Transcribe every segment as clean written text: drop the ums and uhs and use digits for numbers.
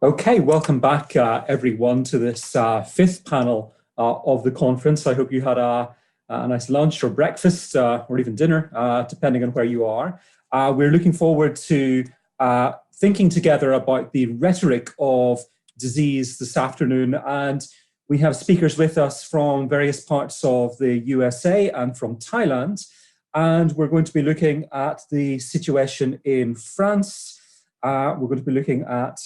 Okay, welcome back, everyone, to this fifth panel of the conference. I hope you had a nice lunch or breakfast or even dinner, depending on where you are. We're looking forward to thinking together about the rhetoric of disease this afternoon. And we have speakers with us from various parts of the USA and from Thailand. And we're going to be looking at the situation in France. We're going to be looking at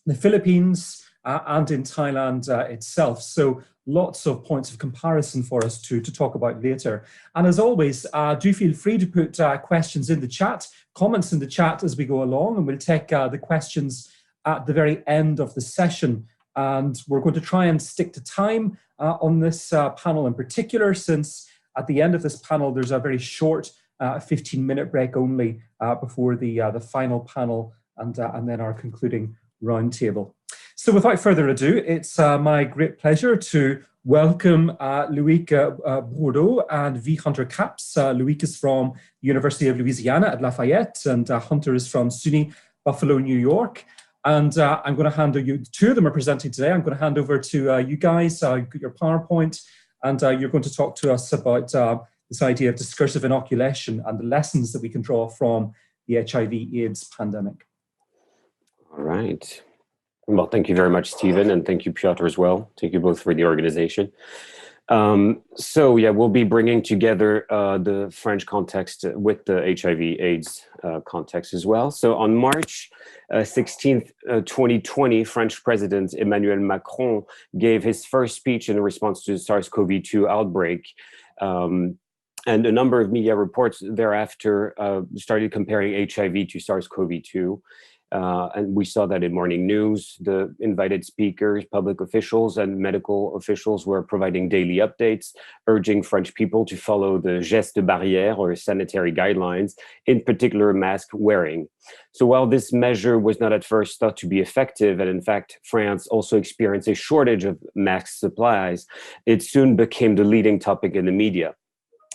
the Philippines and in Thailand itself. So lots of points of comparison for us to talk about later. And as always, do feel free to put questions in the chat, comments in the chat as we go along, and we'll take the questions at the very end of the session. And we're going to try and stick to time on this panel in particular, since at the end of this panel, there's a very short 15-minute break only before the final panel and then our concluding roundtable. So without further ado, it's my great pleasure to welcome Loïc Bourdeau and V. Hunter Capps. Loïc is from the University of Louisiana at Lafayette, and Hunter is from SUNY Buffalo, New York. And I'm going to hand you, two of them are presenting today. I'm going to hand over to you guys, your PowerPoint, and you're going to talk to us about this idea of discursive inoculation and the lessons that we can draw from the HIV/AIDS pandemic. All right. Well, thank you very much, Stephen, and thank you, Piotr, as well. Thank you both for the organization. So yeah, we'll be bringing together the French context with the HIV/AIDS context as well. So on March 16th, 2020, French President Emmanuel Macron gave his first speech in response to the SARS-CoV-2 outbreak. And a number of media reports thereafter started comparing HIV to SARS-CoV-2. And we saw that in morning news. The invited speakers, public officials, and medical officials were providing daily updates, urging French people to follow the gestes barrières or sanitary guidelines, in particular mask wearing. So while this measure was not at first thought to be effective, and in fact, France also experienced a shortage of mask supplies, it soon became the leading topic in the media.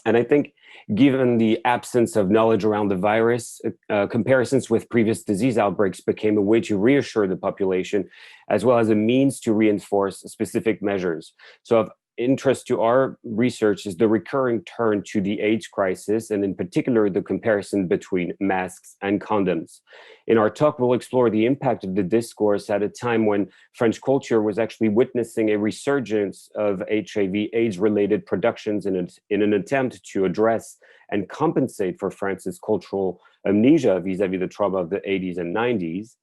And I think given the absence of knowledge around the virus, comparisons with previous disease outbreaks became a way to reassure the population, as well as a means to reinforce specific measures. So of interest to our research is the recurring turn to the AIDS crisis, and in particular, the comparison between masks and condoms. In our talk, we'll explore the impact of the discourse at a time when French culture was actually witnessing a resurgence of HIV/AIDS-related productions in an attempt to address and compensate for France's cultural amnesia vis-a-vis the trauma of the 80s and 90s.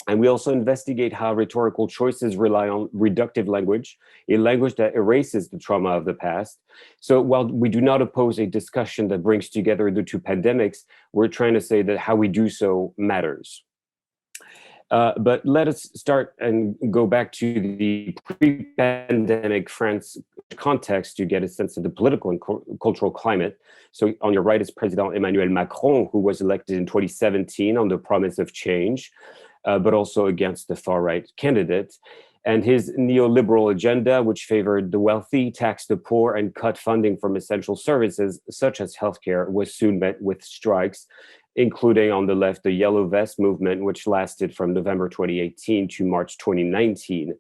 And we also investigate how rhetorical choices rely on reductive language, a language that erases the trauma of the past. So while we do not oppose a discussion that brings together the two pandemics, we're trying to say that how we do so matters. But let us start and go back to the pre-pandemic France context to get a sense of the political and cultural climate. So on your right is President Emmanuel Macron, who was elected in 2017 on the promise of change, but also against the far-right candidate. And his neoliberal agenda, which favored the wealthy, taxed the poor, and cut funding from essential services, such as healthcare, was soon met with strikes, including on the left, the Yellow Vest movement, which lasted from November 2018 to March 2019.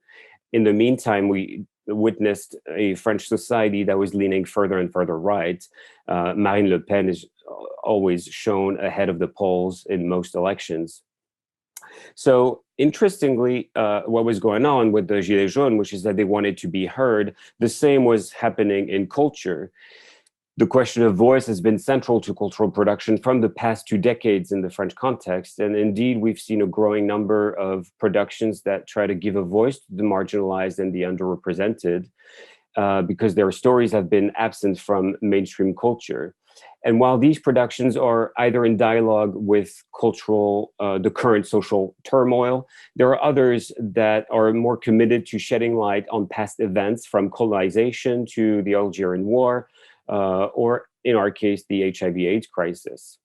In the meantime, we witnessed a French society that was leaning further and further right. Marine Le Pen is always shown ahead of the polls in most elections. So interestingly, what was going on with the Gilets jaunes, which is that they wanted to be heard, the same was happening in culture. The question of voice has been central to cultural production from the past 2 decades in the French context. And indeed, we've seen a growing number of productions that try to give a voice to the marginalized and the underrepresented, because their stories have been absent from mainstream culture. And while these productions are either in dialogue with the current social turmoil, there are others that are more committed to shedding light on past events, from colonization to the Algerian War, or in our case, the HIV/AIDS crisis.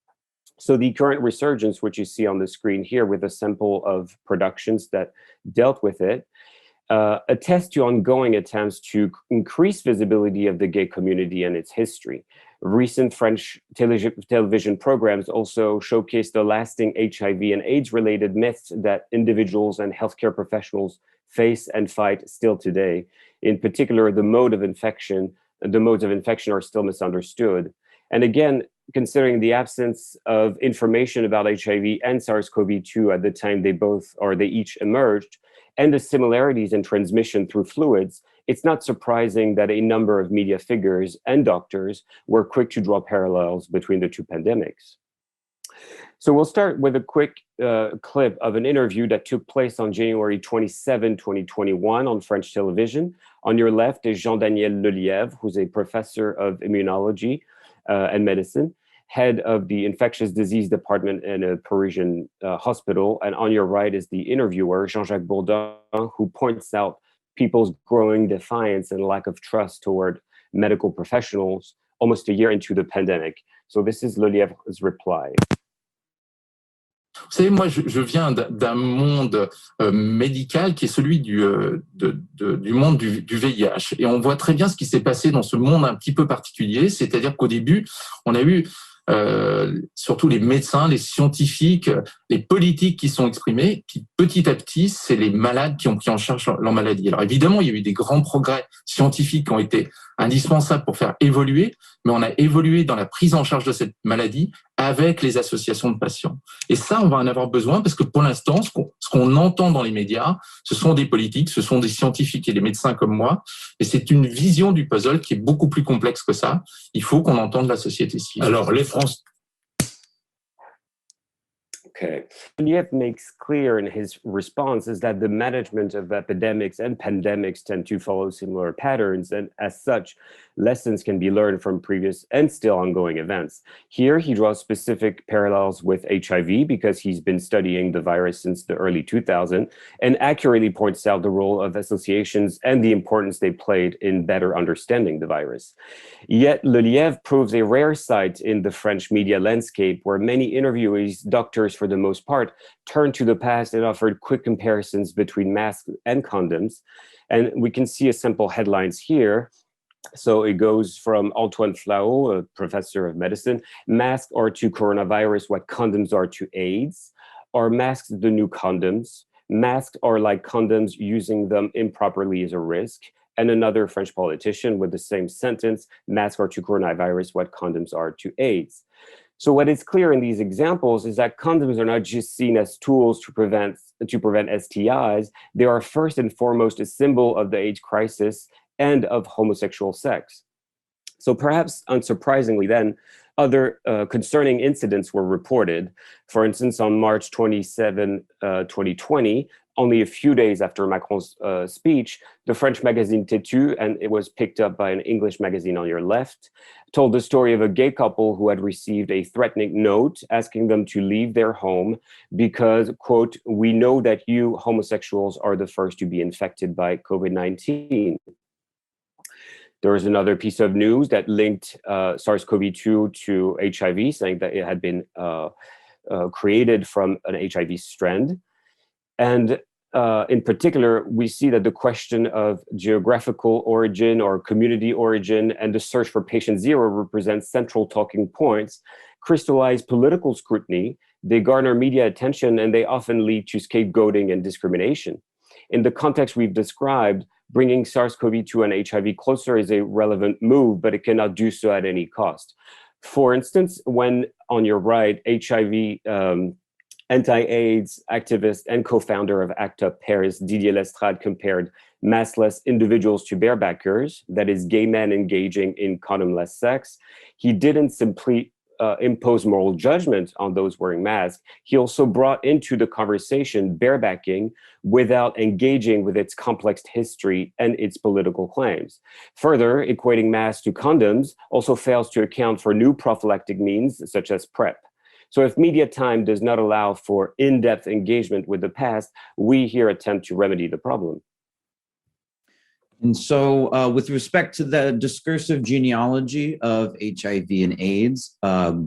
So the current resurgence, which you see on the screen here with a sample of productions that dealt with it, attest to ongoing attempts to increase visibility of the gay community and its history. Recent French television programs also showcase the lasting HIV and AIDS-related myths that individuals and healthcare professionals face and fight still today. In particular, the modes of infection are still misunderstood. And again, considering the absence of information about HIV and SARS-CoV-2 at the time they each emerged, and the similarities in transmission through fluids, it's not surprising that a number of media figures and doctors were quick to draw parallels between the two pandemics. So we'll start with a quick clip of an interview that took place on January 27, 2021 on French television. On your left is Jean-Daniel Lelièvre, who's a professor of immunology and medicine, head of the infectious disease department in a Parisian hospital. And on your right is the interviewer, Jean-Jacques Bourdin, who points out people's growing defiance and lack of trust toward medical professionals almost a year into the pandemic. So this is Lelièvre's reply. Vous savez, moi, je viens d'un monde médical qui est celui du monde du VIH. Et on voit très bien ce qui s'est passé dans ce monde un petit peu particulier. C'est-à-dire qu'au début, on a eu surtout les médecins, les scientifiques, les politiques qui sont exprimés. Puis petit à petit, c'est les malades qui ont pris en charge leur maladie. Alors évidemment, il y a eu des grands progrès scientifiques qui ont été indispensables pour faire évoluer, mais on a évolué dans la prise en charge de cette maladie avec les associations de patients. Et ça, on va en avoir besoin parce que pour l'instant, ce qu'on entend dans les médias, ce sont des politiques, ce sont des scientifiques et des médecins comme moi. Et c'est une vision du puzzle qui est beaucoup plus complexe que ça. Il faut qu'on entende la société civile. Alors, les Français. Okay. Lelièvre makes clear in his response is that the management of epidemics and pandemics tend to follow similar patterns, and as such, lessons can be learned from previous and still ongoing events. Here, he draws specific parallels with HIV because he's been studying the virus since the early 2000s and accurately points out the role of associations and the importance they played in better understanding the virus. Yet, Lelièvre proves a rare sight in the French media landscape where many interviewees, doctors for the most part, turned to the past and offered quick comparisons between masks and condoms. And we can see a simple headlines here. So it goes from Antoine Flahault, a professor of medicine, masks are to coronavirus what condoms are to AIDS, or masks the new condoms, masks are like condoms, using them improperly is a risk. And another French politician with the same sentence, masks are to coronavirus what condoms are to AIDS. So what is clear in these examples is that condoms are not just seen as tools to prevent STIs. They are first and foremost a symbol of the AIDS crisis and of homosexual sex. So perhaps unsurprisingly then, other concerning incidents were reported. For instance, on March 27, 2020, only a few days after Macron's speech, the French magazine Têtu, and it was picked up by an English magazine on your left, told the story of a gay couple who had received a threatening note asking them to leave their home because, quote, we know that you homosexuals are the first to be infected by COVID-19. There was another piece of news that linked SARS-CoV-2 to HIV, saying that it had been created from an HIV strand. And in particular, we see that the question of geographical origin or community origin and the search for patient zero represent central talking points, crystallize political scrutiny, they garner media attention, and they often lead to scapegoating and discrimination. In the context we've described, bringing SARS-CoV-2 and HIV closer is a relevant move, but it cannot do so at any cost. For instance, when on your right, HIV anti-AIDS activist and co-founder of ACT UP Paris, Didier Lestrade, compared maskless individuals to barebackers, that is, gay men engaging in condomless sex, he didn't simply impose moral judgment on those wearing masks. He also brought into the conversation barebacking without engaging with its complex history and its political claims. Further, equating masks to condoms also fails to account for new prophylactic means such as PrEP. So if media time does not allow for in-depth engagement with the past, we here attempt to remedy the problem. And so with respect to the discursive genealogy of HIV and AIDS,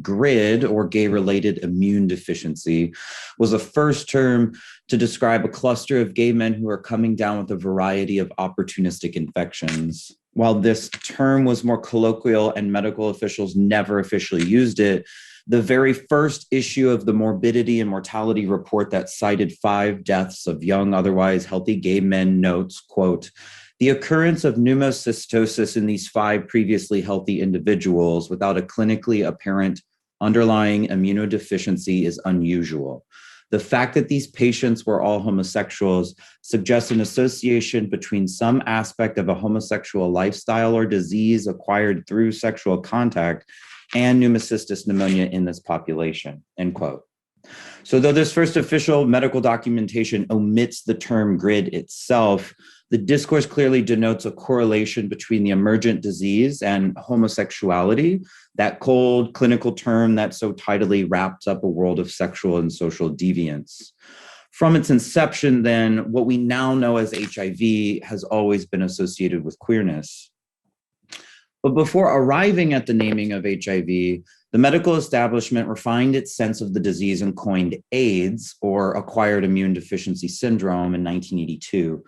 GRID, or gay-related immune deficiency, was a first term to describe a cluster of gay men who are coming down with a variety of opportunistic infections. While this term was more colloquial and medical officials never officially used it, the very first issue of the Morbidity and Mortality Report that cited 5 deaths of young, otherwise healthy gay men notes, quote, "The occurrence of pneumocystosis in these 5 previously healthy individuals without a clinically apparent underlying immunodeficiency is unusual. The fact that these patients were all homosexuals suggests an association between some aspect of a homosexual lifestyle or disease acquired through sexual contact and pneumocystis pneumonia in this population," end quote. So though this first official medical documentation omits the term GRID itself, the discourse clearly denotes a correlation between the emergent disease and homosexuality, that cold clinical term that so tidily wraps up a world of sexual and social deviance. From its inception, then, what we now know as HIV has always been associated with queerness. But before arriving at the naming of HIV, the medical establishment refined its sense of the disease and coined AIDS, or acquired immune deficiency syndrome, in 1982.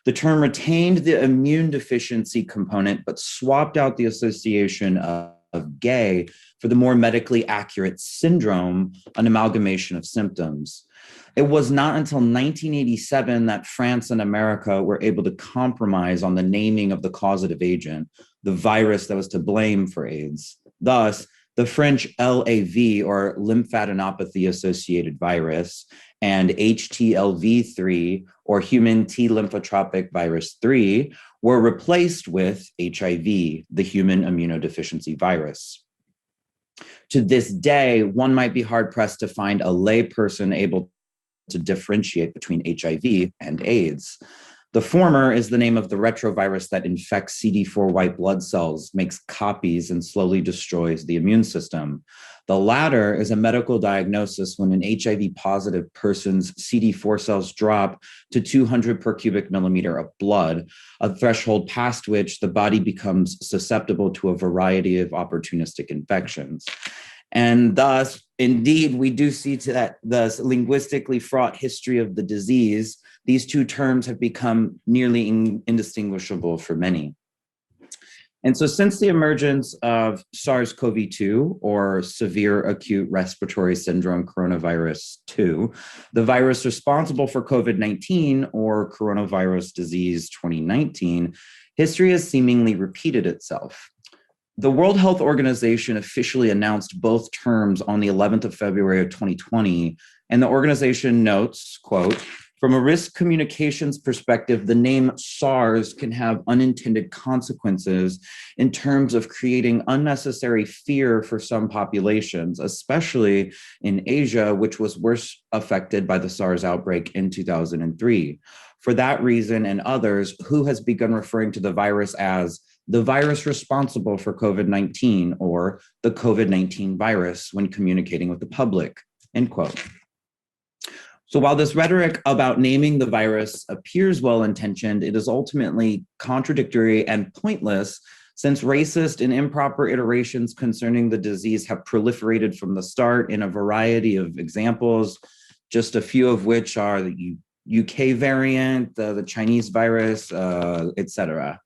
The term retained the immune deficiency component, but swapped out the association of gay for the more medically accurate syndrome, an amalgamation of symptoms. It was not until 1987 that France and America were able to compromise on the naming of the causative agent, the virus that was to blame for AIDS. Thus, the French LAV, or lymphadenopathy-associated virus, and HTLV3, or human T lymphotropic virus 3, were replaced with HIV, the human immunodeficiency virus. To this day, one might be hard-pressed to find a layperson able to differentiate between HIV and AIDS. The former is the name of the retrovirus that infects CD4 white blood cells, makes copies, and slowly destroys the immune system. The latter is a medical diagnosis when an HIV-positive person's CD4 cells drop to 200 per cubic millimeter of blood, a threshold past which the body becomes susceptible to a variety of opportunistic infections. And thus, indeed, we do see to that the linguistically fraught history of the disease. These two terms have become nearly indistinguishable for many. And so since the emergence of SARS-CoV-2, or severe acute respiratory syndrome coronavirus 2, the virus responsible for COVID-19, or coronavirus disease 2019, history has seemingly repeated itself. The World Health Organization officially announced both terms on the 11th of February of 2020, and the organization notes, quote, "From a risk communications perspective, the name SARS can have unintended consequences in terms of creating unnecessary fear for some populations, especially in Asia, which was worse affected by the SARS outbreak in 2003. For that reason and others, WHO has begun referring to the virus as the virus responsible for COVID-19, or the COVID-19 virus, when communicating with the public," end quote. So while this rhetoric about naming the virus appears well-intentioned, it is ultimately contradictory and pointless, since racist and improper iterations concerning the disease have proliferated from the start in a variety of examples, just a few of which are the UK variant, the Chinese virus, etc.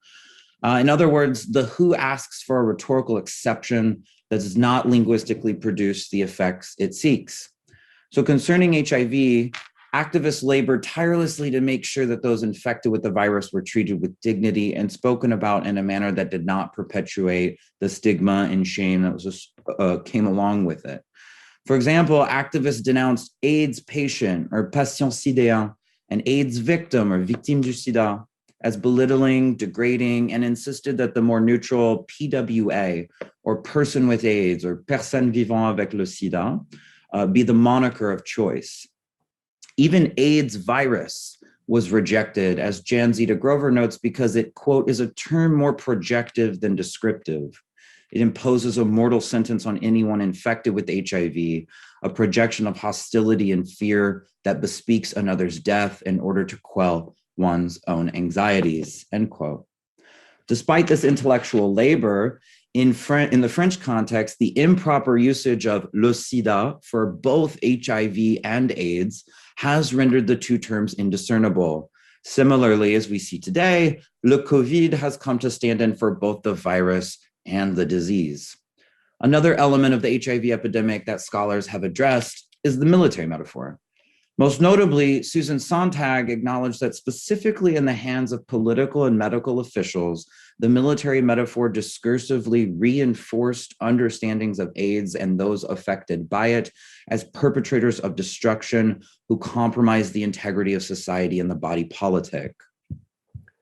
In other words, the WHO asks for a rhetorical exception that does not linguistically produce the effects it seeks. So concerning HIV, activists labored tirelessly to make sure that those infected with the virus were treated with dignity and spoken about in a manner that did not perpetuate the stigma and shame that was came along with it. For example, activists denounced AIDS patient, or patient sidéen, and AIDS victim, or victime du sida, as belittling, degrading, and insisted that the more neutral PWA, or person with AIDS, or personne vivant avec le sida, be the moniker of choice. Even AIDS virus was rejected, as Jan Zita Grover notes, because it, quote, "is a term more projective than descriptive. It imposes a mortal sentence on anyone infected with HIV, a projection of hostility and fear that bespeaks another's death in order to quell one's own anxieties," end quote. Despite this intellectual labor, in the French context, the improper usage of le sida for both HIV and AIDS has rendered the two terms indiscernible. Similarly, as we see today, le Covid has come to stand in for both the virus and the disease. Another element of the HIV epidemic that scholars have addressed is the military metaphor. Most notably, Susan Sontag acknowledged that specifically in the hands of political and medical officials, the military metaphor discursively reinforced understandings of AIDS and those affected by it as perpetrators of destruction who compromise the integrity of society and the body politic.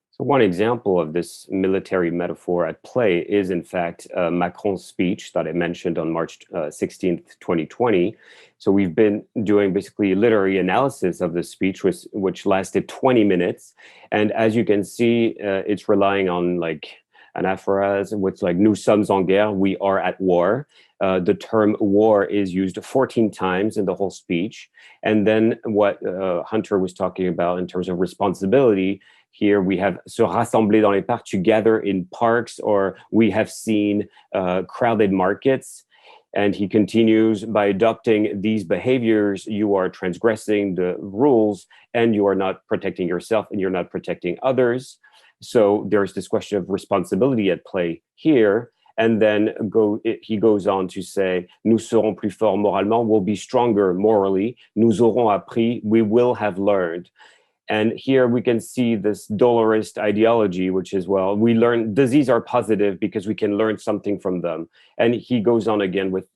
So one example of this military metaphor at play is, in fact, Macron's speech that I mentioned on March 16th, 2020. So we've been doing basically literary analysis of the speech, which lasted 20 minutes. And as you can see, it's relying on like an aphorism, which like, nous sommes en guerre, we are at war. The term war is used 14 times in the whole speech. And then what Hunter was talking about in terms of responsibility, here we have se rassembler dans les parcs, to gather in parks, or we have seen crowded markets. And he continues, by adopting these behaviors, you are transgressing the rules and you are not protecting yourself and you're not protecting others. So there's this question of responsibility at play here. And then he goes on to say, nous serons plus forts moralement, we'll be stronger morally, nous aurons appris, we will have learned. And here we can see this dolorist ideology, which is, well, we learn disease are positive because we can learn something from them. And he goes on again with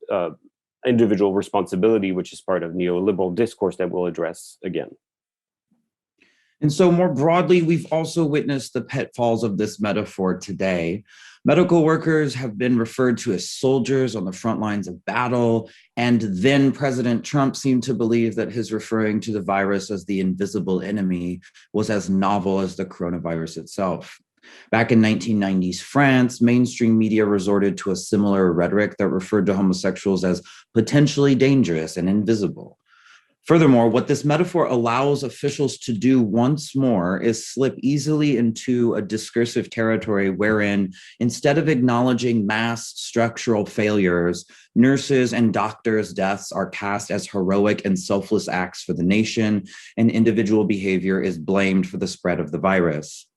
individual responsibility, which is part of neoliberal discourse that we'll address again. And so more broadly, we've also witnessed the pitfalls of this metaphor today. Medical workers have been referred to as soldiers on the front lines of battle, and then President Trump seemed to believe that his referring to the virus as the invisible enemy was as novel as the coronavirus itself. Back in 1990s France, mainstream media resorted to a similar rhetoric that referred to homosexuals as potentially dangerous and invisible. Furthermore, what this metaphor allows officials to do once more is slip easily into a discursive territory wherein, instead of acknowledging mass structural failures, nurses' and doctors' deaths are cast as heroic and selfless acts for the nation, and individual behavior is blamed for the spread of the virus.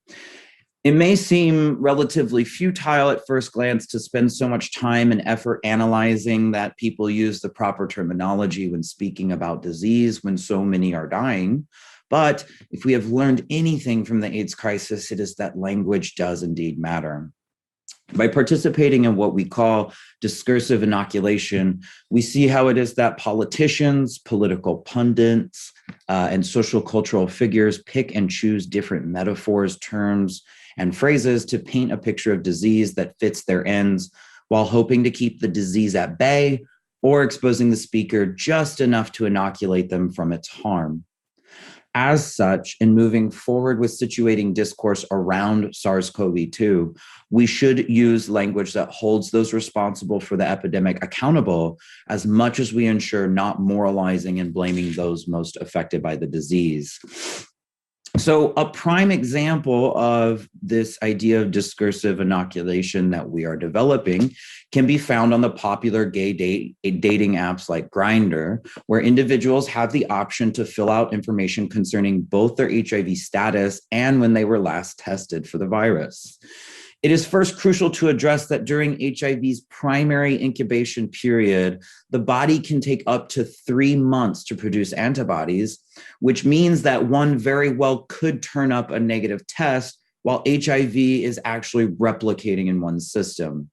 It may seem relatively futile at first glance to spend so much time and effort analyzing that people use the proper terminology when speaking about disease when so many are dying. But if we have learned anything from the AIDS crisis, it is that language does indeed matter. By participating in what we call discursive inoculation, we see how it is that politicians, political pundits, and social cultural figures pick and choose different metaphors, terms, and phrases to paint a picture of disease that fits their ends, while hoping to keep the disease at bay or exposing the speaker just enough to inoculate them from its harm. As such, in moving forward with situating discourse around SARS-CoV-2, we should use language that holds those responsible for the epidemic accountable, as much as we ensure not moralizing and blaming those most affected by the disease. So a prime example of this idea of discursive inoculation that we are developing can be found on the popular gay dating apps like Grindr, where individuals have the option to fill out information concerning both their HIV status and when they were last tested for the virus. It is first crucial to address that during HIV's primary incubation period, the body can take up to 3 months to produce antibodies, which means that one very well could turn up a negative test while HIV is actually replicating in one's system.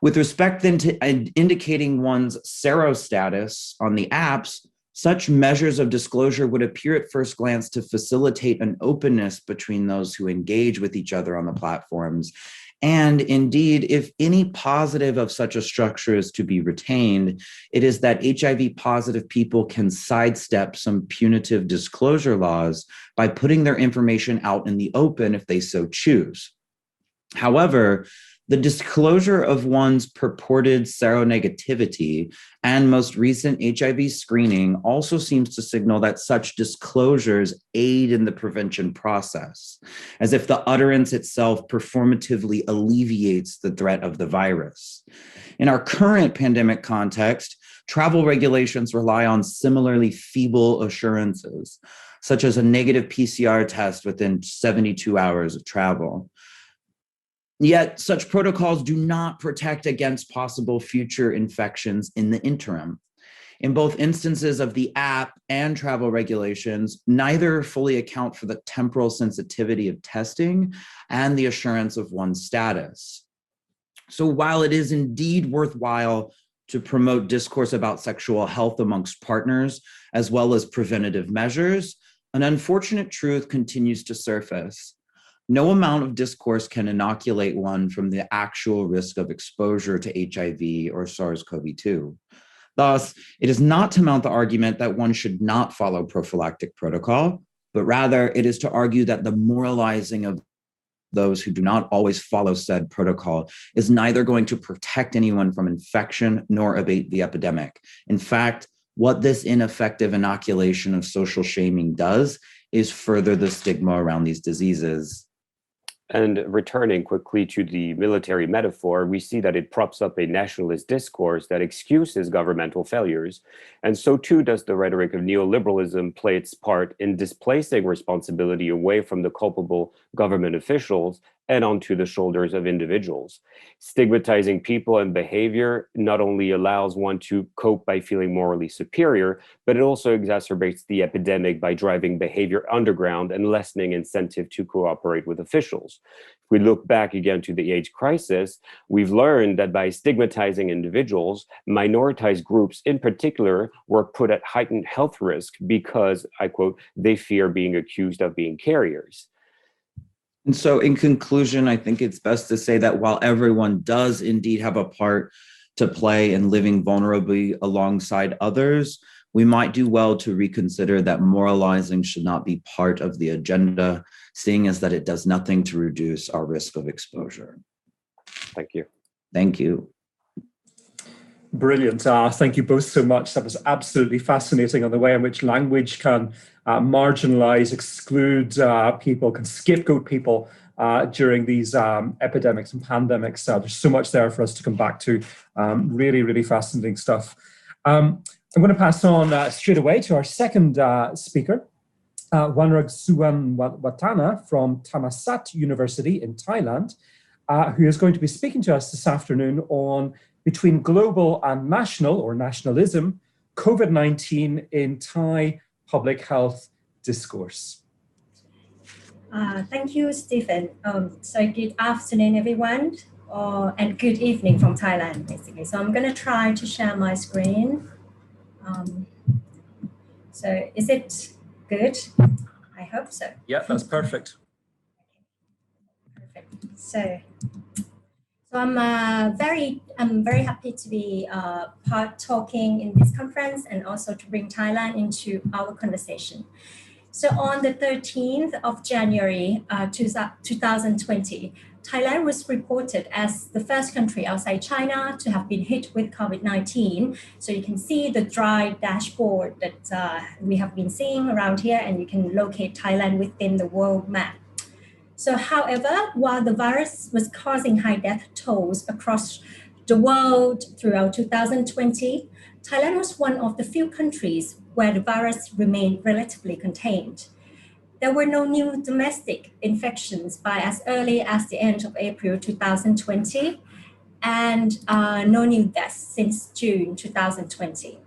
With respect then to indicating one's serostatus on the apps, such measures of disclosure would appear at first glance to facilitate an openness between those who engage with each other on the platforms. And indeed, if any positive of such a structure is to be retained, it is that HIV positive people can sidestep some punitive disclosure laws by putting their information out in the open if they so choose. However, the disclosure of one's purported seronegativity and most recent HIV screening also seems to signal that such disclosures aid in the prevention process, as if the utterance itself performatively alleviates the threat of the virus. In our current pandemic context, travel regulations rely on similarly feeble assurances. such as a negative PCR test within 72 hours of travel. Yet such protocols do not protect against possible future infections in the interim. In both instances of the app and travel regulations, neither fully account for the temporal sensitivity of testing and the assurance of one's status. So while it is indeed worthwhile to promote discourse about sexual health amongst partners, as well as preventative measures, an unfortunate truth continues to surface. No amount of discourse can inoculate one from the actual risk of exposure to HIV or SARS-CoV-2. Thus, it is not to mount the argument that one should not follow prophylactic protocol, but rather it is to argue that the moralizing of those who do not always follow said protocol is neither going to protect anyone from infection nor abate the epidemic. In fact, what this ineffective inoculation of social shaming does is further the stigma around these diseases. And returning quickly to the military metaphor, we see that it props up a nationalist discourse that excuses governmental failures. And so too does the rhetoric of neoliberalism play its part in displacing responsibility away from the culpable government officials and onto the shoulders of individuals. Stigmatizing people and behavior not only allows one to cope by feeling morally superior, but it also exacerbates the epidemic by driving behavior underground and lessening incentive to cooperate with officials. If we look back again to the AIDS crisis, we've learned that by stigmatizing individuals, minoritized groups in particular were put at heightened health risk because, I quote, they fear being accused of being carriers. And so in conclusion, I think it's best to say that while everyone does indeed have a part to play in living vulnerably alongside others, we might do well to reconsider that moralizing should not be part of the agenda, seeing as that it does nothing to reduce our risk of exposure. Thank you. Thank you. Brilliant. Thank you both so much. That was absolutely fascinating on the way in which language can marginalize, exclude people, can scapegoat people during these epidemics and pandemics. There's so much there for us to come back to. Really, really fascinating stuff. I'm going to pass on straight away to our second speaker, Wanrag Suwanwatana from Thammasat University in Thailand, who is going to be speaking to us this afternoon on between global and national or nationalism, COVID-19 in Thai public health discourse. Thank you, Stephen. So good afternoon, everyone, and good evening from Thailand, basically. So I'm going to try to share my screen. So is it good? I hope so. Yeah, that's perfect. Perfect. So I'm very happy to be talking in this conference and also to bring Thailand into our conversation. So on the 13th of January 2020, Thailand was reported as the first country outside China to have been hit with COVID-19. So you can see the dry dashboard that we have been seeing around here, and you can locate Thailand within the world map. So however, while the virus was causing high death tolls across the world throughout 2020, Thailand was one of the few countries where the virus remained relatively contained. There were no new domestic infections by as early as the end of April 2020, and no new deaths since June 2020.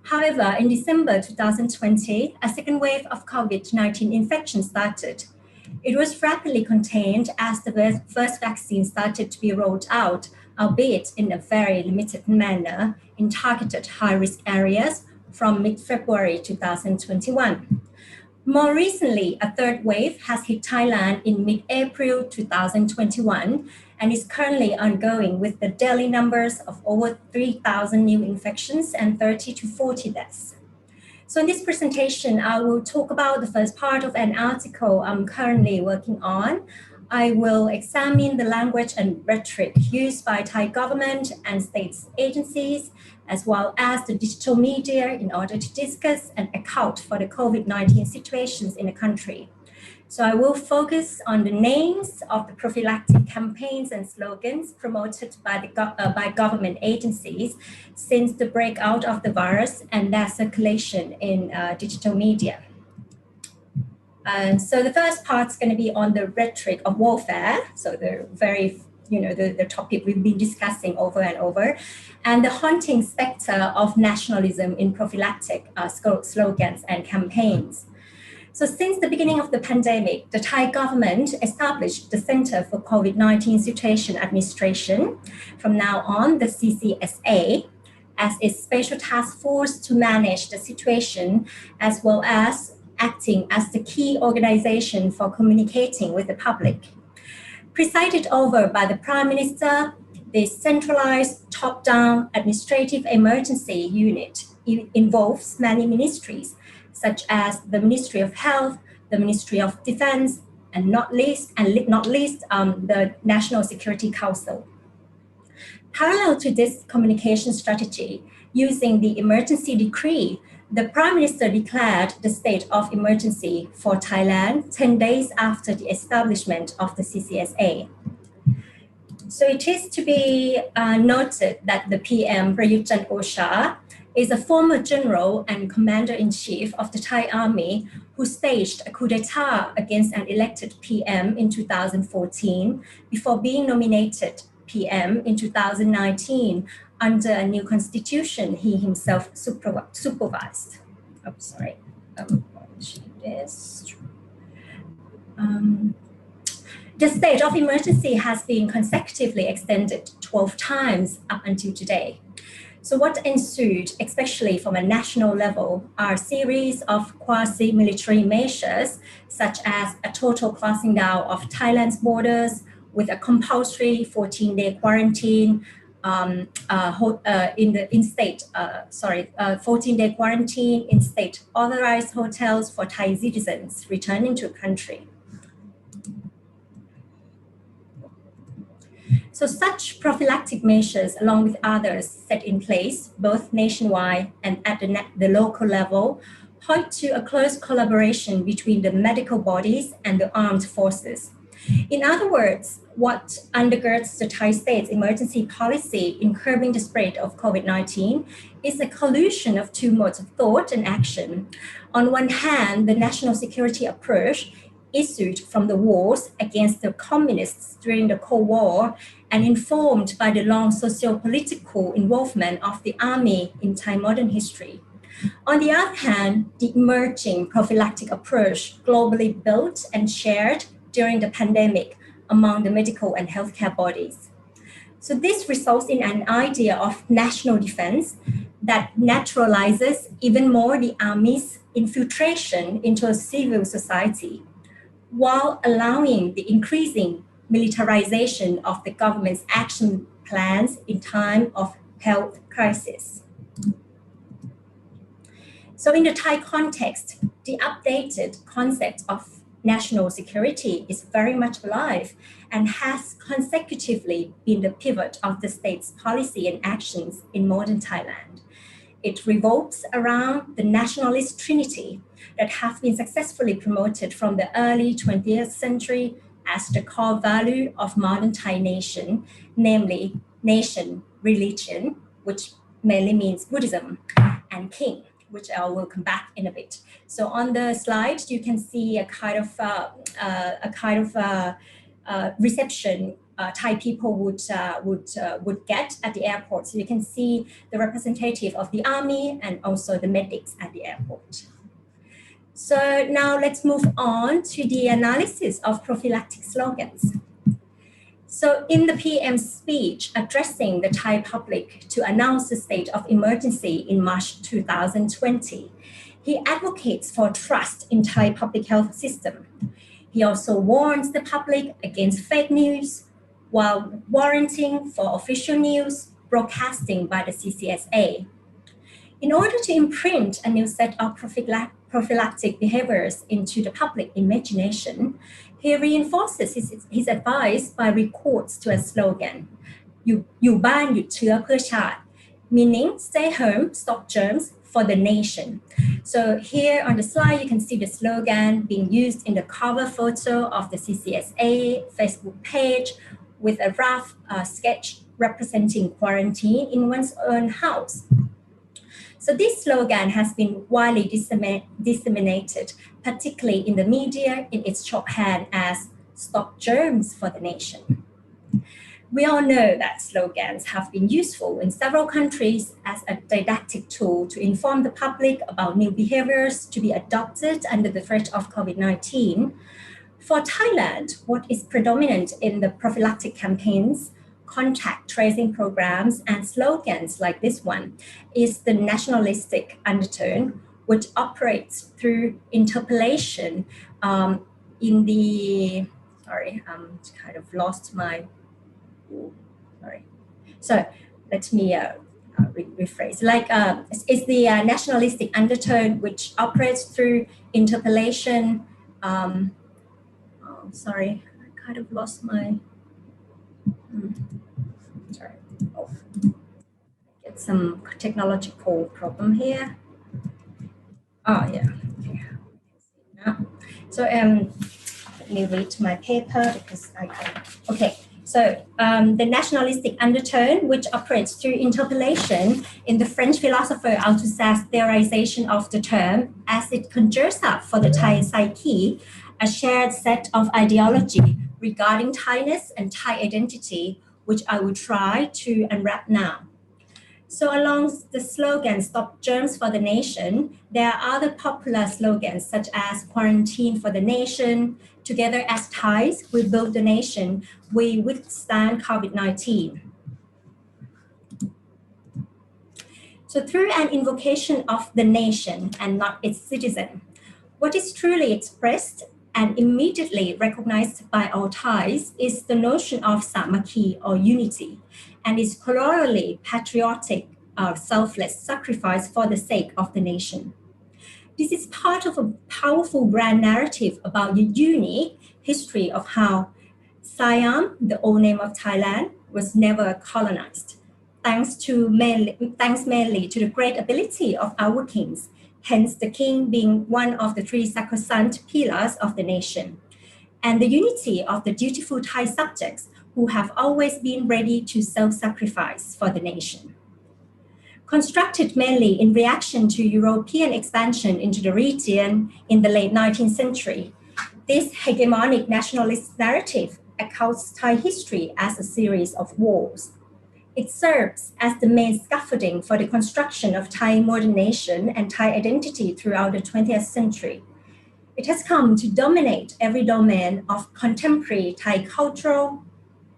However, in December 2020, a second wave of COVID-19 infection started. It was rapidly contained as the first vaccine started to be rolled out, albeit in a very limited manner in targeted high-risk areas from mid-February 2021. More recently, a third wave has hit Thailand in mid-April 2021 and is currently ongoing with the daily numbers of over 3,000 new infections and 30 to 40 deaths. So in this presentation, I will talk about the first part of an article I'm currently working on. I will examine the language and rhetoric used by Thai government and state agencies, as well as the digital media in order to discuss and account for the COVID-19 situations in the country. So I will focus on the names of the prophylactic campaigns and slogans promoted by government agencies since the breakout of the virus and their circulation in digital media. So the first part's going to be on the rhetoric of warfare. So the very, the topic we've been discussing over and over, and the haunting specter of nationalism in prophylactic slogans and campaigns. So since the beginning of the pandemic, the Thai government established the Center for COVID-19 Situation Administration, from now on the CCSA, as its special task force to manage the situation, as well as acting as the key organization for communicating with the public. Presided over by the Prime Minister, the centralized top-down administrative emergency unit involves many ministries, such as the Ministry of Health, the Ministry of Defense, and not least, the National Security Council. Parallel to this communication strategy, using the emergency decree, the Prime Minister declared the state of emergency for Thailand 10 days after the establishment of the CCSA. So it is to be noted that the PM, Prayut Chan-o-cha, is a former general and commander-in-chief of the Thai army who staged a coup d'etat against an elected PM in 2014 before being nominated PM in 2019 under a new constitution he himself supervised. Oh, sorry. The state of emergency has been consecutively extended 12 times up until today. So what ensued, especially from a national level, are a series of quasi-military measures, such as a total closing down of Thailand's borders with a compulsory 14-day quarantine 14-day quarantine in state authorized hotels for Thai citizens returning to the country. So such prophylactic measures, along with others set in place, both nationwide and at the local level, point to a close collaboration between the medical bodies and the armed forces. In other words, what undergirds the Thai state's emergency policy in curbing the spread of COVID-19 is a collusion of two modes of thought and action. On one hand, the national security approach issued from the wars against the communists during the Cold War and informed by the long socio-political involvement of the army in Thai modern history. On the other hand, the emerging prophylactic approach globally built and shared during the pandemic among the medical and healthcare bodies. So this results in an idea of national defense that naturalizes even more the army's infiltration into civil society, while allowing the increasing militarization of the government's action plans in time of health crisis. So in the Thai context, the updated concept of national security is very much alive and has consecutively been the pivot of the state's policy and actions in modern Thailand. It revolves around the nationalist trinity that have been successfully promoted from the early 20th century as the core value of modern Thai nation, namely nation, religion, which mainly means Buddhism, and king, which I will come back in a bit. So on the slide, you can see a kind of reception Thai people would get at the airport. So you can see the representative of the army and also the medics at the airport. So now let's move on to the analysis of prophylactic slogans. So in the PM's speech addressing the Thai public to announce the state of emergency in March 2020, he advocates for trust in Thai public health system. He also warns the public against fake news while warranting for official news broadcasting by the CCSA. In order to imprint a new set of prophylactic behaviors into the public imagination, he reinforces his advice by recourse to a slogan, อยู่บ้านหยุดเชื้อเพื่อชาติ meaning stay home, stop germs for the nation. So here on the slide, you can see the slogan being used in the cover photo of the CCSA Facebook page with a rough sketch representing quarantine in one's own house. So this slogan has been widely disseminated, particularly in the media, in its shorthand as "Stop Germs for the Nation." We all know that slogans have been useful in several countries as a didactic tool to inform the public about new behaviors to be adopted under the threat of COVID-19. For Thailand, what is predominant in the prophylactic campaigns, contact tracing programs, and slogans like this one is the nationalistic undertone, which operates through interpolation in the, sorry, kind of lost my, sorry. So let me rephrase. Like it's the nationalistic undertone which operates through interpolation. Sorry, I kind of lost my. Sorry, get some technological problem here. Oh yeah. Okay. Now. So let me read my paper because I can. Okay. So the nationalistic undertone, which operates through interpolation in the French philosopher Althusser's theorization of the term, as it conjures up for the Thai psyche a shared set of ideology regarding Thainess and Thai identity, which I will try to unwrap now. So along the slogan, "Stop Germs for the Nation," there are other popular slogans such as "Quarantine for the Nation," "Together as Thais, we build the nation, we withstand COVID-19. So through an invocation of the nation and not its citizen, what is truly expressed and immediately recognized by all Thais is the notion of samakhi or unity, and its corollary patriotic selfless sacrifice for the sake of the nation. This is part of a powerful grand narrative about the unique history of how Siam, the old name of Thailand, was never colonized, thanks mainly to the great ability of our kings, hence the king being one of the three sacrosanct pillars of the nation, and the unity of the dutiful Thai subjects who have always been ready to self-sacrifice for the nation. Constructed mainly in reaction to European expansion into the region in the late 19th century, this hegemonic nationalist narrative accounts Thai history as a series of wars. It serves as the main scaffolding for the construction of Thai modern nation and Thai identity throughout the 20th century. It has come to dominate every domain of contemporary Thai cultural,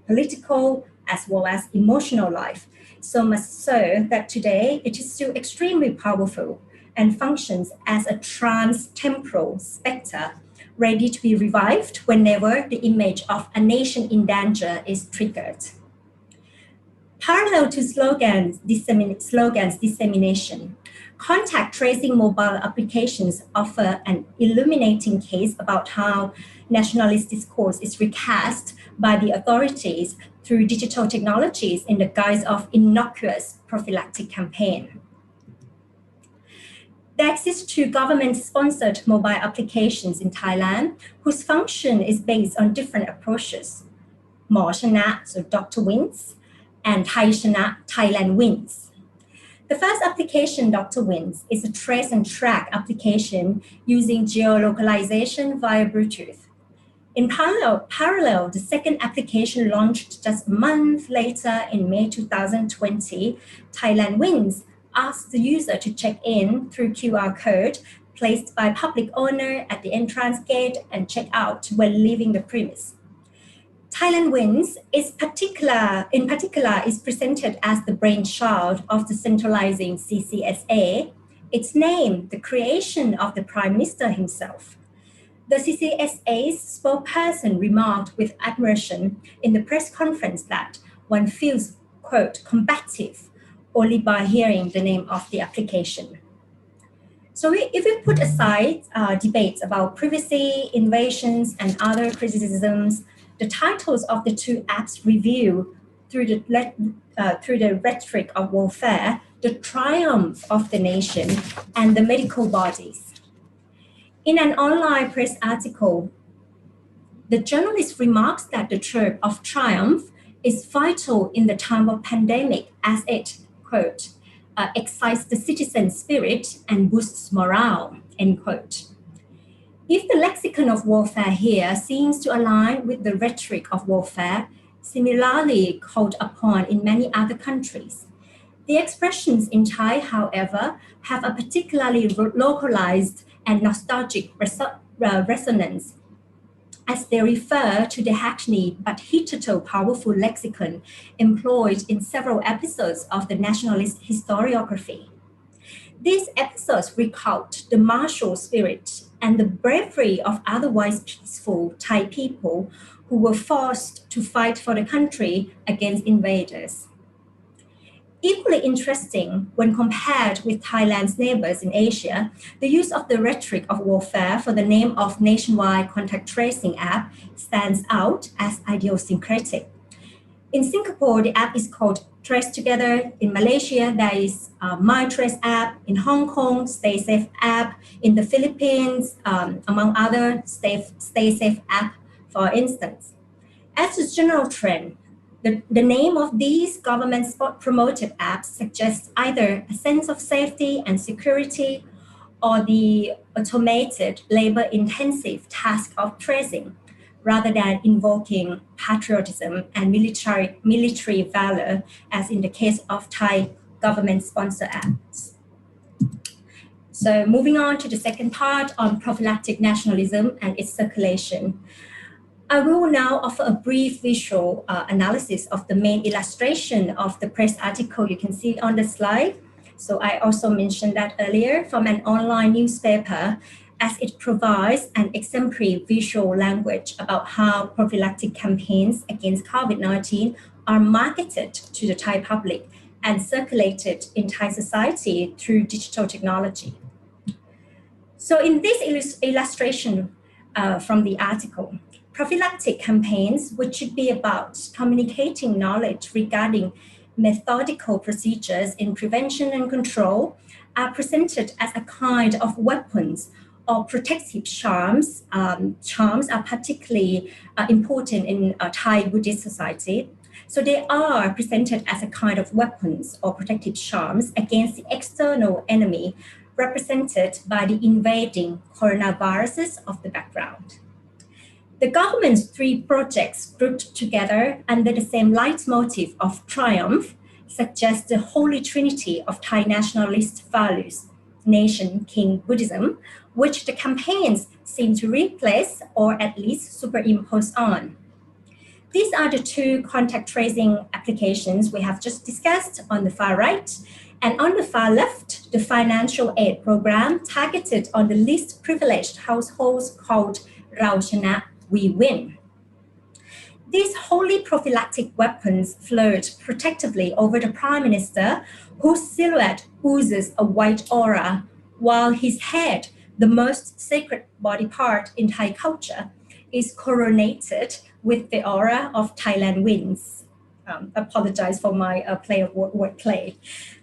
political, as well as emotional life, so much so that today it is still extremely powerful and functions as a trans-temporal spectre ready to be revived whenever the image of a nation in danger is triggered. Parallel to slogans dissemination, contact tracing mobile applications offer an illuminating case about how nationalist discourse is recast by the authorities through digital technologies in the guise of innocuous prophylactic campaign. There exist two government-sponsored mobile applications in Thailand whose function is based on different approaches. Mo Chana, so Dr. Wins, and Thai Chana, Thailand Wins. The first application, Dr. Wins, is a trace and track application using geolocalization via Bluetooth. In parallel, the second application launched just a month later in May 2020, Thailand Wins asks the user to check in through QR code placed by public owner at the entrance gate and check out when leaving the premise. Thailand Wins in particular is presented as the brainchild of the centralizing CCSA, its name the creation of the Prime Minister himself. The CCSA's spokesperson remarked with admiration in the press conference that one feels, quote, combative only by hearing the name of the application. So if we put aside debates about privacy, invasions, and other criticisms, the titles of the two apps reveal through the rhetoric of warfare, the triumph of the nation, and the medical bodies. In an online press article, the journalist remarks that the term of triumph is vital in the time of pandemic as it, quote, excites the citizen spirit and boosts morale, end quote. If the lexicon of warfare here seems to align with the rhetoric of warfare, similarly called upon in many other countries, the expressions in Thai, however, have a particularly localized and nostalgic resonance, as they refer to the hackneyed but hitherto powerful lexicon employed in several episodes of the nationalist historiography. These episodes recount the martial spirit and the bravery of otherwise peaceful Thai people who were forced to fight for the country against invaders. Equally interesting when compared with Thailand's neighbors in Asia, the use of the rhetoric of warfare for the name of nationwide contact tracing app stands out as idiosyncratic. In Singapore, the app is called Trace Together. In Malaysia, there is My Trace app. In Hong Kong, Stay Safe app. In the Philippines, among other Stay Safe app, for instance. As a general trend, the name of these government-promoted apps suggests either a sense of safety and security or the automated, labor-intensive task of tracing, rather than invoking patriotism and military valor, as in the case of Thai government-sponsored apps. So moving on to the second part on prophylactic nationalism and its circulation. I will now offer a brief visual analysis of the main illustration of the press article you can see on the slide. So I also mentioned that earlier, from an online newspaper, as it provides an exemplary visual language about how prophylactic campaigns against COVID-19 are marketed to the Thai public and circulated in Thai society through digital technology. So in this illustration from the article, prophylactic campaigns, which should be about communicating knowledge regarding methodical procedures in prevention and control, are presented as a kind of weapons or protective charms. Charms are particularly important in Thai Buddhist society. So they are presented as a kind of weapons or protective charms against the external enemy, represented by the invading coronaviruses of the background. The government's three projects grouped together under the same leitmotif of triumph suggest the holy trinity of Thai nationalist values, nation, king, Buddhism, which the campaigns seem to replace or at least superimpose on. These are the two contact tracing applications we have just discussed on the far right, and on the far left, the financial aid program targeted on the least privileged households called Rao Chana, We Win. These wholly prophylactic weapons float protectively over the Prime Minister, whose silhouette oozes a white aura, while his head, the most sacred body part in Thai culture, is coronated with the aura of Thailand wins. Apologize for my play of wordplay.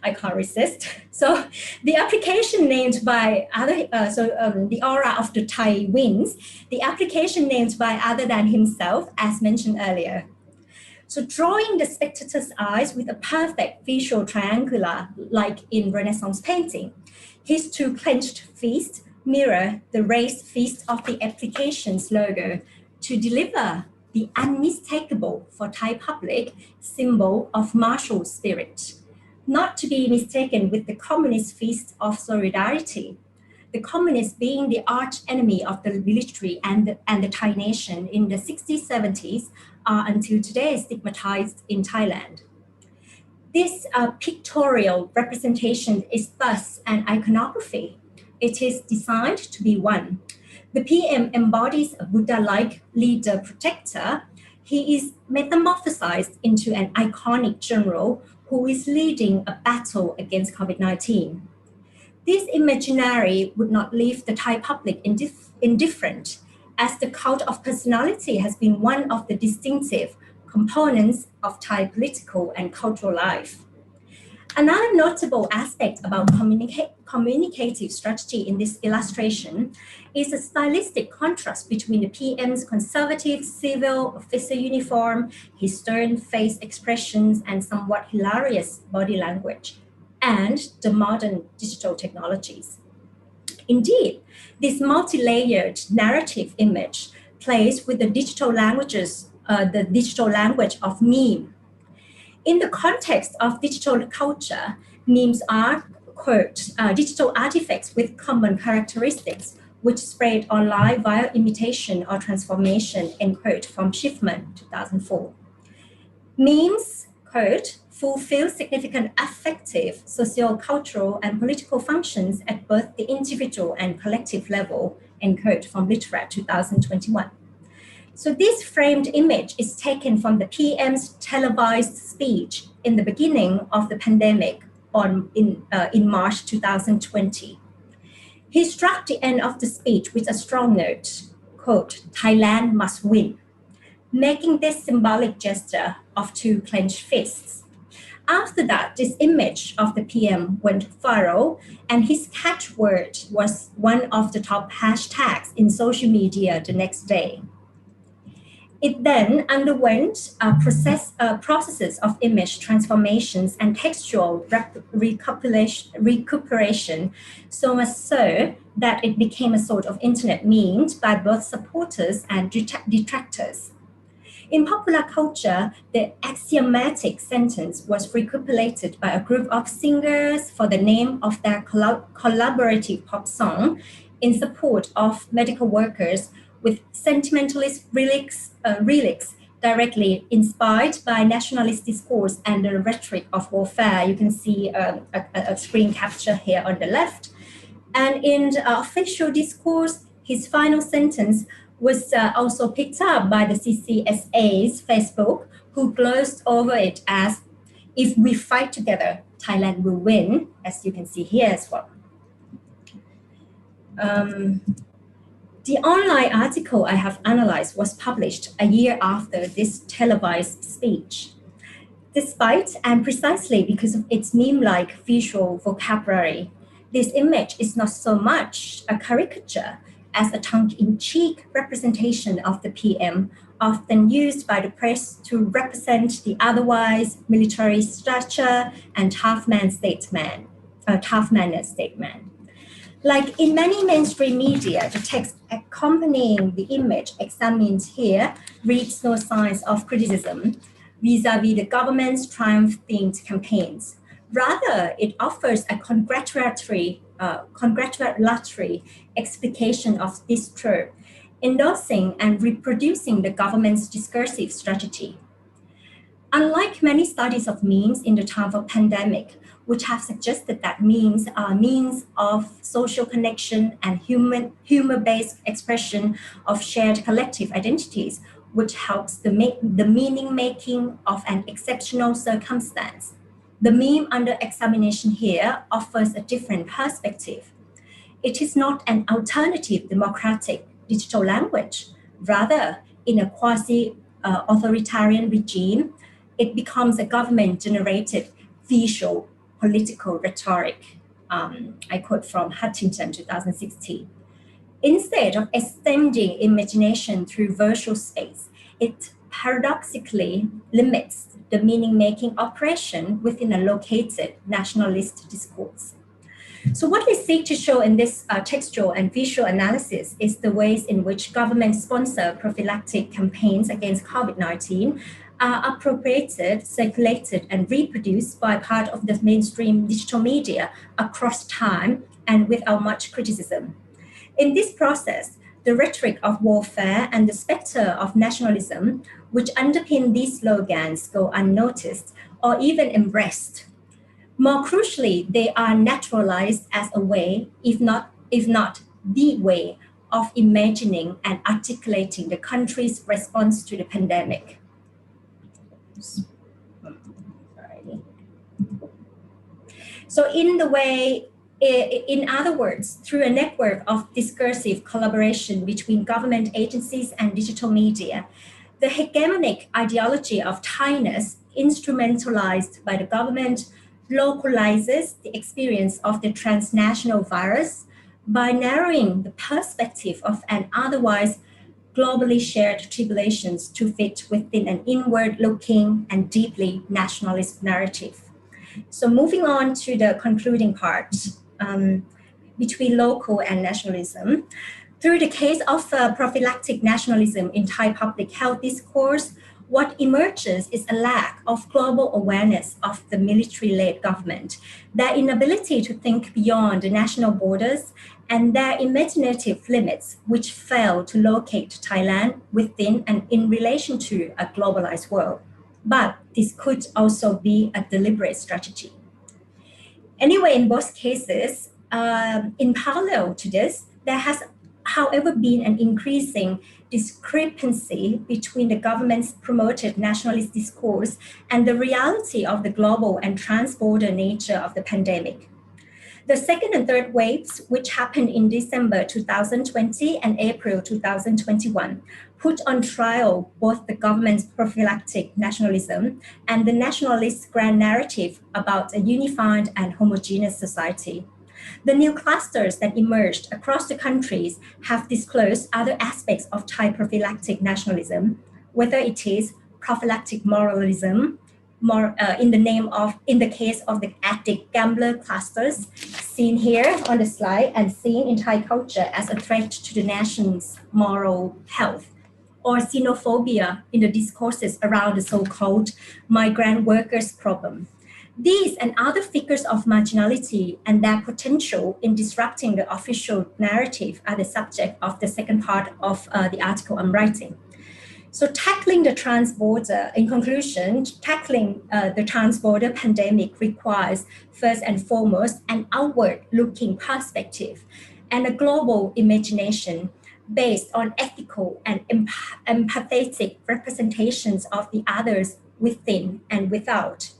I can't resist. So the application named by other, the aura of the Thai wins, the application named by other than himself, as mentioned earlier. So drawing the spectator's eyes with a perfect visual triangular, like in Renaissance painting, his two clenched fists mirror the raised fist of the application's logo to deliver the unmistakable for Thai public symbol of martial spirit, not to be mistaken with the communist fist of solidarity, the communists being the arch enemy of the military and the Thai nation in the 60s, 70s, are until today stigmatized in Thailand. This pictorial representation is thus an iconography. It is designed to be one. The PM embodies a Buddha-like leader protector. He is metamorphosized into an iconic general who is leading a battle against COVID-19. This imaginary would not leave the Thai public indifferent, as the cult of personality has been one of the distinctive components of Thai political and cultural life. Another notable aspect about communicative strategy in this illustration is a stylistic contrast between the PM's conservative civil officer uniform, his stern face expressions, and somewhat hilarious body language. and the modern digital technologies. Indeed, this multi-layered narrative image plays with the digital languages, the digital language of meme. In the context of digital culture, memes are, quote, digital artifacts with common characteristics which spread online via imitation or transformation, end quote, from Schiffman, 2004. Memes, quote, fulfill significant affective, socio-cultural, and political functions at both the individual and collective level, end quote, from Literate, 2021. So this framed image is taken from the PM's televised speech in the beginning of the pandemic in March 2020. He struck the end of the speech with a strong note, quote, Thailand must win, making this symbolic gesture of two clenched fists. After that, this image of the PM went viral, and his catchword was one of the top hashtags in social media the next day. It then underwent processes of image transformations and textual recuperation, so much so that it became a sort of internet meme by both supporters and detractors. In popular culture, the axiomatic sentence was recuperated by a group of singers for the name of their collaborative pop song in support of medical workers, with sentimentalist relics directly inspired by nationalist discourse and the rhetoric of warfare. You can see a screen capture here on the left. And in the official discourse, his final sentence was also picked up by the CCSA's Facebook, who glozed over it as, if we fight together, Thailand will win, as you can see here as well. The online article I have analyzed was published a year after this televised speech. Despite and precisely because of its meme-like visual vocabulary, this image is not so much a caricature as a tongue-in-cheek representation of the PM, often used by the press to represent the otherwise military stature and tough manner statement. Like in many mainstream media, the text accompanying the image examined here reads no signs of criticism vis-a-vis the government's triumph-themed campaigns. Rather, it offers a congratulatory explication of this trope, endorsing and reproducing the government's discursive strategy. Unlike many studies of memes in the time of pandemic, which have suggested that memes are means of social connection and humor-based expression of shared collective identities, which helps the meaning-making of an exceptional circumstance. The meme under examination here offers a different perspective. It is not an alternative democratic digital language. Rather, in a quasi-authoritarian regime, it becomes a government-generated visual political rhetoric. I quote from Huntington, 2016. Instead of extending imagination through virtual space, it paradoxically limits the meaning-making operation within a located nationalist discourse. So what we seek to show in this textual and visual analysis is the ways in which government-sponsored prophylactic campaigns against COVID-19 are appropriated, circulated, and reproduced by part of the mainstream digital media across time and without much criticism. In this process, the rhetoric of warfare and the specter of nationalism, which underpin these slogans, go unnoticed or even embraced. More crucially, they are naturalized as a way, if not the way, of imagining and articulating the country's response to the pandemic. So in other words, through a network of discursive collaboration between government agencies and digital media, the hegemonic ideology of Thainess, instrumentalized by the government, localizes the experience of the transnational virus by narrowing the perspective of an otherwise globally shared tribulations to fit within an inward-looking and deeply nationalist narrative. So moving on to the concluding part, between local and nationalism. Through the case of prophylactic nationalism in Thai public health discourse, what emerges is a lack of global awareness of the military-led government, their inability to think beyond the national borders, and their imaginative limits, which fail to locate Thailand within and in relation to a globalized world. But this could also be a deliberate strategy. Anyway, in both cases, in parallel to this, there has, however, been an increasing discrepancy between the government's promoted nationalist discourse and the reality of the global and trans-border nature of the pandemic. The second and third waves, which happened in December 2020 and April 2021, put on trial both the government's prophylactic nationalism and the nationalist grand narrative about a unified and homogeneous society. The new clusters that emerged across the countries have disclosed other aspects of Thai prophylactic nationalism, whether it is prophylactic moralism, in the case of the addict gambler clusters, seen here on the slide and seen in Thai culture as a threat to the nation's moral health, or xenophobia in the discourses around the so-called migrant workers problem. These and other figures of marginality and their potential in disrupting the official narrative are the subject of the second part of the article I'm writing. So tackling the trans-border, in conclusion, tackling the trans-border pandemic requires first and foremost an outward-looking perspective and a global imagination based on ethical and empathetic representations of the others within and without.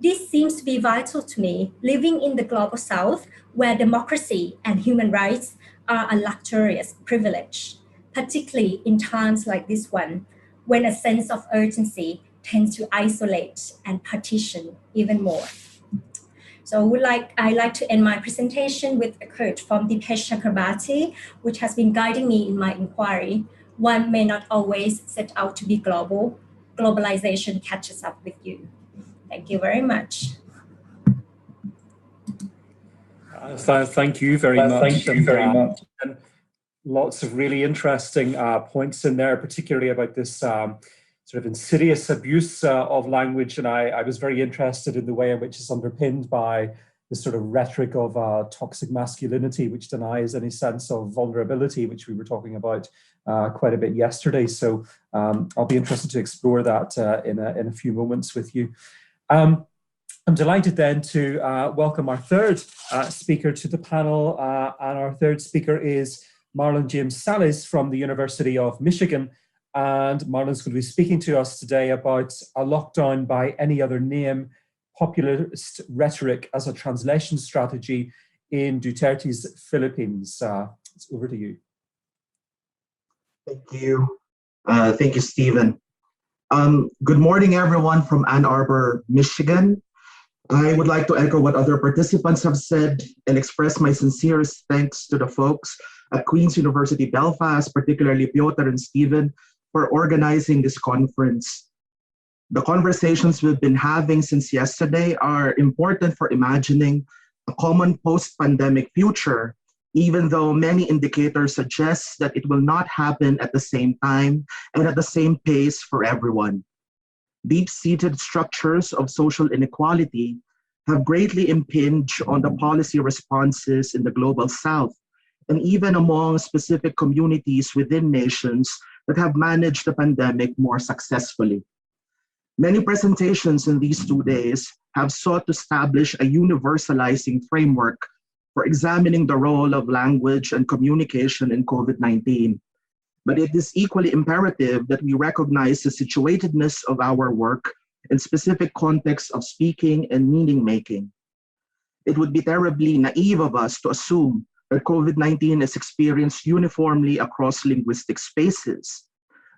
This seems to be vital to me, living in the global South, where democracy and human rights are a luxurious privilege, particularly in times like this one, when a sense of urgency tends to isolate and partition even more. So I like to end my presentation with a quote from Dipesh Chakrabarty, which has been guiding me in my inquiry. One may not always set out to be global. Globalization catches up with you. Thank you very much. Thank you very much. And lots of really interesting points in there, particularly about this sort of insidious abuse of language. And I was very interested in the way in which it's underpinned by this sort of rhetoric of toxic masculinity, which denies any sense of vulnerability, which we were talking about quite a bit yesterday. So I'll be interested to explore that in a few moments with you. I'm delighted then to welcome our third speaker to the panel. And our third speaker is Marlon James Salas from the University of Michigan. And Marlon's going to be speaking to us today about a lockdown by any other name, populist rhetoric as a translation strategy in Duterte's Philippines. It's over to you. Thank you. Thank you, Stephen. Good morning, everyone from Ann Arbor, Michigan. I would like to echo what other participants have said and express my sincerest thanks to the folks at Queen's University Belfast, particularly Piotr and Stephen, for organizing this conference. The conversations we've been having since yesterday are important for imagining a common post-pandemic future, even though many indicators suggest that it will not happen at the same time and at the same pace for everyone. Deep-seated structures of social inequality have greatly impinged on the policy responses in the global South, and even among specific communities within nations that have managed the pandemic more successfully. Many presentations in these 2 days have sought to establish a universalizing framework for examining the role of language and communication in COVID-19. But it is equally imperative that we recognize the situatedness of our work in specific contexts of speaking and meaning making. It would be terribly naive of us to assume that COVID-19 is experienced uniformly across linguistic spaces.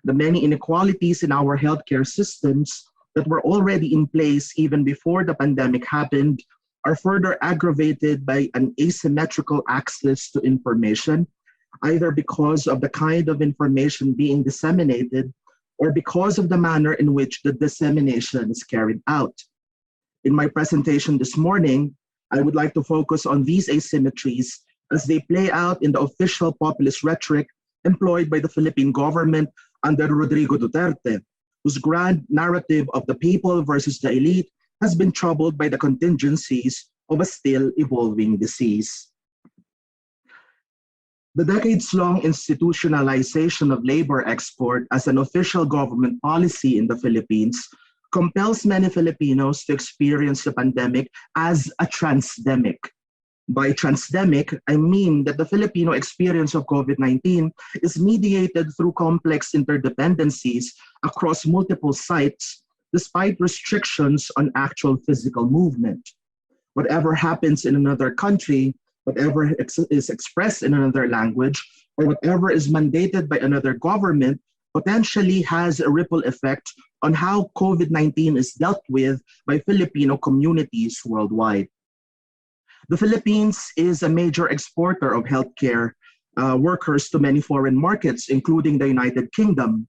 The many inequalities in our healthcare systems that were already in place even before the pandemic happened are further aggravated by an asymmetrical access to information, either because of the kind of information being disseminated or because of the manner in which the dissemination is carried out. In my presentation this morning, I would like to focus on these asymmetries as they play out in the official populist rhetoric employed by the Philippine government under Rodrigo Duterte, whose grand narrative of the people versus the elite has been troubled by the contingencies of a still evolving disease. The decades-long institutionalization of labor export as an official government policy in the Philippines compels many Filipinos to experience the pandemic as a transdemic. By transdemic, I mean that the Filipino experience of COVID-19 is mediated through complex interdependencies across multiple sites, despite restrictions on actual physical movement. Whatever happens in another country, whatever is expressed in another language, or whatever is mandated by another government potentially has a ripple effect on how COVID-19 is dealt with by Filipino communities worldwide. The Philippines is a major exporter of healthcare workers to many foreign markets, including the United Kingdom.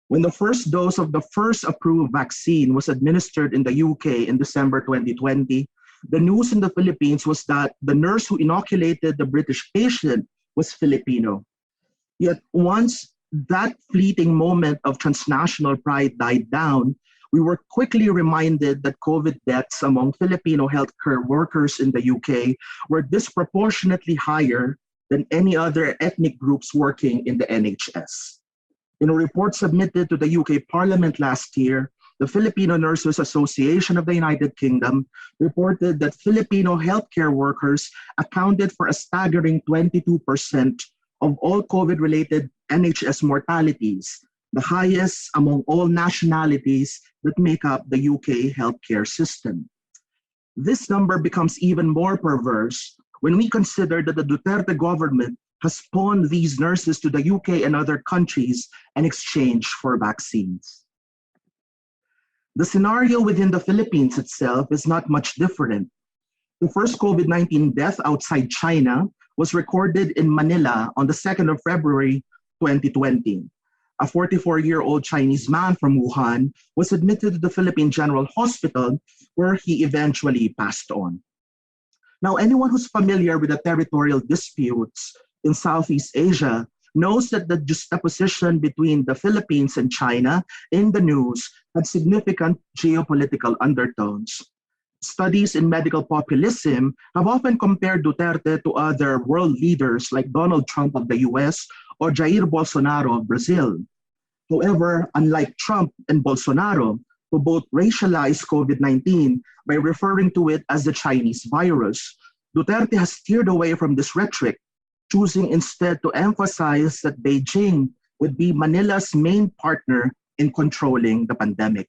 When the first dose of the first approved vaccine was administered in the UK in December 2020, the news in the Philippines was that the nurse who inoculated the British patient was Filipino. Yet once that fleeting moment of transnational pride died down, we were quickly reminded that COVID deaths among Filipino healthcare workers in the UK were disproportionately higher than any other ethnic groups working in the NHS. In a report submitted to the UK Parliament last year, the Filipino Nurses Association of the United Kingdom reported that Filipino healthcare workers accounted for a staggering 22% of all COVID-related NHS mortalities, the highest among all nationalities that make up the UK healthcare system. This number becomes even more perverse when we consider that the Duterte government has pawned these nurses to the UK and other countries in exchange for vaccines. The scenario within the Philippines itself is not much different. The first COVID-19 death outside China was recorded in Manila on the 2nd of February 2020. A 44-year-old Chinese man from Wuhan was admitted to the Philippine General Hospital, where he eventually passed on. Now, anyone who's familiar with the territorial disputes in Southeast Asia knows that the juxtaposition between the Philippines and China in the news had significant geopolitical undertones. Studies in medical populism have often compared Duterte to other world leaders like Donald Trump of the US or Jair Bolsonaro of Brazil. However, unlike Trump and Bolsonaro, who both racialized COVID-19 by referring to it as the Chinese virus, Duterte has steered away from this rhetoric, choosing instead to emphasize that Beijing would be Manila's main partner in controlling the pandemic.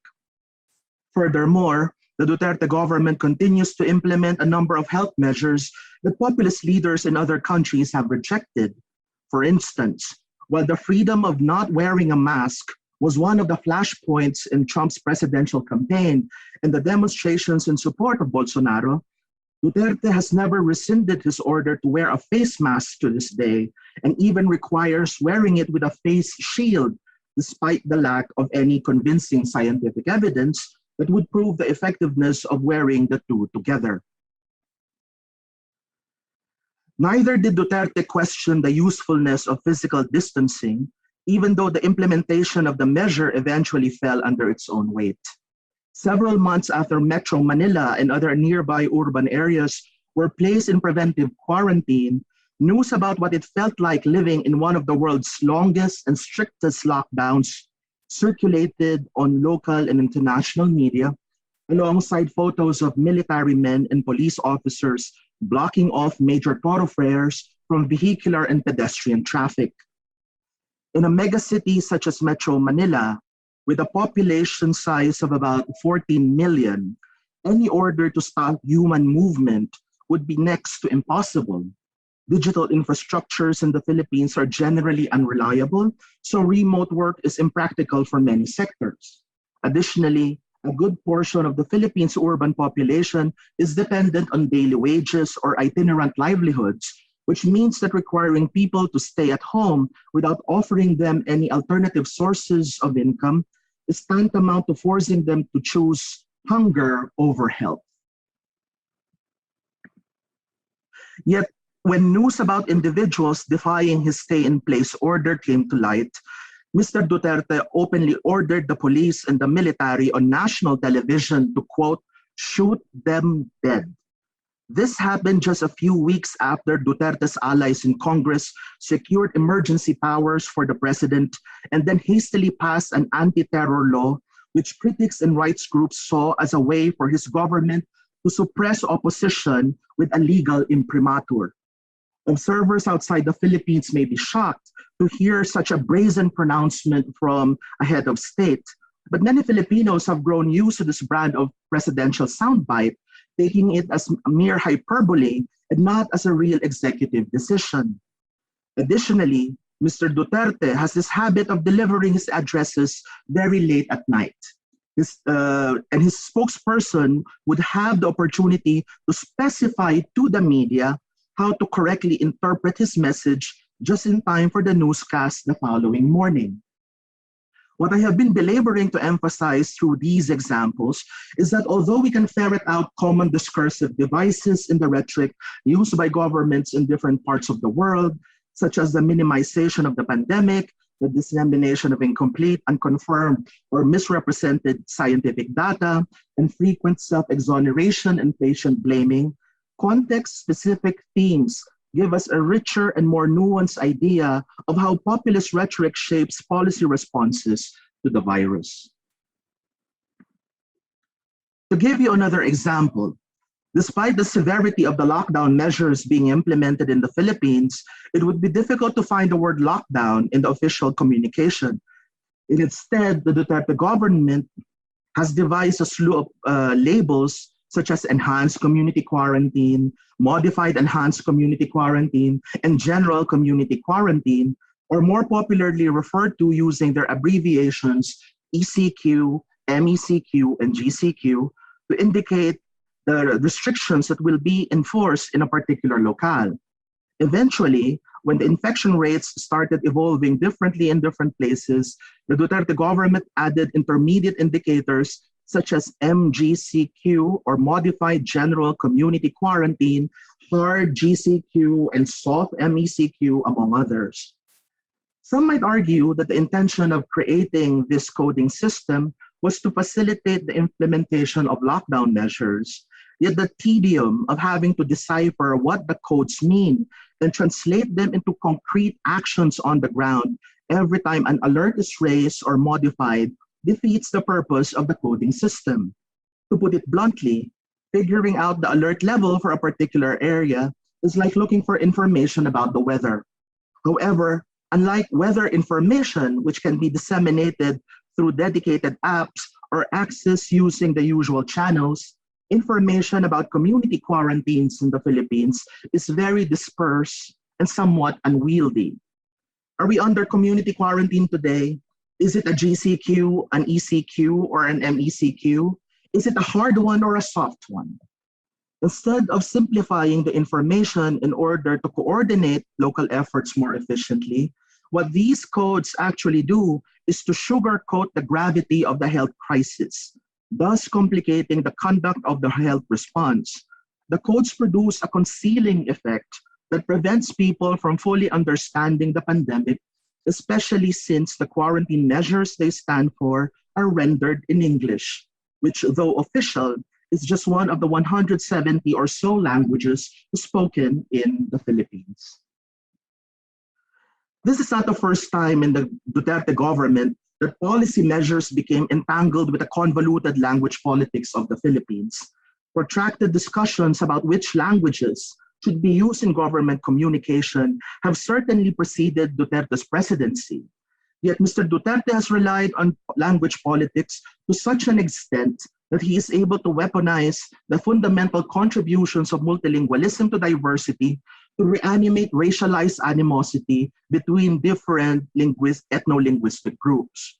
Furthermore, the Duterte government continues to implement a number of health measures that populist leaders in other countries have rejected. For instance, while the freedom of not wearing a mask was one of the flashpoints in Trump's presidential campaign and the demonstrations in support of Bolsonaro, Duterte has never rescinded his order to wear a face mask to this day, and even requires wearing it with a face shield, despite the lack of any convincing scientific evidence that would prove the effectiveness of wearing the two together. Neither did Duterte question the usefulness of physical distancing, even though the implementation of the measure eventually fell under its own weight. Several months after Metro Manila and other nearby urban areas were placed in preventive quarantine, news about what it felt like living in one of the world's longest and strictest lockdowns circulated on local and international media, alongside photos of military men and police officers blocking off major thoroughfares from vehicular and pedestrian traffic. In a megacity such as Metro Manila, with a population size of about 14 million, any order to stop human movement would be next to impossible. Digital infrastructures in the Philippines are generally unreliable, so remote work is impractical for many sectors. Additionally, a good portion of the Philippines' urban population is dependent on daily wages or itinerant livelihoods, which means that requiring people to stay at home without offering them any alternative sources of income is tantamount to forcing them to choose hunger over health. Yet, when news about individuals defying his stay-in-place order came to light, Mr. Duterte openly ordered the police and the military on national television to, quote, shoot them dead. This happened just a few weeks after Duterte's allies in Congress secured emergency powers for the president and then hastily passed an anti-terror law, which critics and rights groups saw as a way for his government to suppress opposition with a legal imprimatur. Observers outside the Philippines may be shocked to hear such a brazen pronouncement from a head of state, but many Filipinos have grown used to this brand of presidential soundbite, taking it as a mere hyperbole and not as a real executive decision. Additionally, Mr. Duterte has this habit of delivering his addresses very late at night. And his spokesperson would have the opportunity to specify to the media how to correctly interpret his message just in time for the newscast the following morning. What I have been belaboring to emphasize through these examples is that although we can ferret out common discursive devices in the rhetoric used by governments in different parts of the world, such as the minimization of the pandemic, the dissemination of incomplete, unconfirmed, or misrepresented scientific data, and frequent self-exoneration and patient blaming, context-specific themes give us a richer and more nuanced idea of how populist rhetoric shapes policy responses to the virus. To give you another example, despite the severity of the lockdown measures being implemented in the Philippines, it would be difficult to find the word lockdown in the official communication. Instead, the Duterte government has devised a slew of labels such as enhanced community quarantine, modified enhanced community quarantine, and general community quarantine, or more popularly referred to using their abbreviations ECQ, MECQ, and GCQ to indicate the restrictions that will be enforced in a particular locale. Eventually, when the infection rates started evolving differently in different places, the Duterte government added intermediate indicators such as MGCQ, or Modified General Community Quarantine, Hard GCQ, and Soft MECQ, among others. Some might argue that the intention of creating this coding system was to facilitate the implementation of lockdown measures, yet the tedium of having to decipher what the codes mean and translate them into concrete actions on the ground every time an alert is raised or modified defeats the purpose of the coding system. To put it bluntly, figuring out the alert level for a particular area is like looking for information about the weather. However, unlike weather information, which can be disseminated through dedicated apps or accessed using the usual channels, information about community quarantines in the Philippines is very dispersed and somewhat unwieldy. Are we under community quarantine today? Is it a GCQ, an ECQ, or an MECQ? Is it a hard one or a soft one? Instead of simplifying the information in order to coordinate local efforts more efficiently, what these codes actually do is to sugarcoat the gravity of the health crisis, thus complicating the conduct of the health response. The codes produce a concealing effect that prevents people from fully understanding the pandemic, especially since the quarantine measures they stand for are rendered in English, which, though official, is just one of the 170 or so languages spoken in the Philippines. This is not the first time in the Duterte government that policy measures became entangled with the convoluted language politics of the Philippines. Protracted discussions about which languages should be used in government communication have certainly preceded Duterte's presidency. Yet Mr. Duterte has relied on language politics to such an extent that he is able to weaponize the fundamental contributions of multilingualism to diversity to reanimate racialized animosity between different ethno-linguistic groups.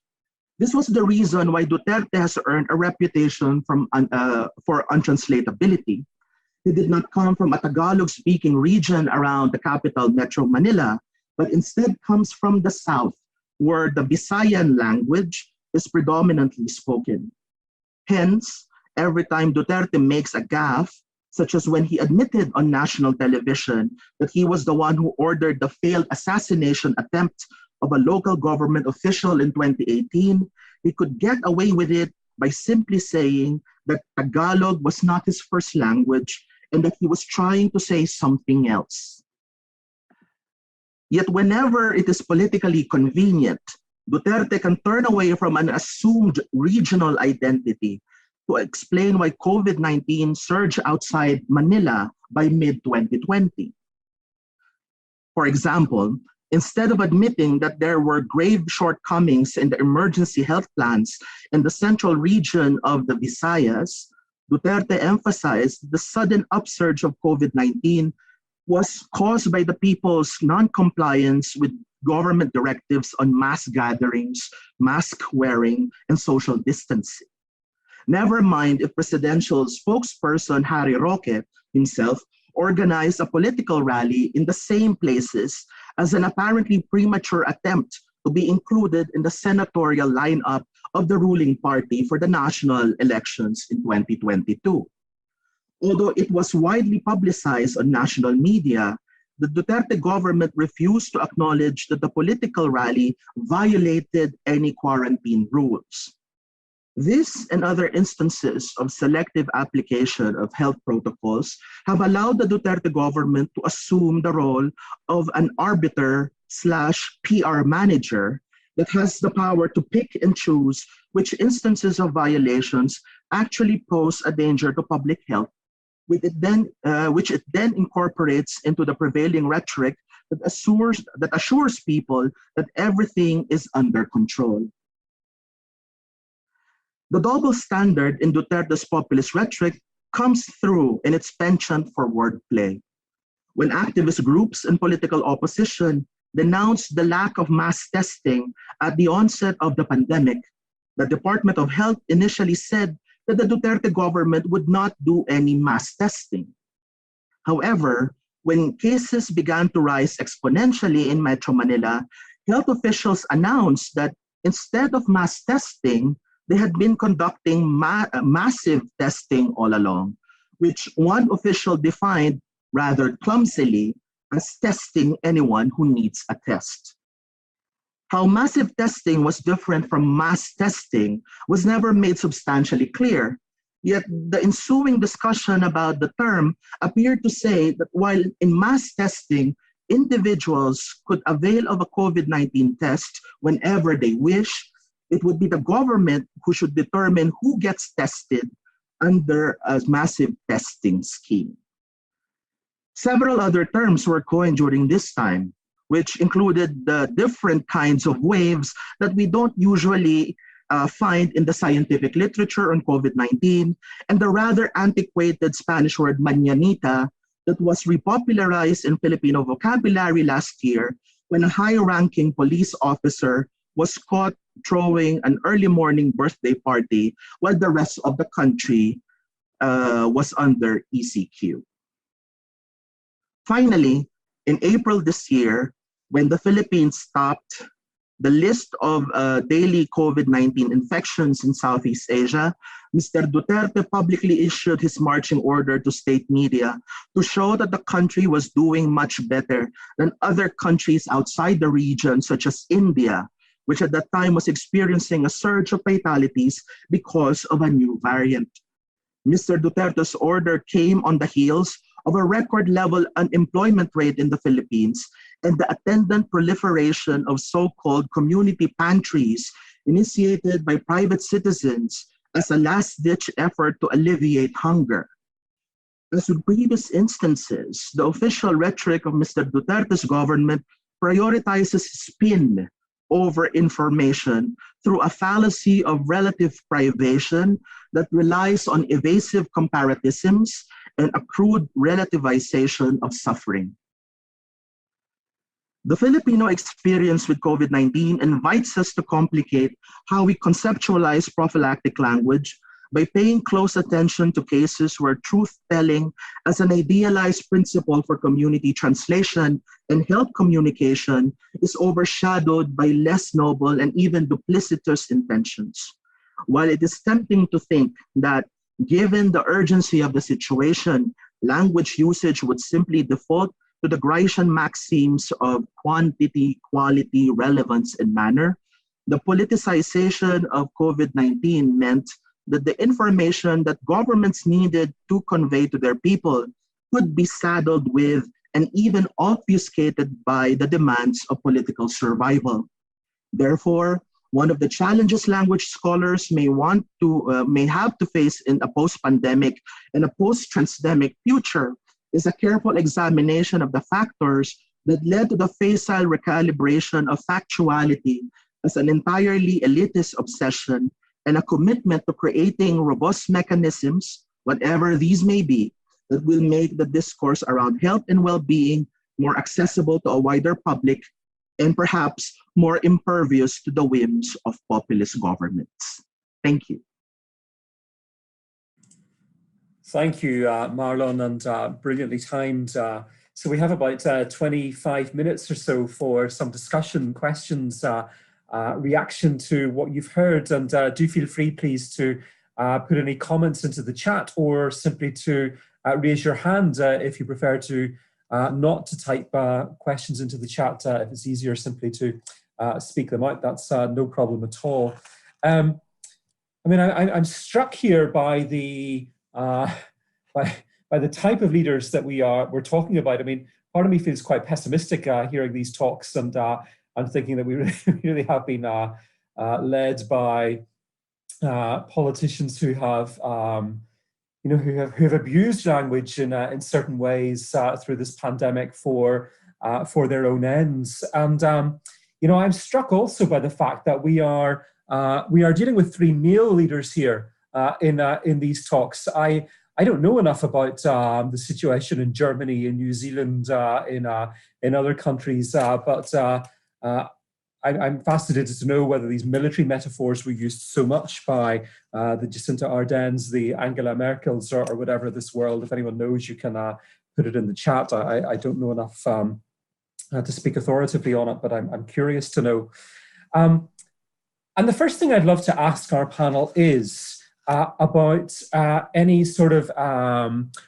This was the reason why Duterte has earned a reputation for untranslatability. He did not come from a Tagalog-speaking region around the capital, Metro Manila, but instead comes from the South, where the Visayan language is predominantly spoken. Hence, every time Duterte makes a gaffe, such as when he admitted on national television that he was the one who ordered the failed assassination attempt of a local government official in 2018, he could get away with it by simply saying that Tagalog was not his first language and that he was trying to say something else. Yet whenever it is politically convenient, Duterte can turn away from an assumed regional identity to explain why COVID-19 surged outside Manila by mid-2020. For example, instead of admitting that there were grave shortcomings in the emergency health plans in the central region of the Visayas, Duterte emphasized the sudden upsurge of COVID-19 was caused by the people's non-compliance with government directives on mass gatherings, mask wearing, and social distancing. Never mind if presidential spokesperson Harry Roque himself organized a political rally in the same places as an apparently premature attempt to be included in the senatorial lineup of the ruling party for the national elections in 2022. Although it was widely publicized on national media, the Duterte government refused to acknowledge that the political rally violated any quarantine rules. This and other instances of selective application of health protocols have allowed the Duterte government to assume the role of an arbiter/PR manager that has the power to pick and choose which instances of violations actually pose a danger to public health, which it then incorporates into the prevailing rhetoric that assures people that everything is under control. The double standard in Duterte's populist rhetoric comes through in its penchant for wordplay. When activist groups and political opposition denounced the lack of mass testing at the onset of the pandemic, the Department of Health initially said that the Duterte government would not do any mass testing. However, when cases began to rise exponentially in Metro Manila, health officials announced that instead of mass testing, they had been conducting massive testing all along, which one official defined rather clumsily as testing anyone who needs a test. How massive testing was different from mass testing was never made substantially clear, yet the ensuing discussion about the term appeared to say that while in mass testing, individuals could avail of a COVID-19 test whenever they wish, it would be the government who should determine who gets tested under a massive testing scheme. Several other terms were coined during this time, which included the different kinds of waves that we don't usually find in the scientific literature on COVID-19, and the rather antiquated Spanish word mañanita that was repopularized in Filipino vocabulary last year when a high-ranking police officer was caught throwing an early morning birthday party while the rest of the country was under ECQ. Finally, in April this year, when the Philippines topped the list of daily COVID-19 infections in Southeast Asia, Mr. Duterte publicly issued his marching order to state media to show that the country was doing much better than other countries outside the region, such as India, which at that time was experiencing a surge of fatalities because of a new variant. Mr. Duterte's order came on the heels of a record-level unemployment rate in the Philippines and the attendant proliferation of so-called community pantries initiated by private citizens as a last-ditch effort to alleviate hunger. As with previous instances, the official rhetoric of Mr. Duterte's government prioritizes spin over information through a fallacy of relative privation that relies on evasive comparatisms and a crude relativization of suffering. The Filipino experience with COVID-19 invites us to complicate how we conceptualize prophylactic language by paying close attention to cases where truth-telling as an idealized principle for community translation and health communication is overshadowed by less noble and even duplicitous intentions. While it is tempting to think that Given the urgency of the situation, language usage would simply default to the Grecian maxims of quantity, quality, relevance, and manner. The politicization of COVID-19 meant that the information that governments needed to convey to their people could be saddled with and even obfuscated by the demands of political survival. Therefore, one of the challenges language scholars may have to face in a post-pandemic and a post-transdemic future is a careful examination of the factors that led to the facile recalibration of factuality as an entirely elitist obsession and a commitment to creating robust mechanisms, whatever these may be, that will make the discourse around health and well-being more accessible to a wider public and perhaps more impervious to the whims of populist governments. Thank you. Thank you, Marlon, and brilliantly timed. So we have about 25 minutes or so for some discussion, questions, reaction to what you've heard, and do feel free, please, to put any comments into the chat or simply to raise your hand if you prefer to not to type questions into the chat. If it's easier simply to speak them out, that's no problem at all. I mean, I'm struck here by the by the type of leaders that we're talking about. I mean, part of me feels quite pessimistic hearing these talks, and I'm thinking that we really have been led by politicians who have who have abused language in certain ways through this pandemic for their own ends. And I'm struck also by the fact that we are dealing with three male leaders here in these talks. I don't know enough about the situation in Germany, in New Zealand, in other countries, but I'm fascinated to know whether these military metaphors were used so much by the Jacinta Ardern's, the Angela Merkel's, or whatever this world. If anyone knows, you can put it in the chat. I don't know enough to speak authoritatively on it, but I'm curious to know. And the first thing I'd love to ask our panel is about any sort of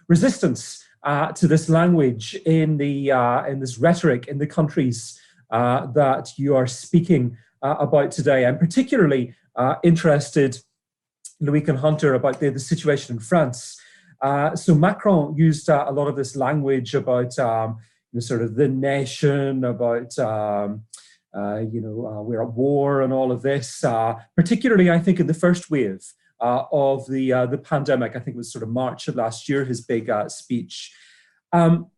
resistance to this language in this rhetoric in the countries that you are speaking about today. I'm particularly interested, Loic and Hunter, about the situation in France. So Macron used a lot of this language about sort of the nation, about we're at war and all of this, particularly I think in the first wave of the pandemic. I think it was sort of March of last year, his big speech. Macron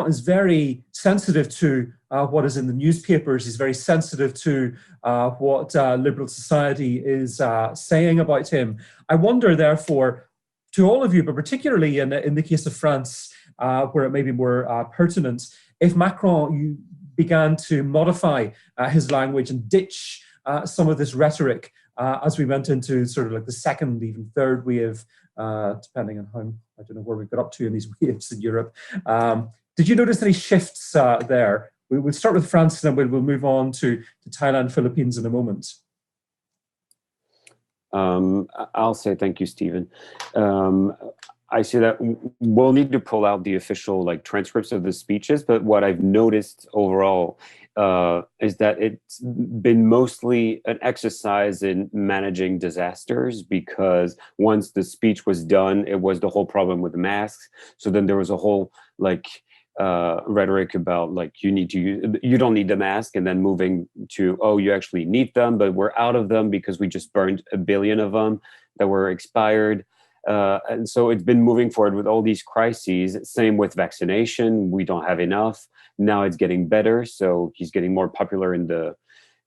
is very sensitive to what is in the newspapers. He's very sensitive to what liberal society is saying about him. I wonder, therefore, to all of you, but particularly in the case of France, where it may be more pertinent, if Macron began to modify his language and ditch some of this rhetoric as we went into sort of like the second, even third wave, depending on how, I don't know where we got up to in these waves in Europe. Did you notice any shifts there? We'll start with France and then we'll move on to Thailand, Philippines in a moment. I'll say thank you, Stephen. I see that we'll need to pull out the official transcripts of the speeches, but what I've noticed overall is that it's been mostly an exercise in managing disasters, because once the speech was done, it was the whole problem with the masks. So then there was a whole rhetoric about you don't need the mask, and then moving to, oh, you actually need them, but we're out of them because we just burned 1 billion of them that were expired. And so it's been moving forward with all these crises. Same with vaccination. We don't have enough. Now it's getting better. So he's getting more popular in the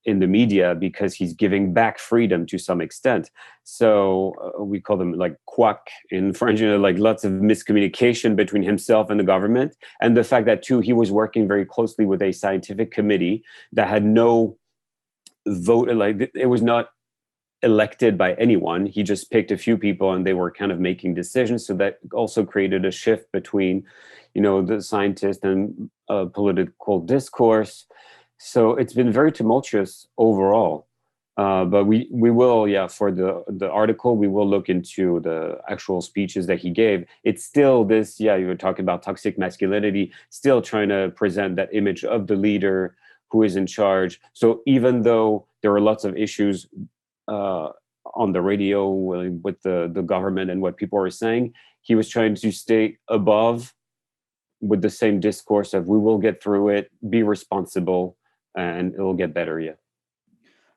media because he's giving back freedom to some extent. So we call them quack in French, lots of miscommunication between himself and the government. And the fact that too, he was working very closely with a scientific committee that had no vote, it was not elected by anyone. He just picked a few people and they were kind of making decisions. So that also created a shift between, the scientist and political discourse. So it's been very tumultuous overall. But we will, yeah, for the article, we will look into the actual speeches that he gave. It's still this, yeah, you were talking about toxic masculinity, still trying to present that image of the leader who is in charge. So even though there are lots of issues on the radio with the government and what people are saying, he was trying to stay above with the same discourse of we will get through it, be responsible, and it'll get better, yeah.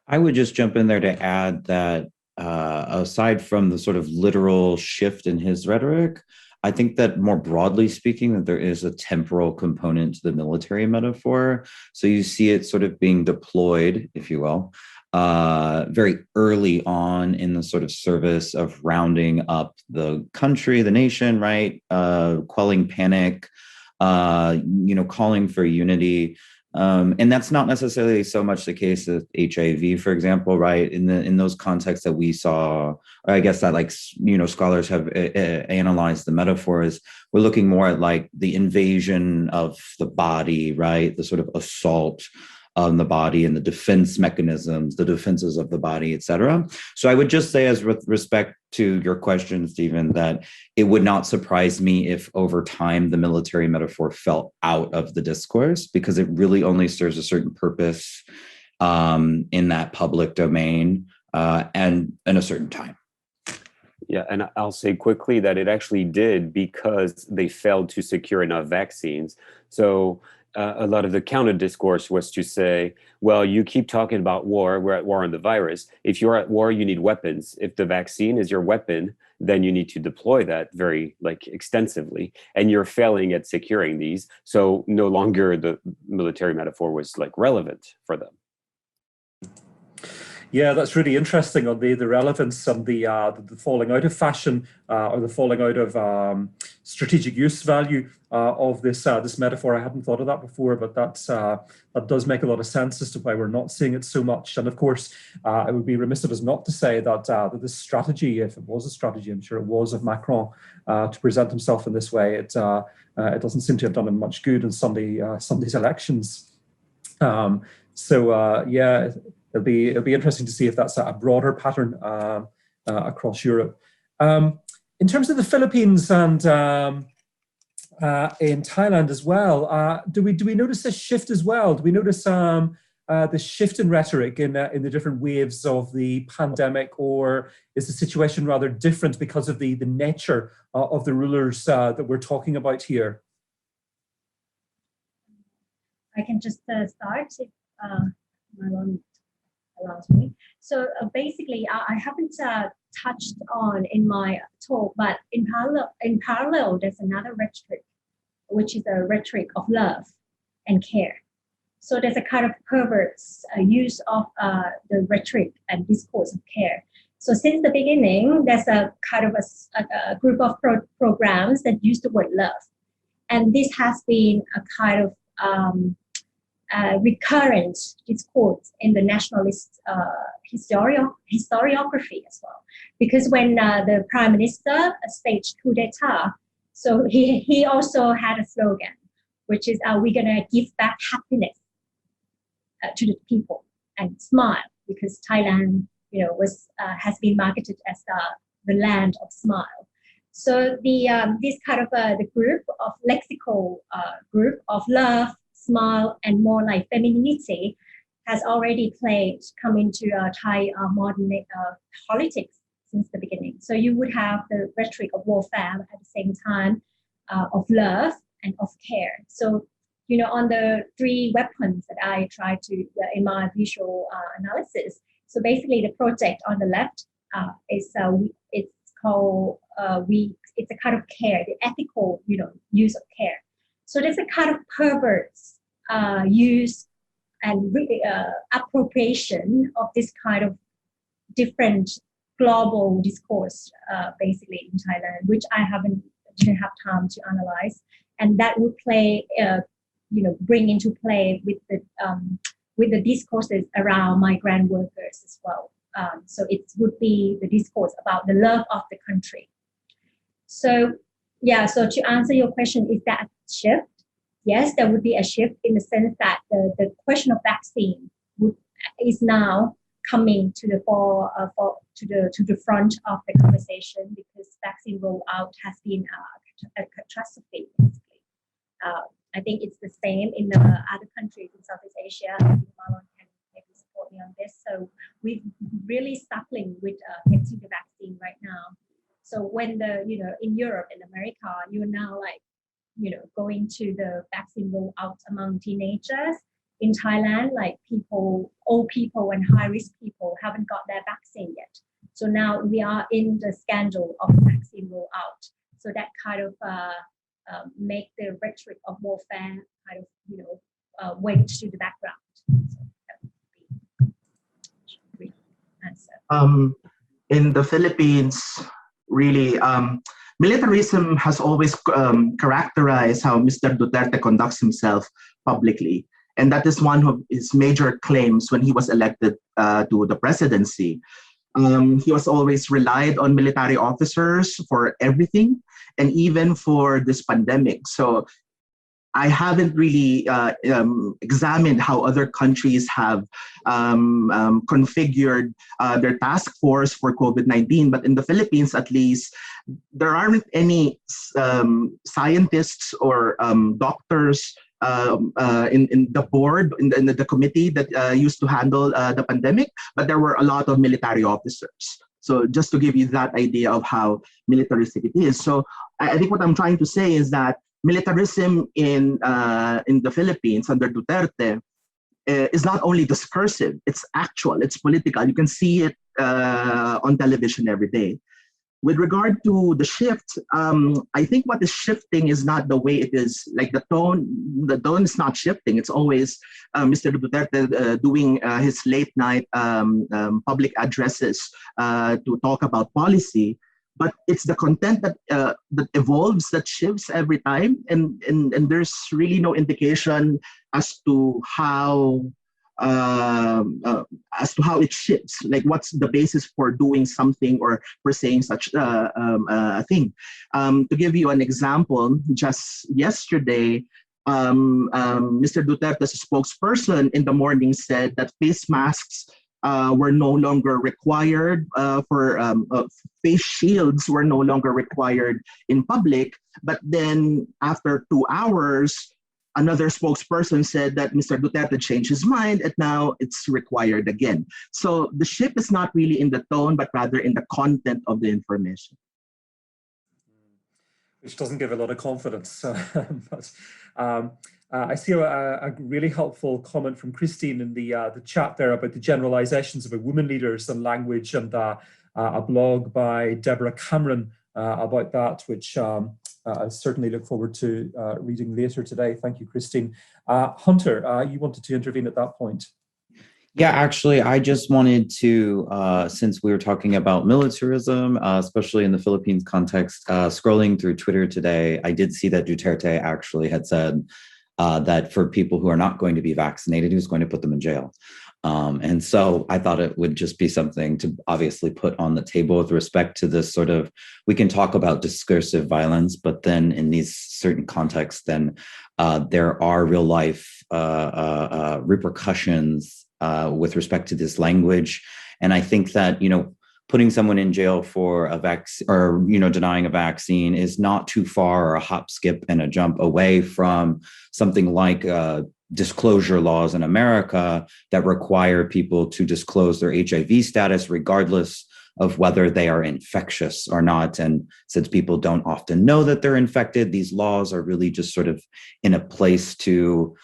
I would just jump in there to add that aside from the sort of literal shift in his rhetoric, I think that more broadly speaking, that there is a temporal component to the military metaphor. So you see it sort of being deployed, if you will, very early on in the sort of service of rounding up the country, the nation, right? Quelling panic, calling for unity. And that's not necessarily so much the case with HIV, for example, right? In those contexts that we saw, or I guess that scholars have analyzed the metaphors, we're looking more at like the invasion of the body, right? The sort of assault on the body and the defense mechanisms, the defenses of the body, et cetera. So I would just say, as with respect to your question, Stephen, that it would not surprise me if over time the military metaphor fell out of the discourse, because it really only serves a certain purpose in that public domain and in a certain time. Yeah, and I'll say quickly that it actually did, because they failed to secure enough vaccines. So a lot of the counter discourse was to say, well, you keep talking about war, we're at war on the virus. If you're at war, you need weapons. If the vaccine is your weapon, then you need to deploy that very extensively, and you're failing at securing these. So no longer the military metaphor was relevant for them. Yeah, that's really interesting on the relevance and the falling out of fashion or the falling out of strategic use value of this metaphor. I hadn't thought of that before, but that does make a lot of sense as to why we're not seeing it so much. And of course, it would be remiss of us not to say that this strategy, if it was a strategy, I'm sure it was, of Macron to present himself in this way, it doesn't seem to have done him much good in Sunday's elections. Yeah. It'll be interesting to see if that's a broader pattern across Europe. In terms of the Philippines and in Thailand as well, do we notice this shift as well? Do we notice the shift in rhetoric in the different waves of the pandemic, or is the situation rather different because of the nature of the rulers that we're talking about here? I can just start if my mom allows me. So basically, I haven't touched on in my talk, but in parallel, there's another rhetoric, which is a rhetoric of love and care. So there's a kind of perverse use of the rhetoric and discourse of care. So since the beginning, there's a kind of a group of programs that use the word love. And this has been a kind of recurrent discourse in the nationalist historiography as well. Because when the prime minister staged coup d'etat, so he also had a slogan, which is, we're going to give back happiness to the people and smile, because Thailand, has been marketed as the land of smile. So this kind of the group of lexical group of love, smile, and more like femininity has already come into Thai modern politics since the beginning. So you would have the rhetoric of warfare at the same time of love and of care. So, on the three weapons that I try to, in my visual analysis, so basically the project on the left is, it's called, it's a kind of care, the ethical, use of care. So there's a kind of perverse use and appropriation of this kind of different global discourse, basically in Thailand, which I didn't have time to analyze, and that would bring into play with the discourses around migrant workers as well. So it would be the discourse about the love of the country. So so to answer your question, is that a shift? Yes, there would be a shift in the sense that the question of vaccine is now coming to the to the front of the conversation, because vaccine rollout has been a catastrophe, basically. I think it's the same in the other countries in Southeast Asia. I think Marlon can maybe support me on this. So we're really struggling with getting the vaccine right now. So when in Europe and America, you're now going to the vaccine rollout among teenagers. In Thailand, old people and high-risk people haven't got their vaccine yet. So now we are in the scandal of vaccine rollout. So that kind of make the rhetoric of warfare kind of, went to the background. So that would be the answer. In the Philippines, really, militarism has always characterized how Mr. Duterte conducts himself publicly. And that is one of his major claims when he was elected to the presidency. He was always relied on military officers for everything, and even for this pandemic. So I haven't really examined how other countries have configured their task force for COVID-19, but in the Philippines, at least, there aren't any scientists or doctors in the board, in the committee that used to handle the pandemic, but there were a lot of military officers. So just to give you that idea of how militaristic it is. So I think what I'm trying to say is that militarism in the Philippines under Duterte is not only discursive, it's actual, it's political. You can see it on television every day. With regard to the shift, I think what is shifting is not the way it is, like the tone is not shifting. It's always Mr. Duterte doing his late night public addresses to talk about policy, but it's the content that evolves, that shifts every time, and there's really no indication as to how it shifts, like what's the basis for doing something or for saying such a thing. To give you an example, just yesterday, Mr. Duterte's spokesperson in the morning said that face masks were no longer required face shields were no longer required in public. But then after 2 hours, another spokesperson said that Mr. Duterte changed his mind and now it's required again. So the shift is not really in the tone, but rather in the content of the information. Which doesn't give a lot of confidence. But I see a really helpful comment from Christine in the chat there about the generalizations about women leaders and language, and a blog by Deborah Cameron about that, which I certainly look forward to reading later today. Thank you, Christine. Hunter, you wanted to intervene at that point. Yeah, actually, I just wanted to, since we were talking about militarism, especially in the Philippines context, scrolling through Twitter today, I did see that Duterte actually had said that for people who are not going to be vaccinated, he was going to put them in jail. And so I thought it would just be something to obviously put on the table with respect to this sort of, we can talk about discursive violence, but then in these certain contexts, then there are real life repercussions with respect to this language. And I think that, putting someone in jail for a vaccine or, denying a vaccine is not too far or a hop, skip, and a jump away from something like disclosure laws in America that require people to disclose their HIV status regardless of whether they are infectious or not. And since people don't often know that they're infected, these laws are really just sort of in a place to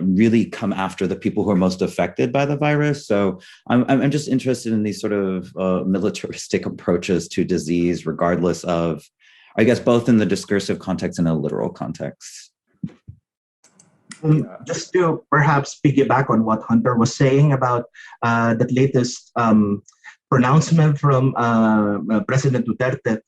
really come after the people who are most affected by the virus. So I'm just interested in these sort of militaristic approaches to disease, regardless of, I guess, both in the discursive context and a literal context. Just to perhaps piggyback on what Hunter was saying about that latest pronouncement from President Duterte,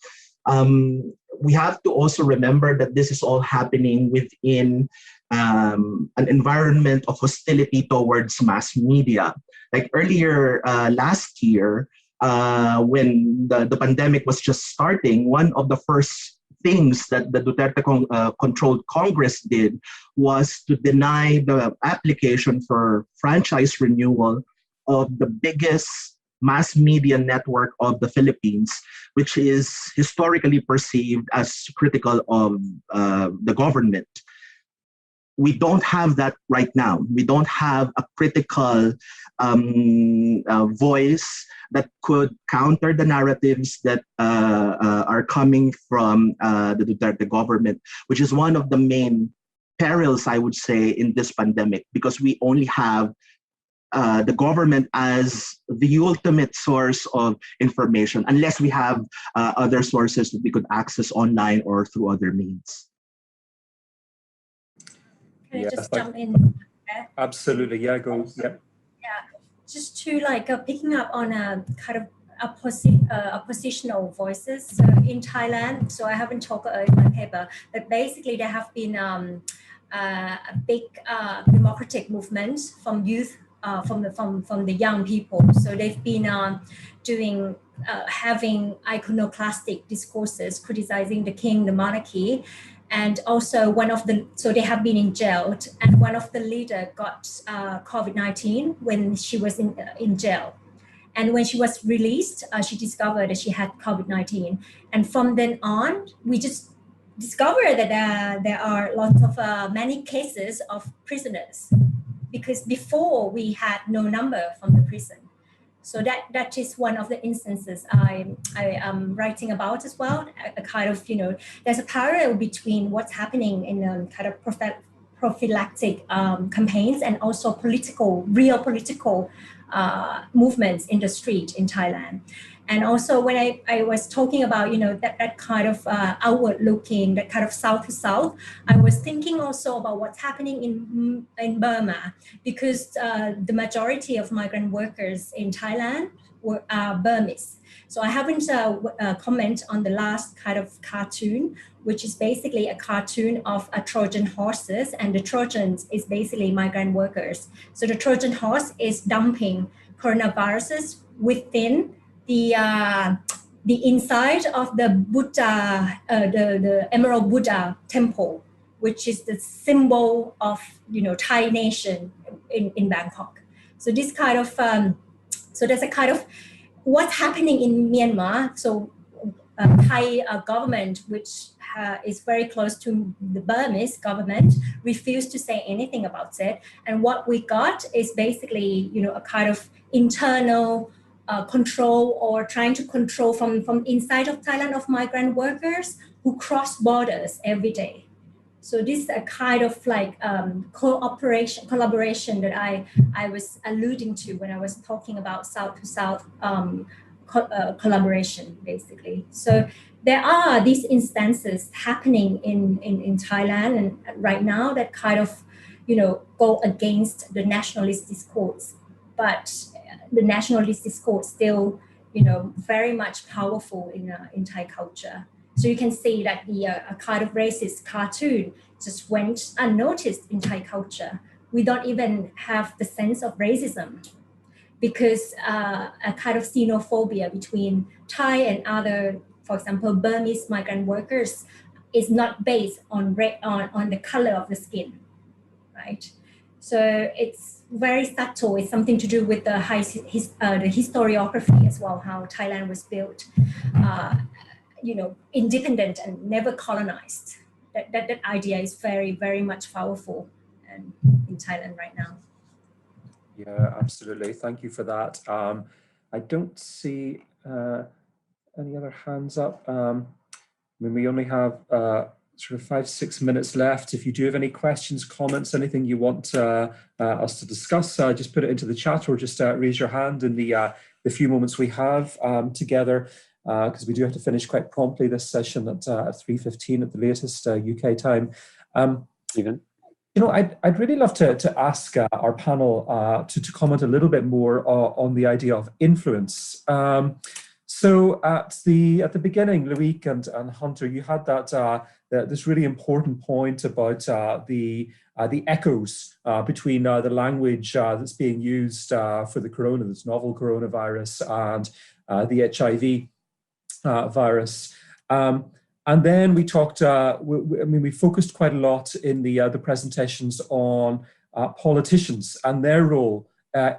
we have to also remember that this is all happening within an environment of hostility towards mass media. Like earlier last year, when the pandemic was just starting, one of the first things that the Duterte controlled Congress did was to deny the application for franchise renewal of the biggest mass media network of the Philippines, which is historically perceived as critical of the government. We don't have that right now. We don't have a critical voice that could counter the narratives that are coming from the Duterte government, which is one of the main perils, I would say, in this pandemic, because we only have the government as the ultimate source of information, unless we have other sources that we could access online or through other means. Can I just jump in? Absolutely, yeah, go, yeah. Yeah, just to like picking up on a kind of oppositional voices. So in Thailand, so I haven't talked in my paper, but basically there have been a big democratic movement from youth, from the young people. So they've been doing having iconoclastic discourses criticizing the king, the monarchy. And also so they have been in jail, and one of the leader got COVID-19 when she was in jail. And when she was released, she discovered that she had COVID-19. And from then on, we just discovered that there are lots of many cases of prisoners, because before we had no number from the prison. So that is one of the instances I am writing about as well. A kind of, there's a parallel between what's happening in kind of prophylactic campaigns and also real political movements in the street in Thailand. And also when I was talking about, that kind of outward looking, that kind of south to south, I was thinking also about what's happening in Burma, because the majority of migrant workers in Thailand are Burmese. So I haven't comment on the last kind of cartoon, which is basically a cartoon of a Trojan horses, and the Trojans is basically migrant workers. So the Trojan horse is dumping coronaviruses within the inside of the Buddha, the Emerald Buddha temple, which is the symbol of Thai nation in Bangkok. So this kind of so there's a kind of what's happening in Myanmar. So Thai government, which is very close to the Burmese government, refused to say anything about it. And what we got is basically a kind of internal control, or trying to control from inside of Thailand, of migrant workers who cross borders every day. So this is a kind of like collaboration that I was alluding to when I was talking about South to South collaboration, basically. So there are these instances happening in Thailand and right now that kind of go against the nationalist discourse, but the nationalist discourse still very much powerful in Thai culture. So you can see that the a kind of racist cartoon just went unnoticed in Thai culture. We don't even have the sense of racism, because a kind of xenophobia between Thai and other, for example, Burmese migrant workers, is not based on the color of the skin, right? So it's very subtle. It's something to do with the historiography as well, how Thailand was built, independent and never colonized. That idea is very, very much powerful in Thailand right now. Yeah, absolutely. Thank you for that. I don't see any other hands up. We only have sort of 5-6 minutes left. If you do have any questions, comments, anything you want us to discuss, just put it into the chat, or just raise your hand in the few moments we have together, because we do have to finish quite promptly this session at 3:15 at the latest UK time. Stephen? I'd really love to ask our panel to comment a little bit more on the idea of influence. So at the beginning, Loic and Hunter, you had this really important point about the echoes between the language that's being used for this novel coronavirus, and the HIV virus. And then we talked, we focused quite a lot in the presentations on politicians and their role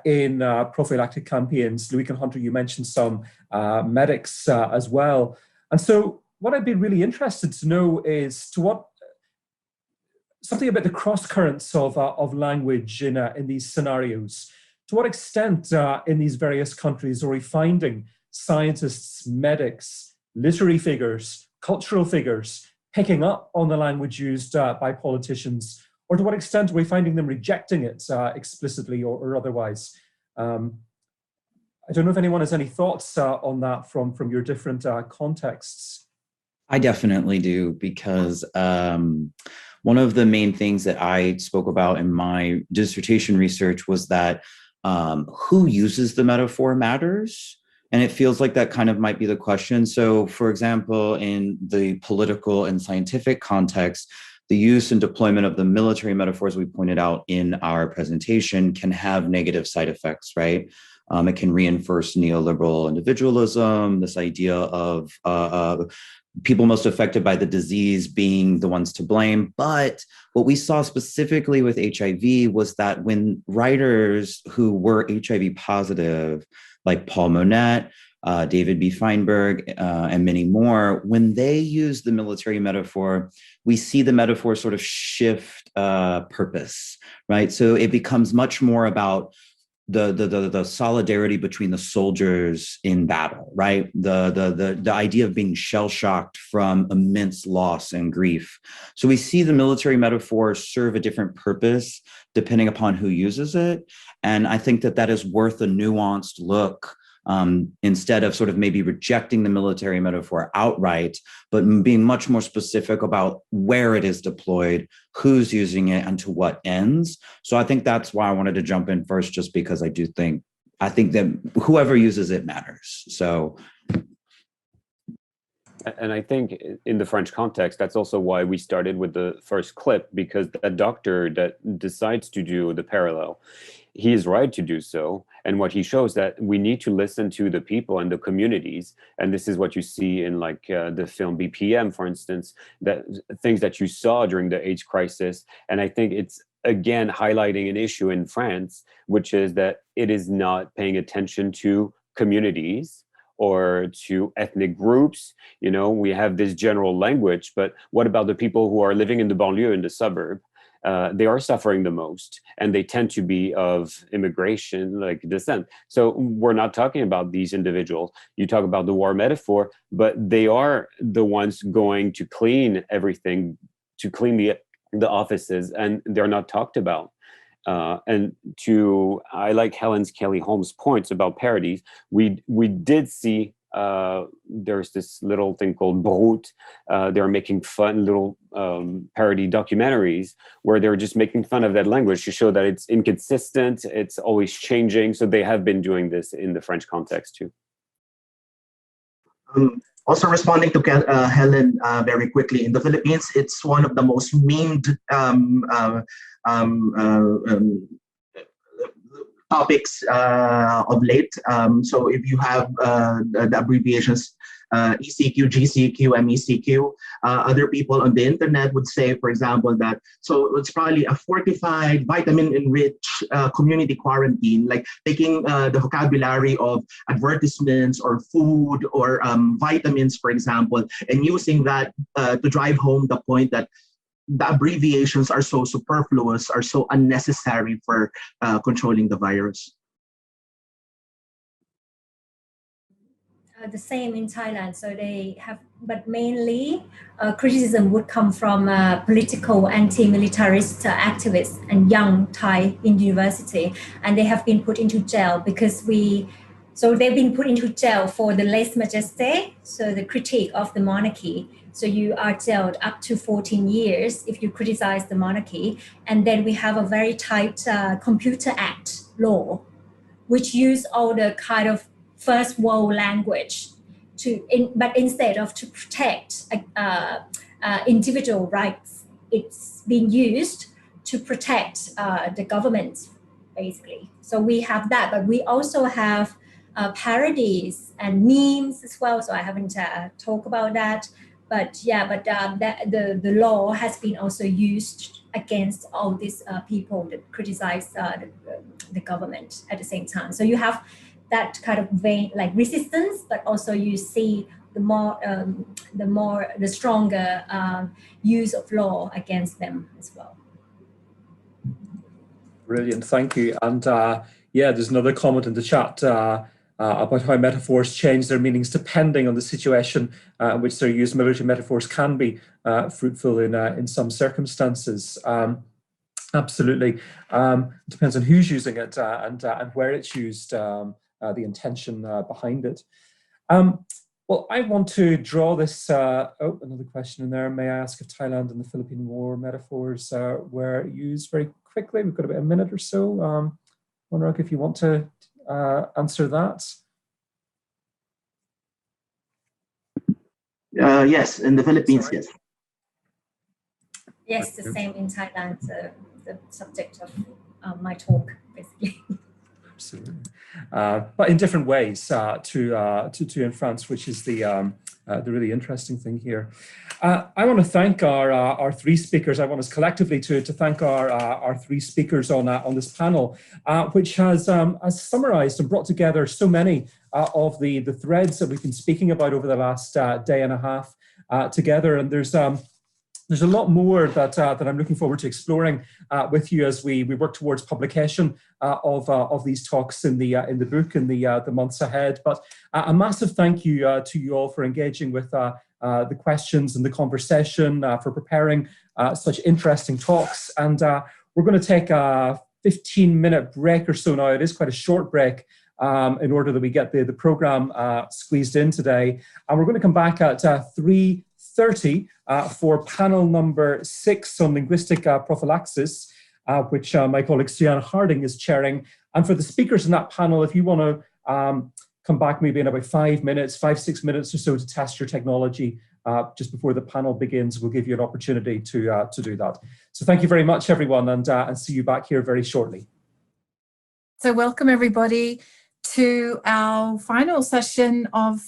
in prophylactic campaigns. Louis and Hunter, you mentioned some medics as well. And so what I'd be really interested to know is something about the cross currents of language in these scenarios. To what extent in these various countries are we finding scientists, medics, literary figures, cultural figures picking up on the language used by politicians, or to what extent are we finding them rejecting it explicitly or otherwise? I don't know if anyone has any thoughts on that from your different contexts. I definitely do, because one of the main things that I spoke about in my dissertation research was that who uses the metaphor matters. And it feels like that kind of might be the question. So, for example, in the political and scientific context, the use and deployment of the military metaphors we pointed out in our presentation can have negative side effects, right? It can reinforce neoliberal individualism, this idea of people most affected by the disease being the ones to blame. But what we saw specifically with HIV was that when writers who were HIV positive, like Paul Monette, David B. Feinberg, and many more, when they use the military metaphor, we see the metaphor sort of shift purpose, right? So it becomes much more about the solidarity between the soldiers in battle, right? The idea of being shell-shocked from immense loss and grief. So we see the military metaphor serve a different purpose depending upon who uses it. And I think that is worth a nuanced look, instead of sort of maybe rejecting the military metaphor outright, but being much more specific about where it is deployed, who's using it, and to what ends. So I think that's why I wanted to jump in first, just because I think that whoever uses it matters. So. And I think in the French context, that's also why we started with the first clip, because that doctor that decides to do the parallel, he is right to do so. And what he shows that we need to listen to the people and the communities. And this is what you see in like the film BPM, for instance, that things that you saw during the AIDS crisis. And I think it's, again, highlighting an issue in France, which is that it is not paying attention to communities or to ethnic groups. You know, we have this general language, but what about the people who are living in the banlieue, in the suburb? They are suffering the most, and they tend to be of immigration, like descent. So we're not talking about these individuals. You talk about the war metaphor, but they are the ones going to clean everything, to clean the offices, and they're not talked about. I like Helen Kelly Holmes' points about parodies. We did see there's this little thing called Brut. They're making fun little parody documentaries where they're just making fun of that language to show that it's inconsistent, it's always changing. So they have been doing this in the French context too. Also responding to Helen very quickly, in the Philippines, it's one of the most memed topics of late. So if you have the abbreviations ECQ, GCQ, MECQ, other people on the internet would say, for example, that so it's probably a fortified, vitamin-enriched community quarantine, like taking the vocabulary of advertisements or food or vitamins, for example, and using that to drive home the point that the abbreviations are so superfluous, are so unnecessary for controlling the virus. The same in Thailand. So they have, but mainly criticism would come from political anti-militarist activists and young Thai in university, and they have been put into jail because so they've been put into jail for the lèse majesté, so the critique of the monarchy. So you are jailed up to 14 years if you criticize the monarchy. And then we have a very tight Computer Act law, which use all the kind of first world language but instead of to protect individual rights, it's being used to protect the government, basically. So we have that, but we also have parodies and memes as well. So I haven't talked about that, the law has been also used against all these people that criticize the government at the same time. So you have that kind of vein, like resistance, but also you see the stronger use of law against them as well. Brilliant, thank you. And there's another comment in the chat about how metaphors change their meanings depending on the situation in which they're used. Military metaphors can be fruitful in some circumstances. Absolutely. Depends on who's using it and where it's used, the intention behind it. Well, I want to draw this, another question in there. May I ask if Thailand and the Philippine War metaphors were used very quickly? We've got about a minute or so. Monarchy, if you want to answer that. Yes, in the Philippines, yes. Yes, the same in Thailand, the subject of my talk, basically. Absolutely. But in different ways to in France, which is the really interesting thing here. I want to thank our three speakers. I want us collectively to thank our three speakers on this panel, which has summarized and brought together so many of the threads that we've been speaking about over the last day and a half together. And there's a lot more that I'm looking forward to exploring with you as we work towards publication of these talks in the book in the months ahead. But a massive thank you to you all for engaging with the questions and the conversation, for preparing such interesting talks. And we're going to take a 15-minute break or so now. It is quite a short break in order that we get the program squeezed in today. And we're going to come back at 3:30 for panel number 6 on linguistic prophylaxis, which my colleague Suzanne Harding is chairing. And for the speakers in that panel, if you want to come back maybe in about 5 minutes, 5-6 minutes or so to test your technology just before the panel begins, we'll give you an opportunity to do that. So thank you very much, everyone, and see you back here very shortly. So welcome, everybody, to our final session of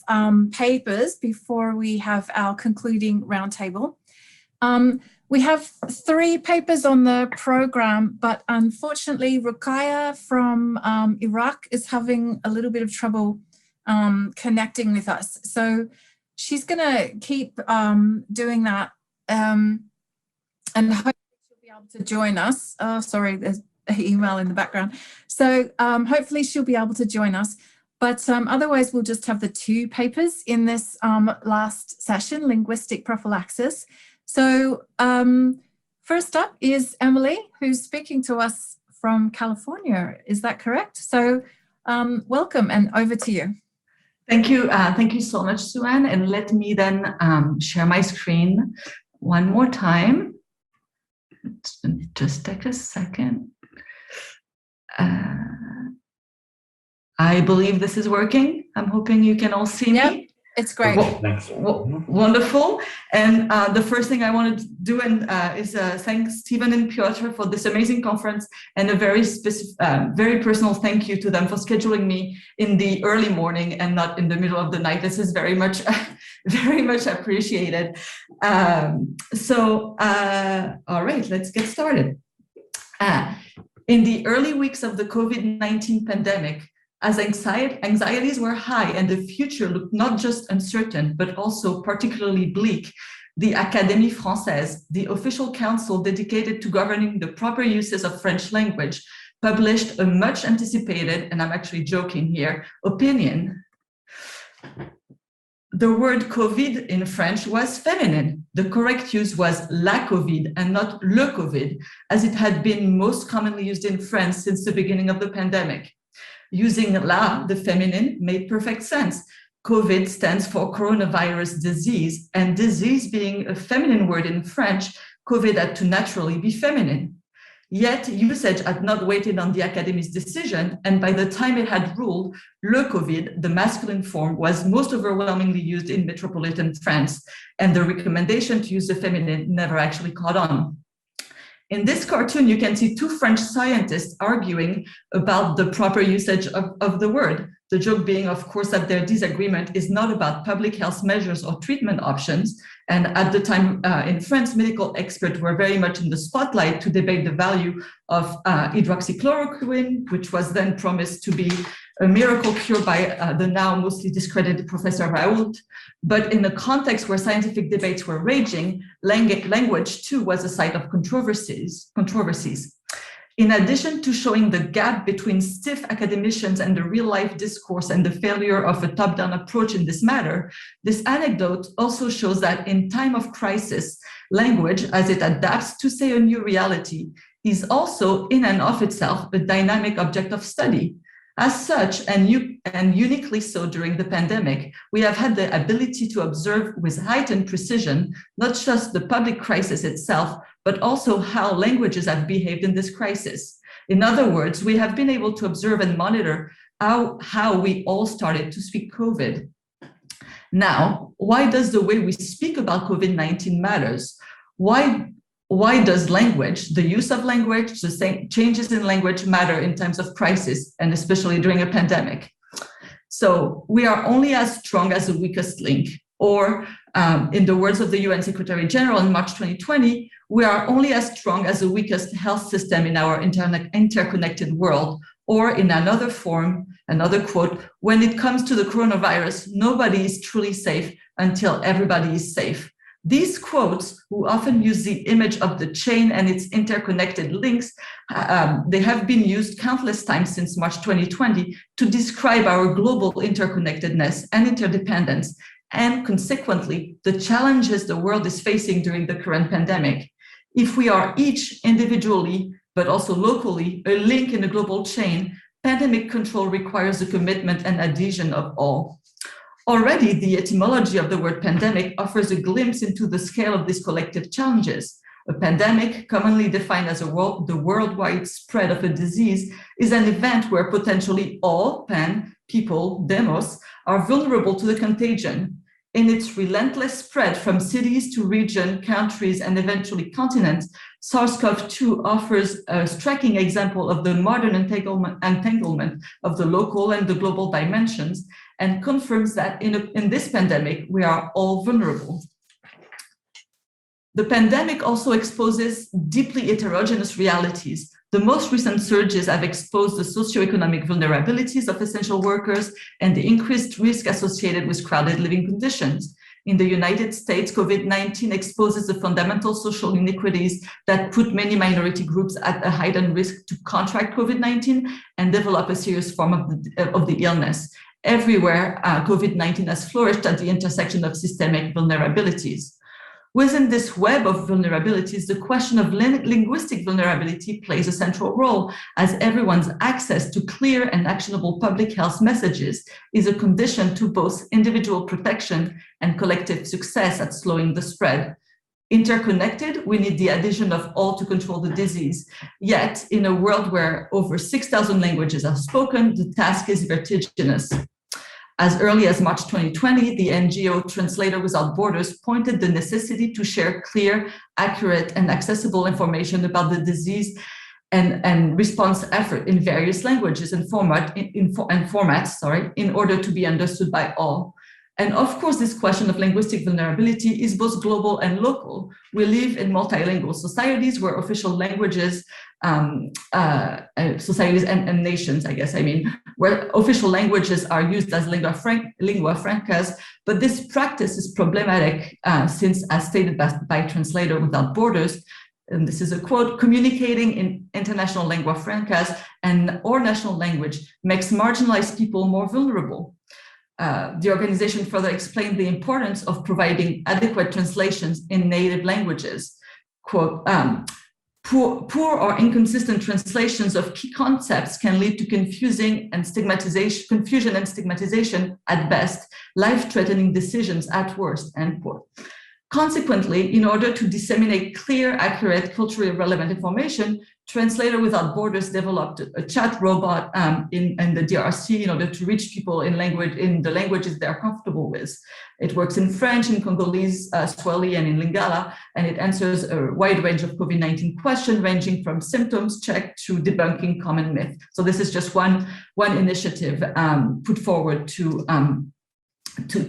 papers before we have our concluding roundtable. We have 3 papers on the program, but unfortunately, Ruqayya from Iraq is having a little bit of trouble connecting with us. So she's going to keep doing that, and hopefully she'll be able to join us. Oh, sorry, there's an email in the background. So hopefully she'll be able to join us. But otherwise, we'll just have the 2 papers in this last session, Linguistic Prophylaxis. So first up is Emily, who's speaking to us from California. Is that correct? So welcome, and over to you. Thank you. Thank you so much, Sue-Ann. And let me then share my screen one more time. Just take a second. I believe this is working. I'm hoping you can all see me. It's great. Wonderful. And the first thing I wanted to do is thank Stephen and Piotr for this amazing conference, and a very very personal thank you to them for scheduling me in the early morning and not in the middle of the night. This is very much appreciated. All right, let's get started. In the early weeks of the COVID-19 pandemic, as anxieties were high and the future looked not just uncertain, but also particularly bleak, the Académie Française, the official council dedicated to governing the proper uses of French language, published a much anticipated, and I'm actually joking here, opinion. The word COVID in French was feminine. The correct use was la COVID and not le COVID, as it had been most commonly used in France since the beginning of the pandemic. Using la, the feminine, made perfect sense. COVID stands for coronavirus disease, and disease being a feminine word in French, COVID had to naturally be feminine. Yet usage had not waited on the Académie's decision, and by the time it had ruled, le COVID, the masculine form, was most overwhelmingly used in metropolitan France, and the recommendation to use the feminine never actually caught on. In this cartoon, you can see 2 French scientists arguing about the proper usage of the word. The joke being, of course, that their disagreement is not about public health measures or treatment options. And at the time in France, medical experts were very much in the spotlight to debate the value of hydroxychloroquine, which was then promised to be a miracle cure by the now mostly discredited Professor Raoult. But in a context where scientific debates were raging, language too was a site of controversies. In addition to showing the gap between stiff academicians and the real-life discourse and the failure of a top-down approach in this matter, this anecdote also shows that in time of crisis, language, as it adapts to, say, a new reality, is also in and of itself a dynamic object of study. As such, and uniquely so during the pandemic, we have had the ability to observe with heightened precision, not just the public crisis itself, but also how languages have behaved in this crisis. In other words, we have been able to observe and monitor how we all started to speak COVID. Now, why does the way we speak about COVID-19 matters? Why does language, the use of language, the changes in language matter in times of crisis, and especially during a pandemic? So we are only as strong as the weakest link, or in the words of the UN Secretary General in March 2020, we are only as strong as the weakest health system in our interconnected world, or in another form, another quote, when it comes to the coronavirus, nobody is truly safe until everybody is safe. These quotes, who often use the image of the chain and its interconnected links, they have been used countless times since March 2020 to describe our global interconnectedness and interdependence, and consequently, the challenges the world is facing during the current pandemic. If we are each individually, but also locally, a link in a global chain, pandemic control requires the commitment and adhesion of all. Already, the etymology of the word pandemic offers a glimpse into the scale of these collective challenges. A pandemic, commonly defined as the worldwide spread of a disease, is an event where potentially all people, demos, are vulnerable to the contagion. In its relentless spread from cities to region, countries, and eventually continents, SARS-CoV-2 offers a striking example of the modern entanglement of the local and the global dimensions, and confirms that in this pandemic, we are all vulnerable. The pandemic also exposes deeply heterogeneous realities. The most recent surges have exposed the socioeconomic vulnerabilities of essential workers and the increased risk associated with crowded living conditions. In the United States, COVID-19 exposes the fundamental social inequities that put many minority groups at a heightened risk to contract COVID-19 and develop a serious form of the illness. Everywhere, COVID-19 has flourished at the intersection of systemic vulnerabilities. Within this web of vulnerabilities, the question of linguistic vulnerability plays a central role, as everyone's access to clear and actionable public health messages is a condition to both individual protection and collective success at slowing the spread. Interconnected, we need the adhesion of all to control the disease. Yet, in a world where over 6,000 languages are spoken, the task is vertiginous. As early as March 2020, the NGO Translators Without Borders pointed the necessity to share clear, accurate, and accessible information about the disease and response effort in various languages and formats, in order to be understood by all. And of course, this question of linguistic vulnerability is both global and local. We live in multilingual societies where official languages, societies and nations, where official languages are used as lingua francas, but this practice is problematic since, as stated by Translators Without Borders, and this is a quote, communicating in international lingua francas or national language makes marginalized people more vulnerable. The organization further explained the importance of providing adequate translations in native languages. Quote, poor or inconsistent translations of key concepts can lead to confusion and stigmatization at best, life-threatening decisions at worst, end quote. Consequently, in order to disseminate clear, accurate, culturally relevant information, Translator Without Borders developed a chat robot in the DRC in order to reach people in the languages they're comfortable with. It works in French, in Congolese, Swahili, and in Lingala, and it answers a wide range of COVID-19 questions, ranging from symptoms check to debunking common myth. So this is just one initiative put forward to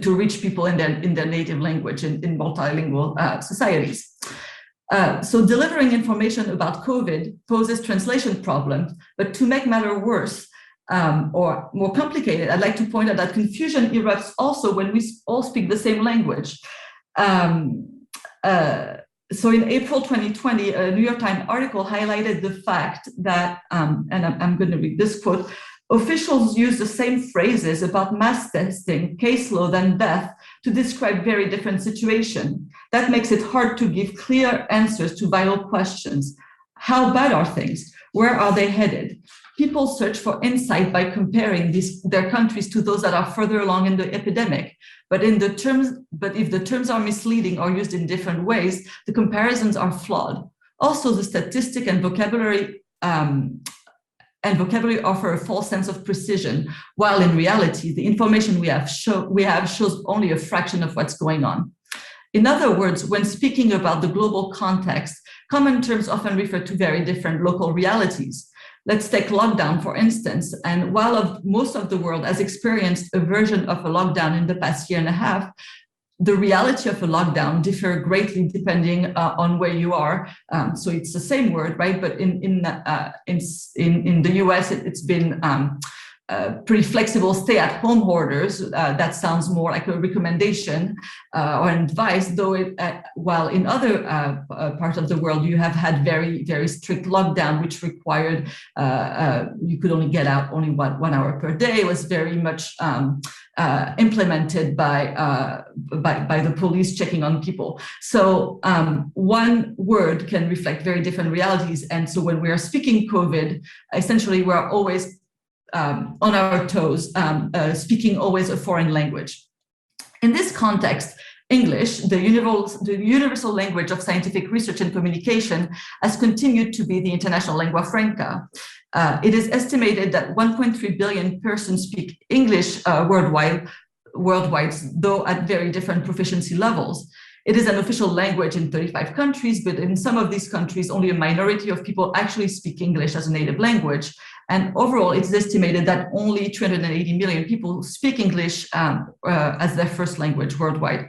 reach people in their native language in multilingual societies. So delivering information about COVID poses translation problems, but to make matter worse or more complicated, I'd like to point out that confusion erupts also when we all speak the same language. So in April 2020, a New York Times article highlighted the fact that, and I'm going to read this quote, officials use the same phrases about mass testing, caseload, and death to describe very different situations. That makes it hard to give clear answers to vital questions. How bad are things? Where are they headed? People search for insight by comparing their countries to those that are further along in the epidemic. But if the terms are misleading or used in different ways, the comparisons are flawed. Also, the statistic and vocabulary offer a false sense of precision, while in reality, the information we have shows only a fraction of what's going on. In other words, when speaking about the global context, common terms often refer to very different local realities. Let's take lockdown, for instance, and while most of the world has experienced a version of a lockdown in the past year and a half, the reality of a lockdown differ greatly depending on where you are. So it's the same word, right? But in the US, it's been pretty flexible stay-at-home orders. That sounds more like a recommendation or an advice, though while in other parts of the world, you have had very, very strict lockdown, which required you could only get out only 1 hour per day. It was very much implemented by the police checking on people. So one word can reflect very different realities. And so when we are speaking COVID, essentially we're always on our toes, speaking always a foreign language. In this context, English, the universal language of scientific research and communication, has continued to be the international lingua franca. It is estimated that 1.3 billion persons speak English worldwide, though at very different proficiency levels. It is an official language in 35 countries, but in some of these countries, only a minority of people actually speak English as a native language. And overall, it's estimated that only 280 million people speak English as their first language worldwide.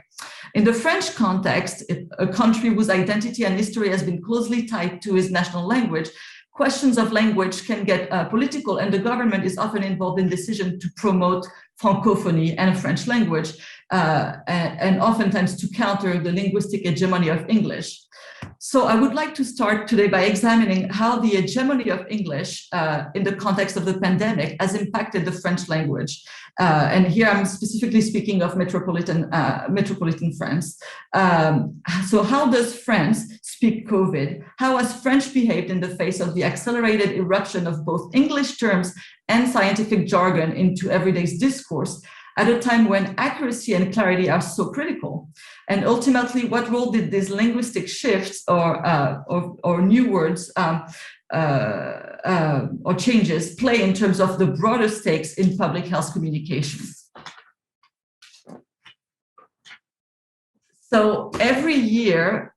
In the French context, a country whose identity and history has been closely tied to its national language, questions of language can get political, and the government is often involved in decisions to promote Francophony and a French language, and oftentimes to counter the linguistic hegemony of English. So I would like to start today by examining how the hegemony of English in the context of the pandemic has impacted the French language. And here I'm specifically speaking of metropolitan France. So how does France speak COVID? How has French behaved in the face of the accelerated eruption of both English terms and scientific jargon into everyday discourse at a time when accuracy and clarity are so critical? And ultimately, what role did these linguistic shifts or new words or changes play in terms of the broader stakes in public health communications? So every year,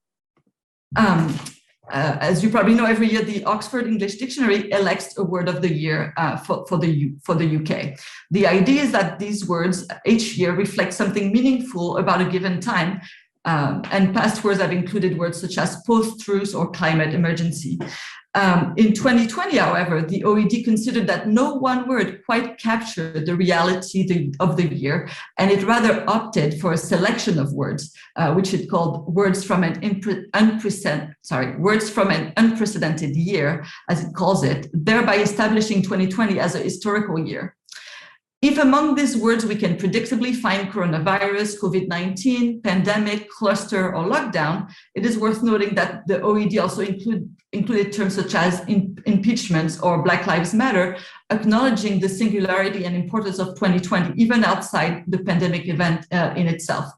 as you probably know, every year the Oxford English Dictionary elects a word of the year for the UK. The idea is that these words each year reflect something meaningful about a given time, and past words have included words such as post-truth or climate emergency. In 2020, however, the OED considered that no one word quite captured the reality of the year, and it rather opted for a selection of words, which it called words from an unprecedented year, as it calls it, thereby establishing 2020 as a historical year. If among these words we can predictably find coronavirus, COVID-19, pandemic, cluster, or lockdown, it is worth noting that the OED also included terms such as impeachments or Black Lives Matter, acknowledging the singularity and importance of 2020, even outside the pandemic event in itself.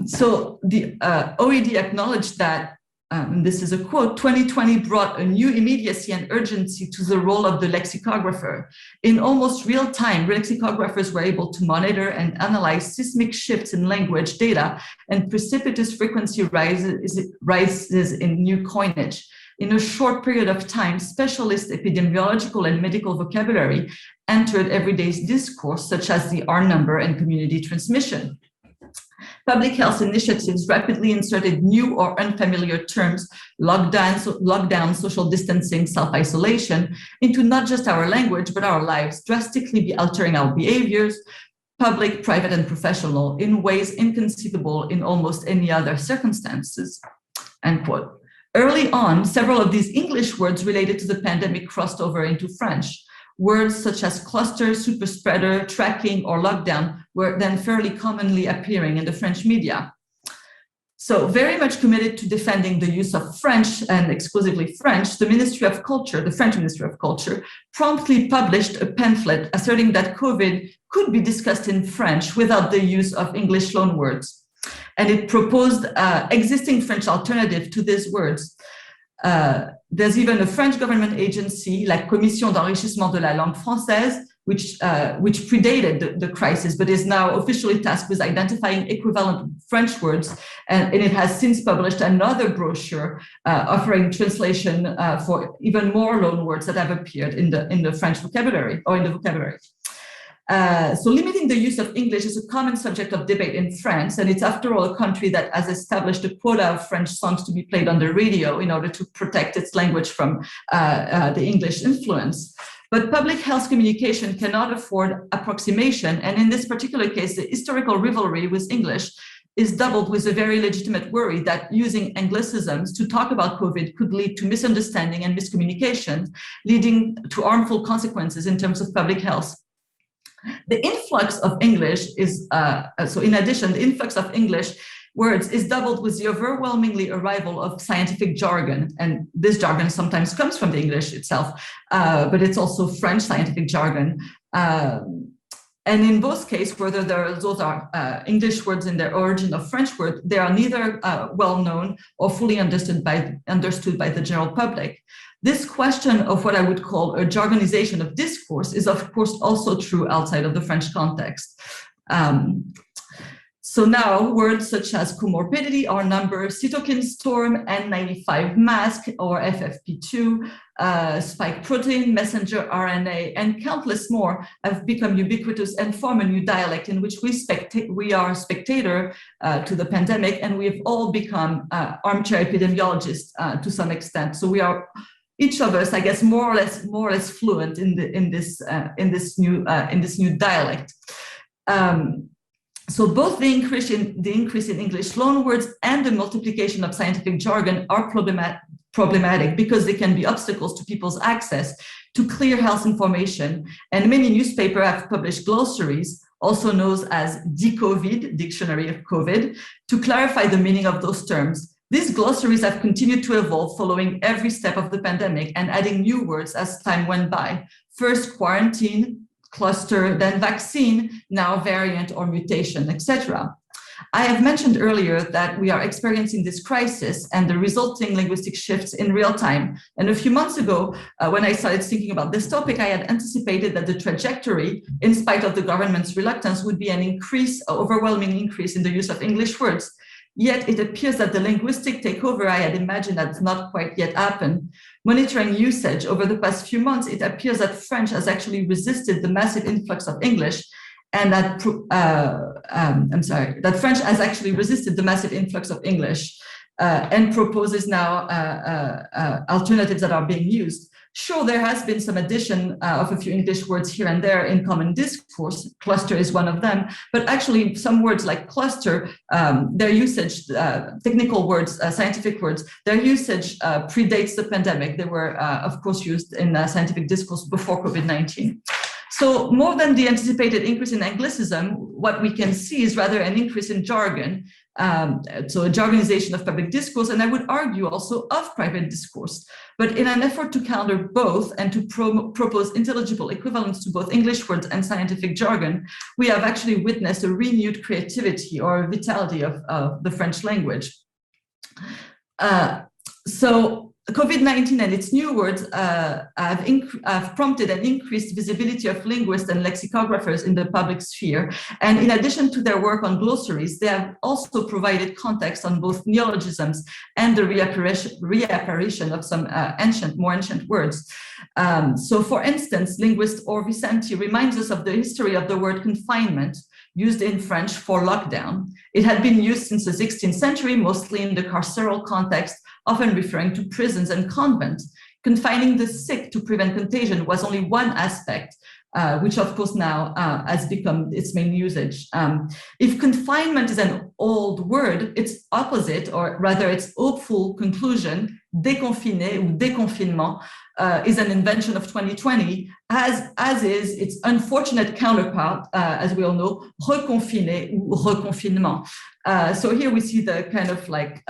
So the OED acknowledged that and this is a quote, 2020 brought a new immediacy and urgency to the role of the lexicographer. In almost real time, lexicographers were able to monitor and analyze seismic shifts in language data and precipitous frequency rises in new coinage. In a short period of time, specialist epidemiological and medical vocabulary entered everyday discourse, such as the R number and community transmission. Public health initiatives rapidly inserted new or unfamiliar terms, lockdown, social distancing, self-isolation, into not just our language, but our lives, drastically altering our behaviors, public, private, and professional, in ways inconceivable in almost any other circumstances, end quote. Early on, several of these English words related to the pandemic crossed over into French. Words such as cluster, superspreader, tracking, or lockdown were then fairly commonly appearing in the French media. So very much committed to defending the use of French and exclusively French, the Ministry of Culture, the French Ministry of Culture, promptly published a pamphlet asserting that COVID could be discussed in French without the use of English loanwords. And it proposed existing French alternative to these words. There's even a French government agency, la Commission d'enrichissement de la langue française, which predated the crisis, but is now officially tasked with identifying equivalent French words. And it has since published another brochure offering translation for even more loanwords that have appeared in the French vocabulary or in the vocabulary. So limiting the use of English is a common subject of debate in France, and it's after all a country that has established a quota of French songs to be played on the radio in order to protect its language from the English influence. But public health communication cannot afford approximation, and in this particular case, the historical rivalry with English is doubled with a very legitimate worry that using Anglicisms to talk about COVID could lead to misunderstanding and miscommunication, leading to harmful consequences in terms of public health. The influx of English is, so in addition, the influx of English words is doubled with the overwhelmingly arrival of scientific jargon. And this jargon sometimes comes from the English itself, but it's also French scientific jargon. And in both cases, whether those are English words in their origin or French words, they are neither well-known or fully understood by the general public. This question of what I would call a jargonization of discourse is, of course, also true outside of the French context. So now words such as comorbidity or number, cytokine storm, N95 mask or FFP2, spike protein, messenger RNA, and countless more have become ubiquitous and form a new dialect in which we are spectator to the pandemic, and we have all become armchair epidemiologists to some extent. So we are each of us, I guess, more or less fluent in this new dialect. So both the increase in English loanwords and the multiplication of scientific jargon are problematic because they can be obstacles to people's access to clear health information. And many newspapers have published glossaries, also known as DCOVID, Dictionary of COVID, to clarify the meaning of those terms. These glossaries have continued to evolve following every step of the pandemic and adding new words as time went by. First quarantine, cluster, then vaccine, now variant or mutation, etc. I have mentioned earlier that we are experiencing this crisis and the resulting linguistic shifts in real time. And a few months ago, when I started thinking about this topic, I had anticipated that the trajectory, in spite of the government's reluctance, would be an overwhelming increase in the use of English words. Yet it appears that the linguistic takeover I had imagined has not quite yet happened. Monitoring usage over the past few months, it appears that French has actually resisted the massive influx of English, and that that French has actually resisted the massive influx of English and proposes now alternatives that are being used. Sure, there has been some addition of a few English words here and there in common discourse. Cluster is one of them, but actually some words like cluster, their usage, technical words, scientific words, their usage predates the pandemic. They were, of course, used in scientific discourse before COVID-19. So more than the anticipated increase in Anglicism, what we can see is rather an increase in jargon. So a jargonization of public discourse, and I would argue also of private discourse. But in an effort to counter both and to propose intelligible equivalents to both English words and scientific jargon, we have actually witnessed a renewed creativity or vitality of the French language. So COVID-19 and its new words have prompted an increased visibility of linguists and lexicographers in the public sphere. And in addition to their work on glossaries, they have also provided context on both neologisms and the reapparition of some more ancient words. So for instance, linguist Or Vicenti reminds us of the history of the word confinement, used in French for lockdown. It had been used since the 16th century, mostly in the carceral context, often referring to prisons and convents. Confining the sick to prevent contagion was only one aspect, which of course now has become its main usage. If confinement is an old word, its opposite, or rather its hopeful conclusion, déconfiné ou déconfinement, is an invention of 2020, as is its unfortunate counterpart, as we all know, reconfiné ou reconfinement. So here we see the kind of like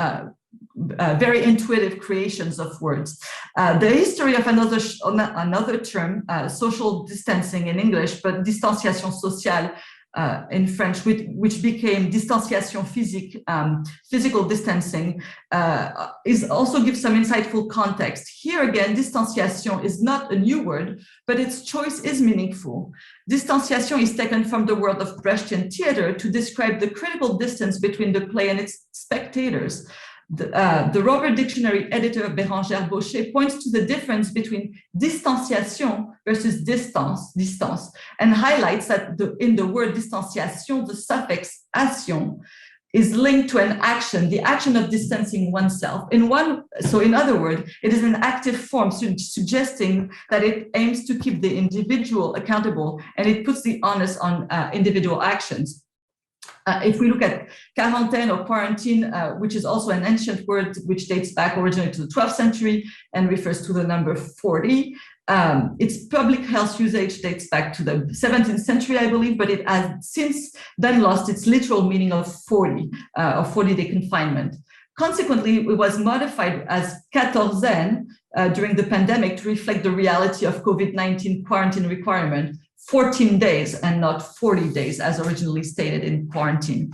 very intuitive creations of words. The history of another term, social distancing in English, but distanciation sociale in French, which became distanciation physique, physical distancing, is also gives some insightful context. Here again, distanciation is not a new word, but its choice is meaningful. Distanciation is taken from the world of Brechtian theater to describe the critical distance between the play and its spectators. The Robert Dictionary editor Bérangère Baucher points to the difference between distanciation versus distance, and highlights that in the word distanciation, the suffix ation is linked to an action, the action of distancing oneself. So in other words, it is an active form, suggesting that it aims to keep the individual accountable, and it puts the onus on individual actions. If we look at quarantaine or quarantine, which is also an ancient word which dates back originally to the 12th century and refers to the number 40, its public health usage dates back to the 17th century, I believe, but it has since then lost its literal meaning of 40, or 40-day confinement. Consequently, it was modified as quatorzaine during the pandemic to reflect the reality of COVID-19 quarantine requirement, 14 days and not 40 days as originally stated in quarantine.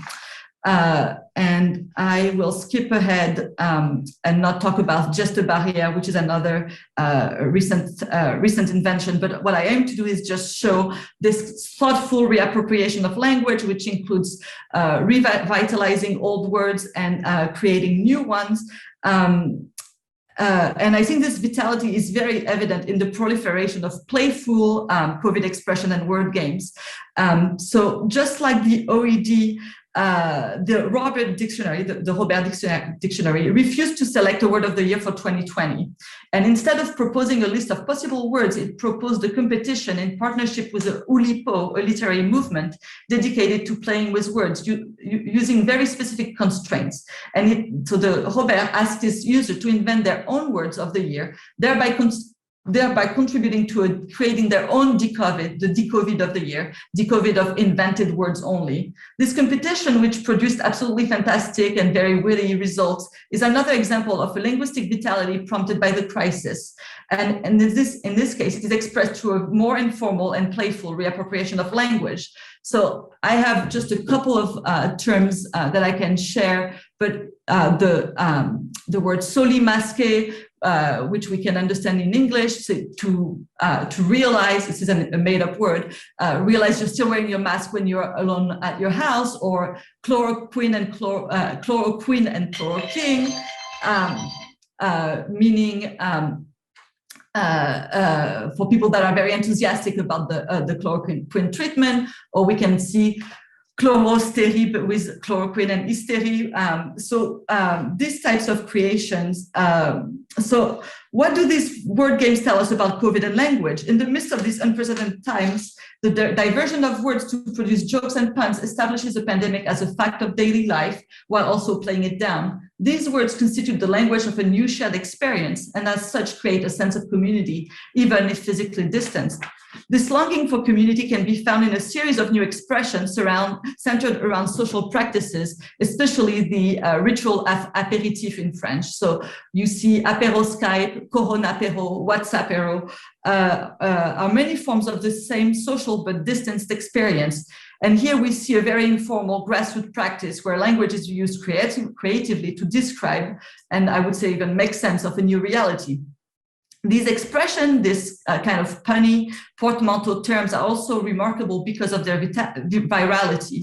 And I will skip ahead and not talk about geste barrière, which is another recent invention. But what I aim to do is just show this thoughtful reappropriation of language, which includes revitalizing old words and creating new ones. And I think this vitality is very evident in the proliferation of playful COVID expression and word games. So just like the OED, the Robert Dictionary, the Robert Dictionary refused to select a word of the year for 2020. And instead of proposing a list of possible words, it proposed a competition in partnership with the Oulipo, a literary movement dedicated to playing with words using very specific constraints. And so the Robert asked his user to invent their own words of the year, thereby contributing to creating their own decovid, the decovid of the year, decovid of invented words only. This competition, which produced absolutely fantastic and very witty results, is another example of a linguistic vitality prompted by the crisis. And in this case, it is expressed through a more informal and playful reappropriation of language. So I have just a couple of terms that I can share, but the word solimasqué, which we can understand in English, so to realize, this is a made-up word, realize you're still wearing your mask when you're alone at your house, or chloroquine and chloroquine, meaning for people that are very enthusiastic about the chloroquine treatment, or we can see chlorostérie with chloroquine and hysterie. So these types of creations. So what do these word games tell us about COVID and language? In the midst of these unprecedented times, the diversion of words to produce jokes and puns establishes the pandemic as a fact of daily life while also playing it down. These words constitute the language of a new shared experience, and as such create a sense of community, even if physically distanced. This longing for community can be found in a series of new expressions centered around social practices, especially the ritual apéritif in French. So you see apéro Skype, Corona apéro, WhatsAppero, are many forms of the same social but distanced experience. And here we see a very informal grassroots practice where language is used creatively to describe, and I would say even make sense of a new reality. These expressions, this kind of punny portmanteau terms are also remarkable because of their virality.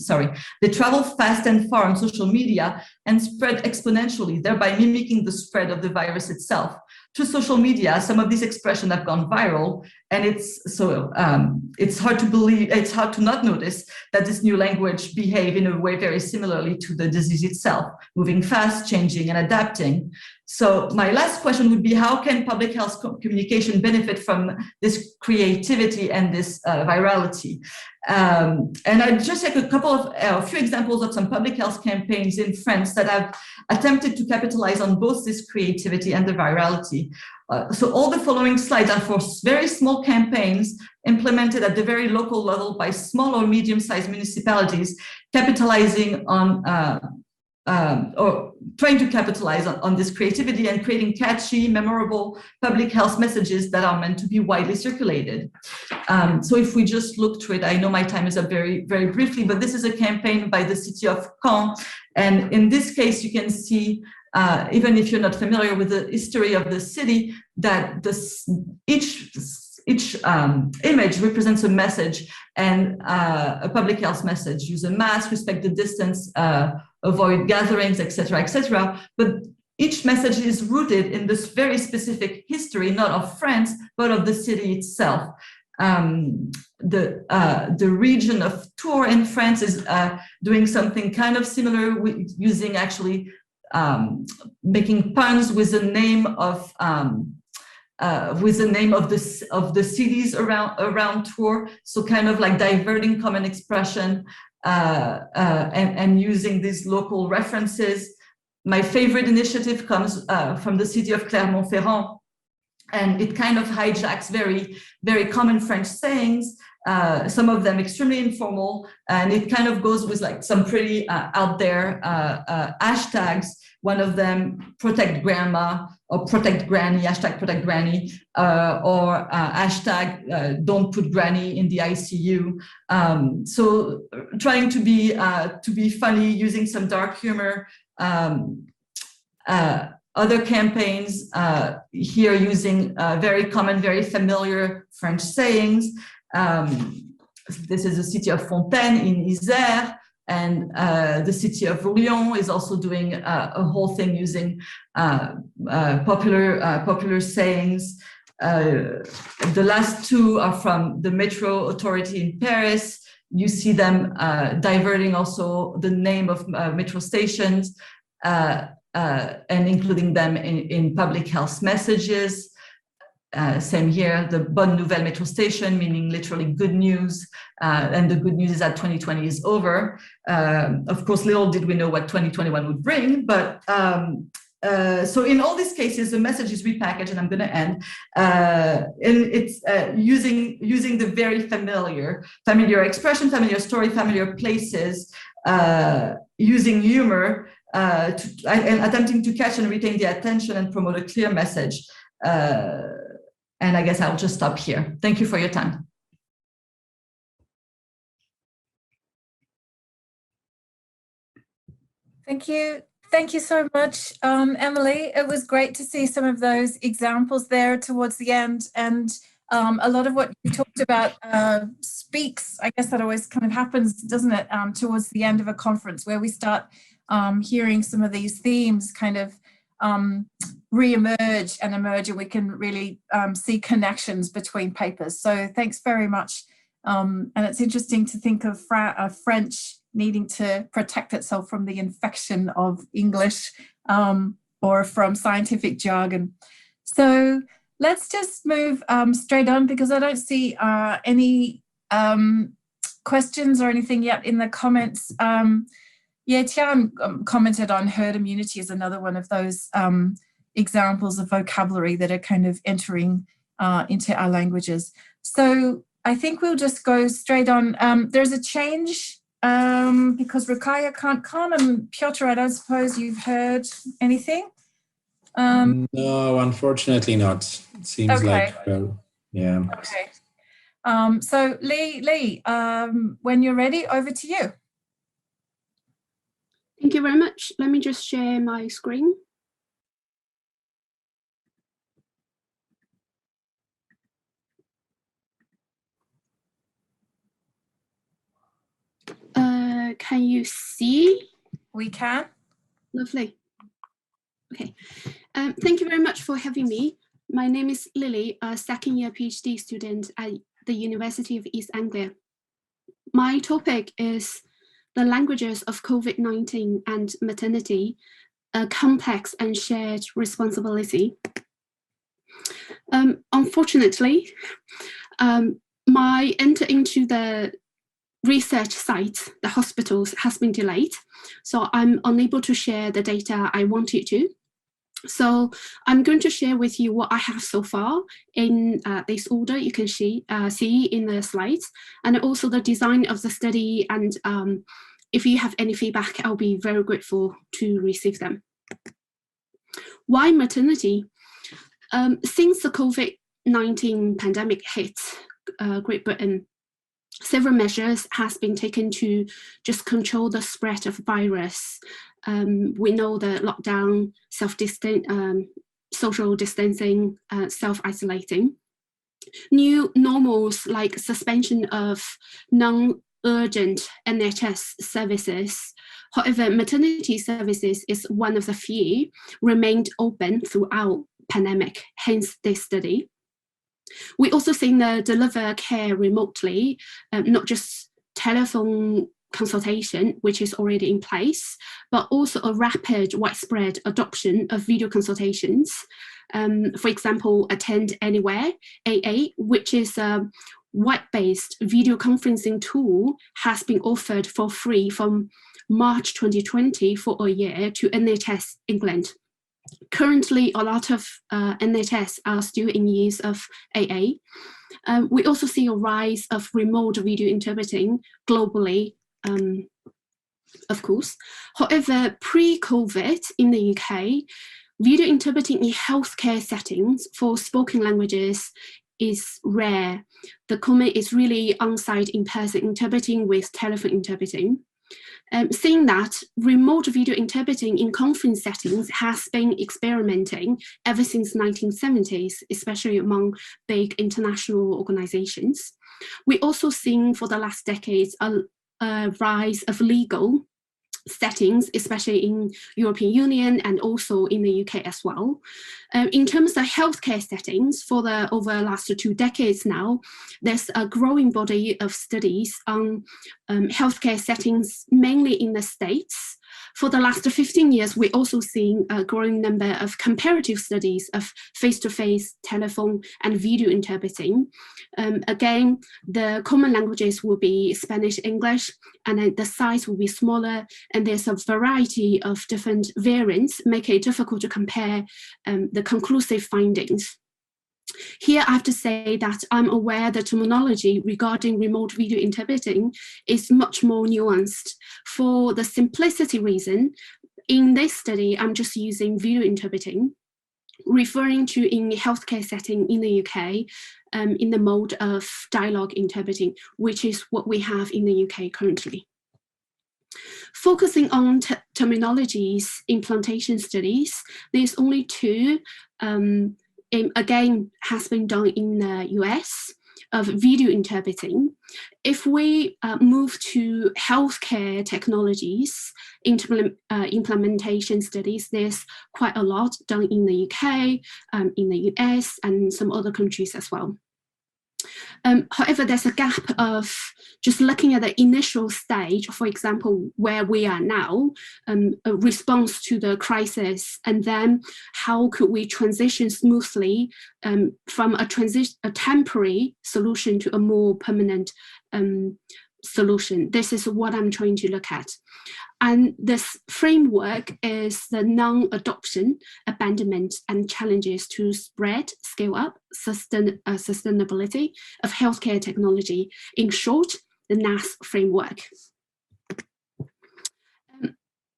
They travel fast and far on social media and spread exponentially, thereby mimicking the spread of the virus itself. Through social media, some of these expressions have gone viral, and it's hard to believe, it's hard to not notice that this new language behave in a way very similarly to the disease itself, moving fast, changing, and adapting. So my last question would be, how can public health communication benefit from this creativity and this virality? And I'd just take a few examples of some public health campaigns in France that have attempted to capitalize on both this creativity and the virality. So all the following slides are for very small campaigns implemented at the very local level by small or medium-sized municipalities, capitalizing on or trying to capitalize on this creativity and creating catchy, memorable public health messages that are meant to be widely circulated. So if we just look through it, I know my time is up very, very briefly, but this is a campaign by the city of Caen. And in this case, you can see, even if you're not familiar with the history of the city, that each image represents a message and a public health message. Use a mask, respect the distance, avoid gatherings, etc., etc. But each message is rooted in this very specific history, not of France, but of the city itself. The region of Tours in France is doing something kind of similar, with using actually making puns with the name of the cities around Tours, so kind of like diverting common expression and using these local references. My favorite initiative comes from the city of Clermont-Ferrand, and it kind of hijacks very, very common French sayings, some of them extremely informal, and it kind of goes with like some pretty out there hashtags. One of them, protect grandma, or protect granny, hashtag protect granny, or hashtag don't put granny in the ICU. So trying to be funny, using some dark humor. Other campaigns here using very common, very familiar French sayings. This is the city of Fontaine in Isère. And the city of Lyon is also doing a whole thing using popular sayings. The last two are from the Metro Authority in Paris. You see them diverting also the name of metro stations and including them in public health messages. Same here, the Bonne Nouvelle metro station, meaning literally good news. And the good news is that 2020 is over. Of course, little did we know what 2021 would bring, but so in all these cases, the message is repackaged, and I'm going to end. And it's using the very familiar expression, familiar story, familiar places, using humor, and attempting to catch and retain the attention and promote a clear message. And I guess I'll just stop here. Thank you for your time. Thank you. Thank you so much, Emily. It was great to see some of those examples there towards the end. And a lot of what you talked about speaks, I guess that always kind of happens, doesn't it, towards the end of a conference where we start hearing some of these themes kind of re-emerge and emerge, and we can really see connections between papers. So thanks very much. And it's interesting to think of French needing to protect itself from the infection of English or from scientific jargon. So let's just move straight on, because I don't see any questions or anything yet in the comments. Yeah, Tian commented on herd immunity as another one of those examples of vocabulary that are kind of entering into our languages. So I think we'll just go straight on. There's a change because Rukaya can't come, and Piotr, I don't suppose you've heard anything? No, unfortunately not. It seems okay. like, yeah. Okay. So Lee, when you're ready, over to you. Thank you very much. Let me just share my screen. Can you see? We can. Lovely. Okay. Thank you very much for having me. My name is Lily, a second-year PhD student at the University of East Anglia. My topic is the languages of COVID-19 and maternity, a complex and shared responsibility. Unfortunately, my entry into the research site, the hospitals, has been delayed, so I'm unable to share the data I wanted to. So I'm going to share with you what I have so far in this order you can see in the slides, and also the design of the study. And if you have any feedback, I'll be very grateful to receive them. Why maternity? Since the COVID-19 pandemic hit Great Britain, several measures has been taken to just control the spread of virus. We know the lockdown, social distancing, self-isolating. New normals like suspension of non-urgent NHS services. However, maternity services is one of the few remained open throughout pandemic, hence this study. We also seen the deliver care remotely, not just telephone consultation, which is already in place, but also a rapid widespread adoption of video consultations. For example, Attend Anywhere, AA, which is a web-based video conferencing tool, has been offered for free from March 2020 for a year to NHS England. Currently, a lot of NHS are still in use of AA. We also see a rise of remote video interpreting globally, of course. However, pre-COVID in the UK, video interpreting in healthcare settings for spoken languages is rare. The common is really on-site in-person interpreting with telephone interpreting. Seeing that remote video interpreting in conference settings has been experimenting ever since 1970s, especially among big international organizations. We also seen for the last decades a rise of legal settings, especially in European Union and also in the UK as well. In terms of healthcare settings, for the over the last 2 decades now, there's a growing body of studies on healthcare settings, mainly in the States. For the last 15 years, we're also seeing a growing number of comparative studies of face-to-face, telephone, and video interpreting. Again, the common languages will be Spanish, English, and then the size will be smaller, and there's a variety of different variants, making it difficult to compare the conclusive findings. Here, I have to say that I'm aware the terminology regarding remote video interpreting is much more nuanced. For the simplicity reason, in this study, I'm just using video interpreting, referring to in healthcare setting in the UK, in the mode of dialogue interpreting, which is what we have in the UK currently. Focusing on terminologies implantation studies, there's only 2. Again, has been done in the US of video interpreting. If we move to healthcare technologies, implementation studies, there's quite a lot done in the UK, in the US, and some other countries as well. However, there's a gap of just looking at the initial stage, for example, where we are now, a response to the crisis, and then how could we transition smoothly from a temporary solution to a more permanent solution. This is what I'm trying to look at. And this framework is the non-adoption, abandonment, and challenges to spread, scale up, sustainability of healthcare technology. In short, the Nas Framework.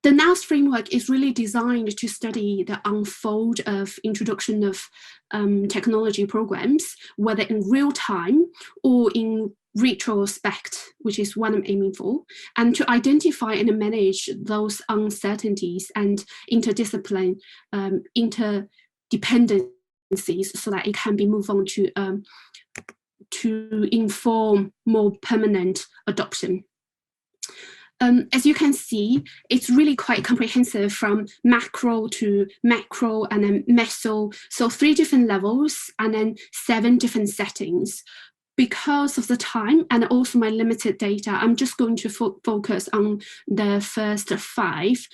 The The Nas Framework is really designed to study the unfold of introduction of technology programs, whether in real time or in retrospect, which is what I'm aiming for, and to identify and manage those uncertainties and interdiscipline interdependencies so that it can be moved on to inform more permanent adoption. As you can see, it's really quite comprehensive from macro to macro and then meso. So 3 different levels and then 7 different settings. Because of the time and also my limited data, I'm just going to focus on the first 5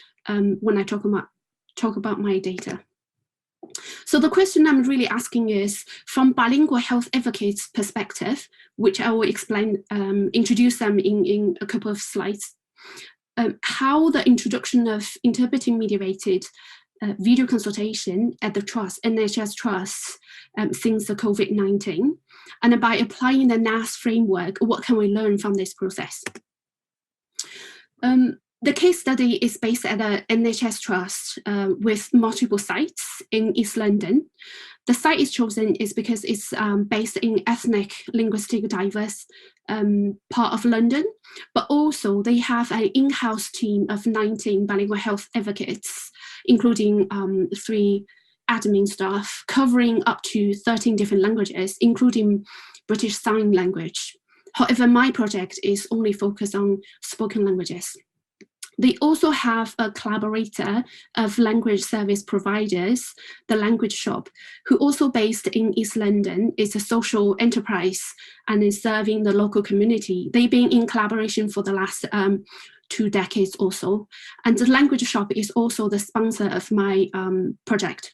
when I talk about my data. So the question I'm really asking is, from bilingual health advocates' perspective, which I will explain, introduce them in a couple of slides, how the introduction of interpreting mediated video consultation at the trust, NHS trusts, since the COVID-19, and by applying the Nas Framework, what can we learn from this process? The case study is based at a NHS trust with multiple sites in East London. The site is chosen is because it's based in ethnic, linguistic, diverse part of London, but also they have an in-house team of 19 bilingual health advocates, including 3 admin staff, covering up to 13 different languages, including British Sign Language. However, my project is only focused on spoken languages. They also have a collaborator of language service providers, the Language Shop, who also based in East London, is a social enterprise and is serving the local community. They've been in collaboration for the last 2 decades or so. And the Language Shop is also the sponsor of my project.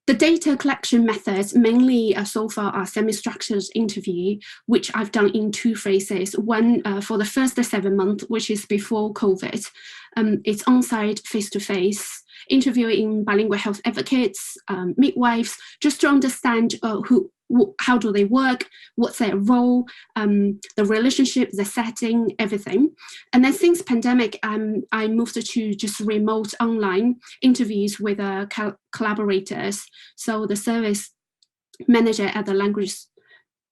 The data collection methods mainly so far are semi-structured interview, which I've done in 2 phases. One for the first 7 months, which is before COVID. It's on-site, face-to-face, interviewing bilingual health advocates, midwives, just to understand how do they work, what's their role, the relationship, the setting, everything. And then since pandemic, I moved to just remote online interviews with collaborators. So the service manager at the language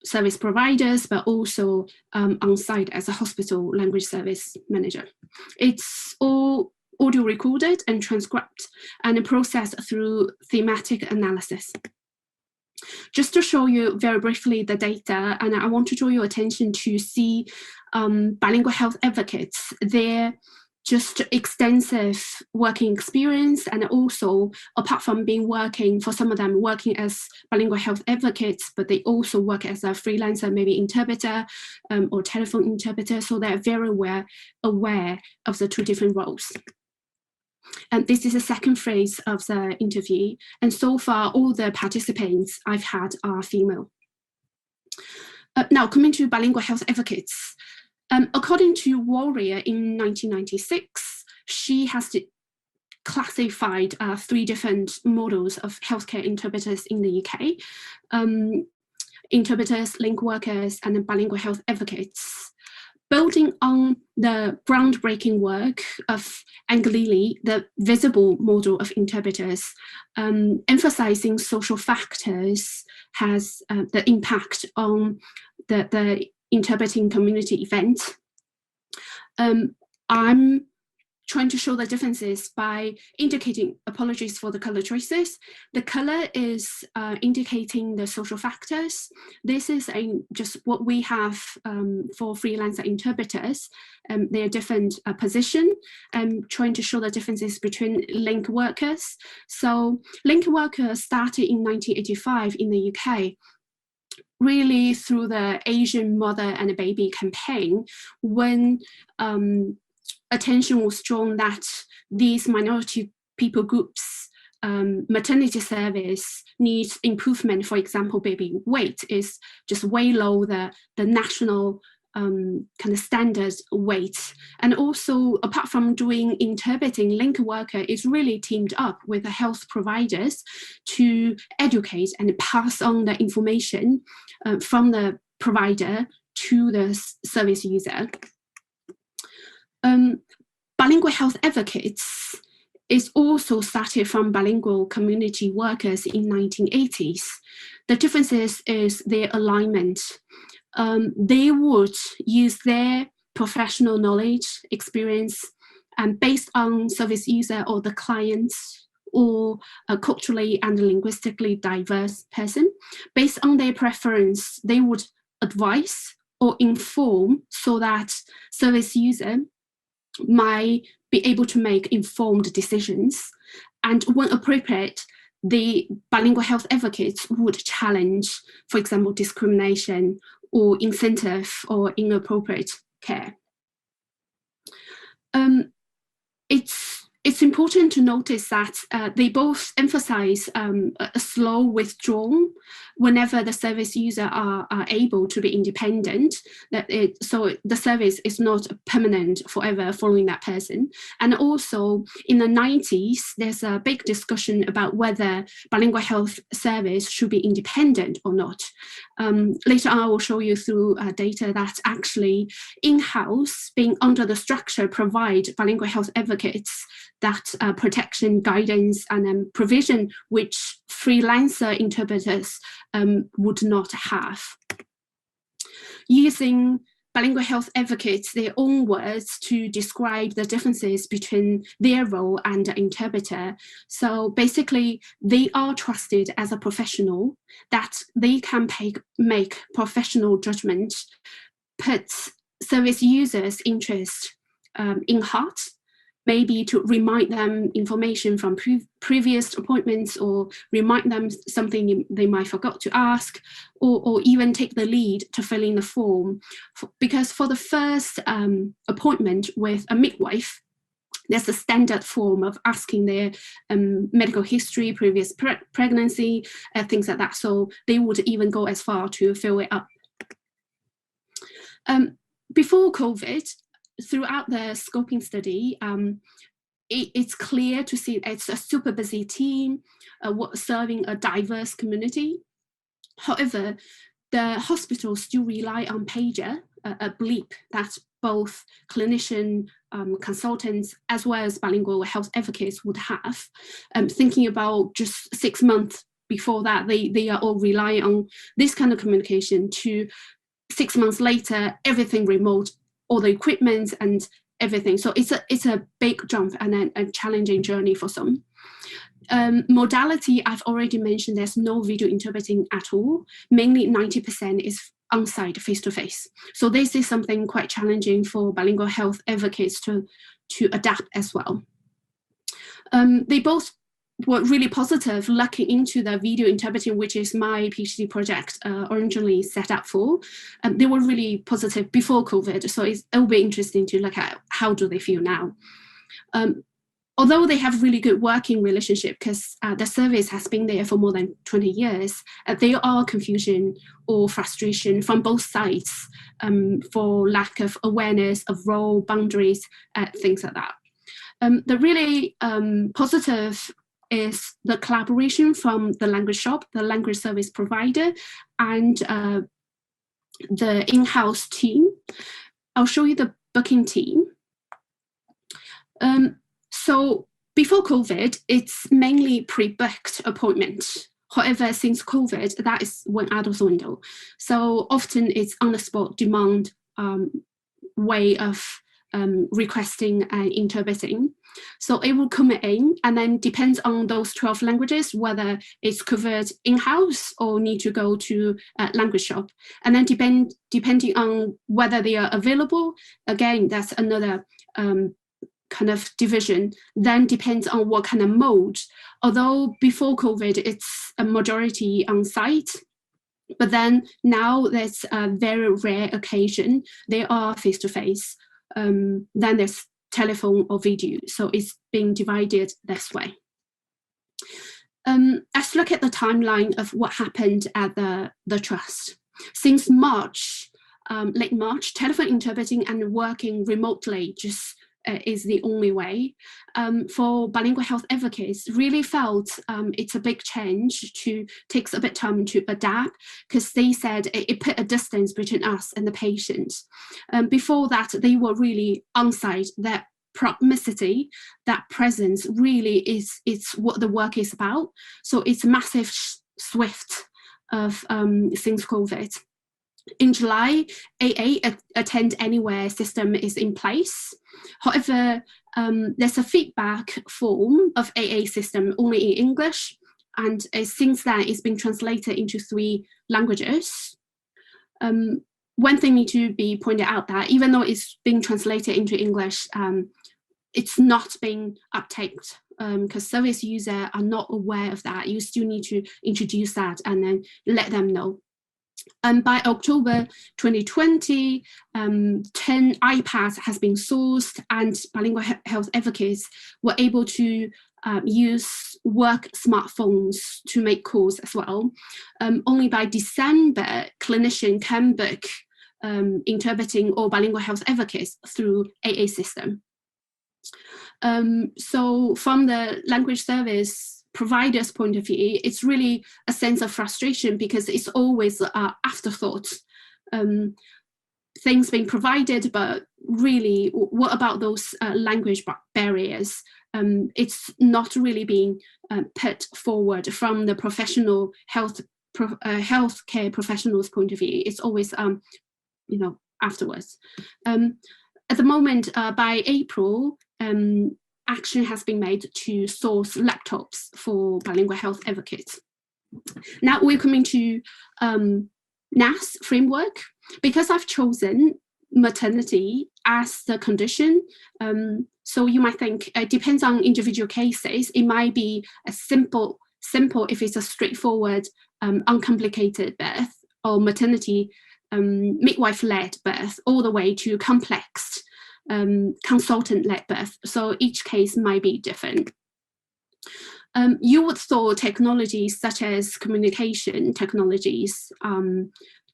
service providers, but also on site as a hospital language service manager. It's all audio recorded and transcribed and processed through thematic analysis. Just to show you very briefly the data, and I want to draw your attention to see bilingual health advocates, their just extensive working experience, and also apart from working, for some of them working as bilingual health advocates, but they also work as a freelancer, maybe interpreter or telephone interpreter, so they're very aware of the 2 different roles. And this is the second phase of the interview. And so far, all the participants I've had are female. Now, coming to bilingual health advocates. According to Warrior in 1996, she has classified 3 different models of healthcare interpreters in the UK. Interpreters, link workers, and bilingual health advocates. Building on the groundbreaking work of Angelili, the visible model of interpreters, emphasizing social factors has the impact on the interpreting community event. I'm trying to show the differences by indicating, apologies for the color choices. The color is indicating the social factors. This is just what we have for freelancer interpreters. They're different position. I'm trying to show the differences between link workers. So link workers started in 1985 in the UK, really through the Asian Mother and Baby campaign, when attention was drawn that these minority people groups maternity service needs improvement. For example, baby weight is just way low the national kind of standard weight. And also, apart from doing interpreting, link worker is really teamed up with the health providers to educate and pass on the information from the provider to the service user. bilingual health advocates is also started from bilingual community workers in 1980s. The difference is their alignment. They would use their professional knowledge, experience, and based on service user or the clients or a culturally and linguistically diverse person. Based on their preference, they would advise or inform so that service user might be able to make informed decisions. And when appropriate, the bilingual health advocates would challenge, for example, discrimination or incentive or inappropriate care. It's important to notice that they both emphasize a slow withdrawal whenever the service user are able to be independent, so the service is not permanent forever following that person. And also in the 90s, there's a big discussion about whether bilingual health service should be independent or not. Later on, I will show you through data that actually in-house, being under the structure, provide bilingual health advocates that protection, guidance, and provision which freelancer interpreters would not have. Using bilingual health advocates their own words to describe the differences between their role and the interpreter. So basically, they are trusted as a professional, that they can make professional judgment, put service users' interest in heart, maybe to remind them information from previous appointments or remind them something they might forgot to ask, or even take the lead to fill in the form. Because for the first appointment with a midwife, there's a standard form of asking their medical history, previous pregnancy, things like that. So they would even go as far to fill it up. Before COVID, throughout the scoping study, it's clear to see it's a super busy team serving a diverse community. However, the hospital still rely on pager, a bleep that both clinician consultants as well as bilingual health advocates would have. Thinking about just 6 months before that, they are all relying on this kind of communication to 6 months later, everything remote, all the equipment and everything. So it's a big jump and a challenging journey for some. Modality, I've already mentioned, there's no video interpreting at all. Mainly 90% is on-site, face-to-face. So this is something quite challenging for bilingual health advocates to adapt as well. They both were really positive looking into the video interpreting, which is my PhD project originally set up for. They were really positive before COVID, so it'll be interesting to look at how do they feel now. Although they have really good working relationship because the service has been there for more than 20 years, there are confusion or frustration from both sides for lack of awareness of role, boundaries, things like that. The really positive is the collaboration from the language shop, the language service provider, and the in-house team. I'll show you the booking team. So before COVID, it's mainly pre-booked appointment. However, since COVID, that went out of the window. So often it's on-the-spot demand way of requesting and interpreting. So it will come in and then depends on those 12 languages, whether it's covered in-house or need to go to a language shop. And then depending on whether they are available, again, that's another kind of division, then depends on what kind of mode. Although before COVID, it's a majority on site, but then now there's a very rare occasion, they are face-to-face. Then there's telephone or video, so it's being divided this way. Let's look at the timeline of what happened at the trust. Since March, late March, telephone interpreting and working remotely just is the only way. For bilingual health advocates, really felt it's a big change takes a bit of time to adapt, because they said it put a distance between us and the patient. Before that, they were really on site, that proximity, that presence really is what the work is about. So it's a massive shift of since COVID. In July, AA Attend Anywhere system is in place. However, there's a feedback form of AA system only in English, and since then it's been translated into 3 languages. One thing need to be pointed out that even though it's being translated into English, it's not being uptaked because service users are not aware of that. You still need to introduce that and then let them know. By October 2020, 10 iPads has been sourced, and bilingual health advocates were able to use work smartphones to make calls as well. Only by December, clinicians can book interpreting or bilingual health advocates through AA system. So from the language service provider's point of view, it's really a sense of frustration because it's always afterthought. Things being provided, but really, what about those language barriers? It's not really being put forward from the professional healthcare professionals' point of view. It's always, afterwards. At the moment, by April, action has been made to source laptops for bilingual health advocates. Now we're coming to Nas Framework. Because I've chosen maternity as the condition, so you might think it depends on individual cases. It might be a simple if it's a straightforward, uncomplicated birth, or maternity, midwife-led birth, all the way to complex consultant-led birth. So each case might be different. You would thought technologies such as communication technologies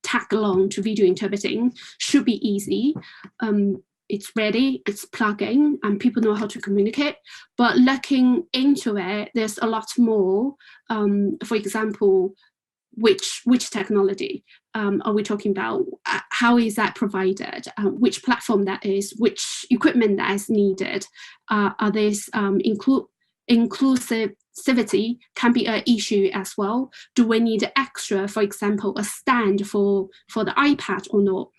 tag along to video interpreting should be easy. It's ready, it's plugging, and people know how to communicate. But looking into it, there's a lot more. For example, which technology are we talking about? How is that provided? Which platform that is? Which equipment that is needed? Are these inclusivity can be an issue as well. Do we need extra, for example, a stand for the iPad or not?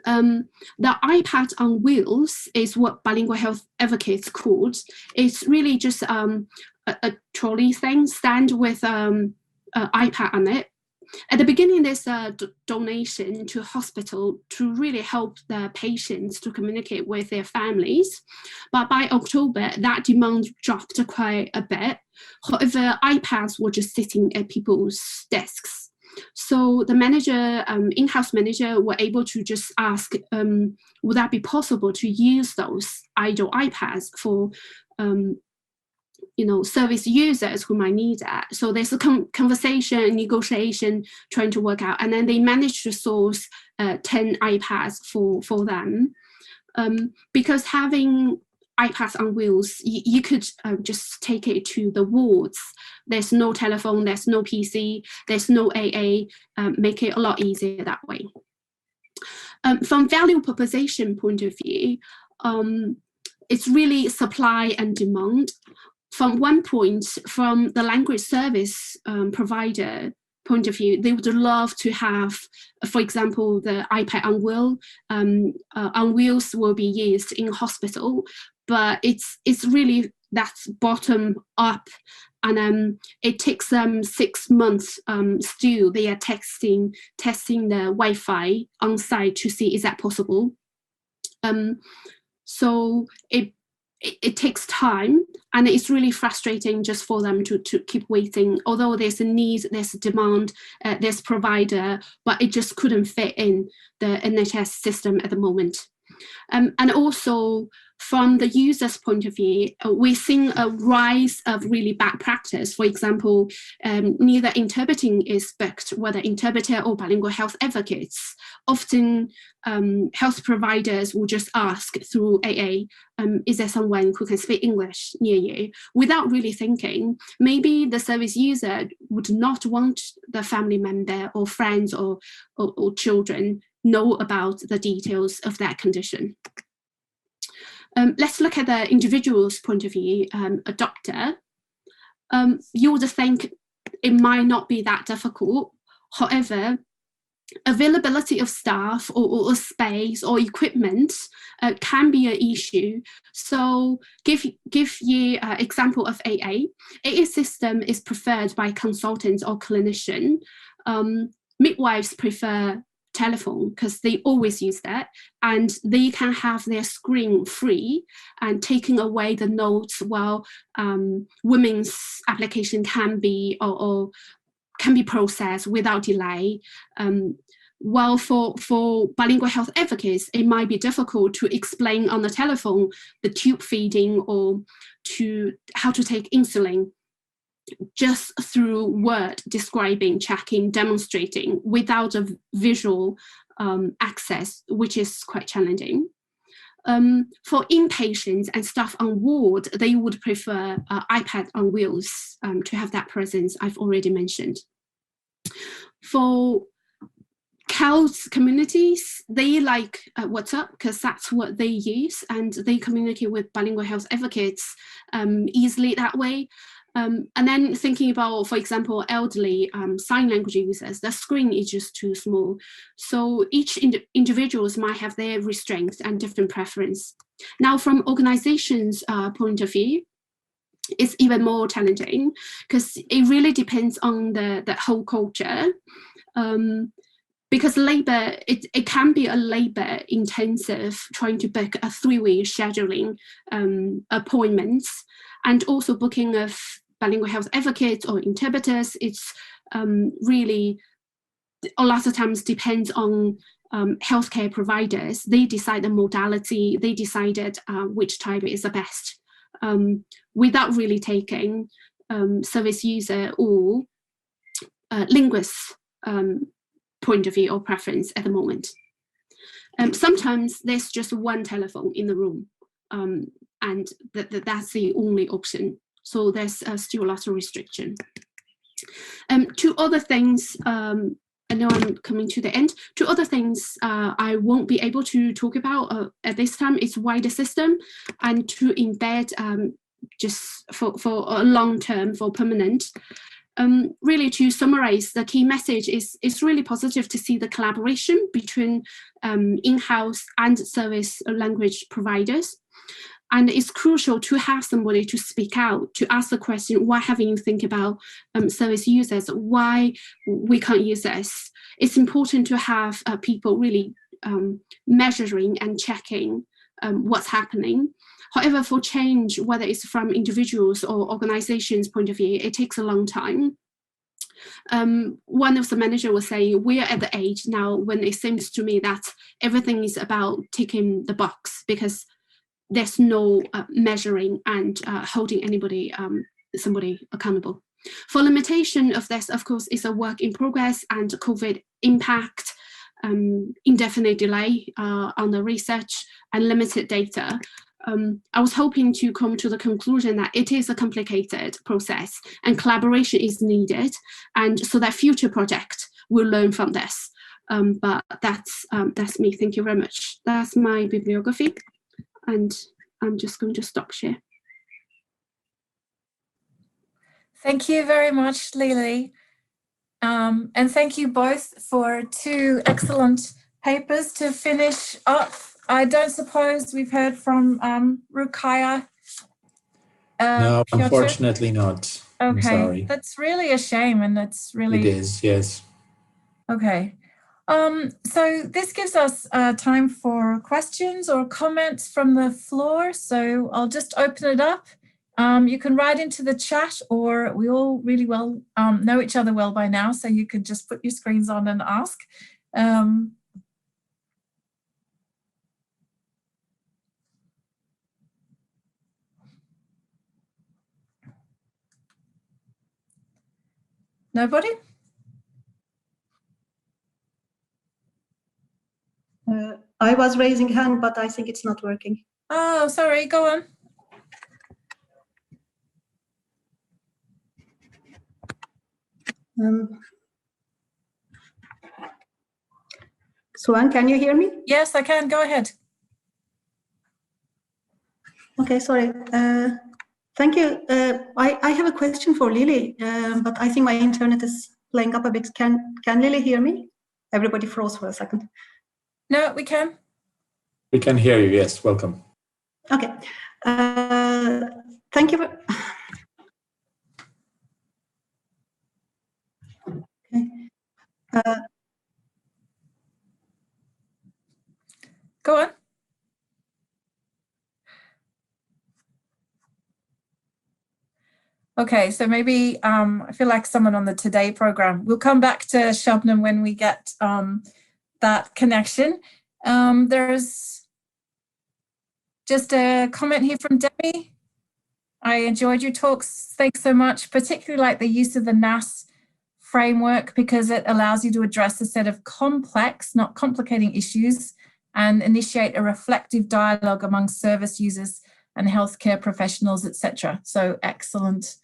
The iPad on wheels is what bilingual health advocates called. It's really just a trolley thing, stand with an iPad on it. At the beginning, there's a donation to hospital to really help the patients to communicate with their families. But by October, that demand dropped quite a bit. However, iPads were just sitting at people's desks. So the manager, in-house manager, were able to just ask, would that be possible to use those idle iPads for service users who might need that. So there's a conversation, negotiation, trying to work out, and then they managed to source 10 iPads for them. Because having iPads on wheels, you could just take it to the wards. There's no telephone, there's no PC, there's no AA, make it a lot easier that way. From value proposition point of view, it's really supply and demand. From one point, from the language service provider point of view, they would love to have, for example, the iPad on wheels will be used in hospital, but it's really that's bottom up, and it takes them 6 months. Still, they are testing the Wi-Fi on site to see is that possible. So it takes time, and it's really frustrating just for them to keep waiting. Although there's a need, there's a demand, there's provider, but it just couldn't fit in the NHS system at the moment. And also from the user's point of view, we're seeing a rise of really bad practice. For example, neither interpreting is booked, whether interpreter or bilingual health advocates. Often health providers will just ask through AA, is there someone who can speak English near you? Without really thinking, maybe the service user would not want the family member or friends or children know about the details of that condition. Let's look at the individual's point of view, a doctor. You would think it might not be that difficult. However, availability of staff or space or equipment can be an issue. So give you an example of AA. AA system is preferred by consultants or clinician. Midwives prefer telephone because they always use that, and they can have their screen free and taking away the notes while women's application can be or can be processed without delay. While for bilingual health advocates, it might be difficult to explain on the telephone the tube feeding or to how to take insulin just through word describing, checking, demonstrating without a visual access, which is quite challenging. For inpatients and staff on ward, they would prefer iPad on wheels to have that presence I've already mentioned. For CALS communities, they like WhatsApp because that's what they use, and they communicate with bilingual health advocates easily that way. And then thinking about, for example, elderly sign language users, the screen is just too small. So each individuals might have their restraints and different preference. Now, from organizations' point of view, it's even more challenging because it really depends on the whole culture. Because labor, it can be a labor intensive trying to book a three-way scheduling appointments, and also booking of bilingual health advocates or interpreters. It's really a lot of times depends on healthcare providers. They decide the modality, they decided which type is the best without really taking service user or linguist point of view or preference at the moment. Sometimes there's just one telephone in the room and that's the only option. So there's still a lot of restriction. Two other things, I know I'm coming to the end. Two other things I won't be able to talk about at this time is wider system and to embed just for a long term, for permanent. Really to summarize, the key message is it's really positive to see the collaboration between in-house and service language providers. And it's crucial to have somebody to speak out, to ask the question, why haven't you think about service users? Why we can't use this? It's important to have people really measuring and checking what's happening. However, for change, whether it's from individuals or organizations' point of view, it takes a long time. One of the managers was saying, we're at the age now when it seems to me that everything is about ticking the box because there's no measuring and holding somebody accountable. For limitation of this, of course, is a work in progress and COVID impact, indefinite delay on the research and limited data. I was hoping to come to the conclusion that it is a complicated process and collaboration is needed, and so that future project will learn from this. But that's me. Thank you very much. That's my bibliography, and I'm just going to stop share. Thank you very much, Lily. And thank you both for two excellent papers to finish up. I don't suppose we've heard from Rukaya. No, Piotr? unfortunately not. Okay, I'm sorry. That's really a shame, and that's really... It is, yes. Okay. So this gives us time for questions or comments from the floor. So I'll just open it up. You can write into the chat, or we all really well know each other well by now, so you could just put your screens on and ask. Nobody? I was raising hand, but I think it's not working. Oh, sorry, go on. Suan, can you hear me? Yes, I can. Go ahead. Okay, sorry. Thank you. I have a question for Lily, but I think my internet is playing up a bit. Can Lily hear me? Everybody froze for a second. No, we can. We can hear you. Yes, welcome. Okay. Thank you. Okay. Go on. Okay, so maybe I feel like someone on the Today program. We'll come back to Shabnam when we get that connection. There's just a comment here from Debbie. I enjoyed your talks. Thanks so much, particularly like the use of the Nas Framework, because it allows you to address a set of complex, not complicating issues and initiate a reflective dialogue among service users and healthcare professionals, etc. So excellent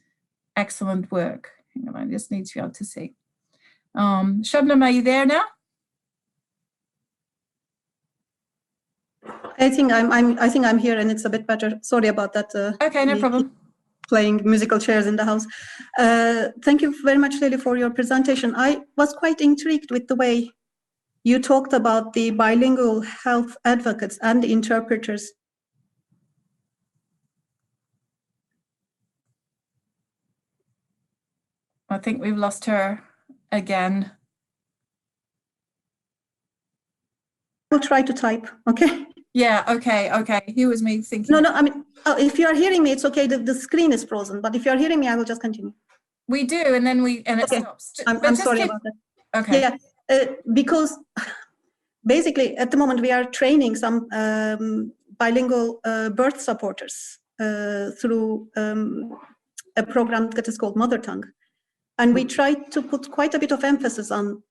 work. Hang on, I just need to be able to see. Shabnam, are you there now? I think I'm here, and it's a bit better. Sorry about that. Okay, no problem. Playing musical chairs in the house. Thank you very much, Lily, for your presentation. I was quite intrigued with the way you talked about the bilingual health advocates and the interpreters. I think we've lost her again. We'll try to type, okay? Yeah, okay. Here was me thinking. No, I mean, if you are hearing me, it's okay. The screen is frozen, but if you are hearing me, I will just continue. We do, and then it okay. stops. I'm sorry about that. Okay. Yeah, because basically at the moment we are training some bilingual birth supporters through a program that is called Mother Tongue. And we try to put quite a bit of emphasis on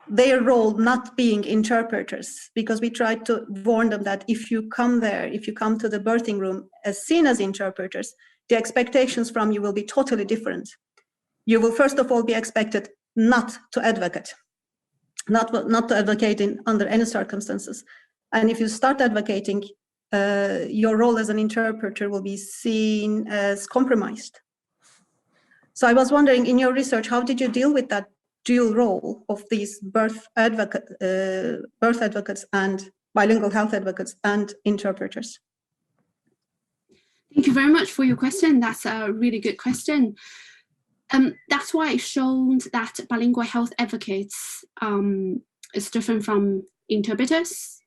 their role not being interpreters, because we try to warn them that if you come to the birthing room as seen as interpreters, the expectations from you will be totally different. You will first of all be expected not to advocate, not to advocate under any circumstances. And if you start advocating, your role as an interpreter will be seen as compromised. So I was wondering, in your research, how did you deal with that dual role of these birth advocates and bilingual health advocates and interpreters? Thank you very much for your question. That's a really good question. That's why I showed that bilingual health advocates is different from interpreters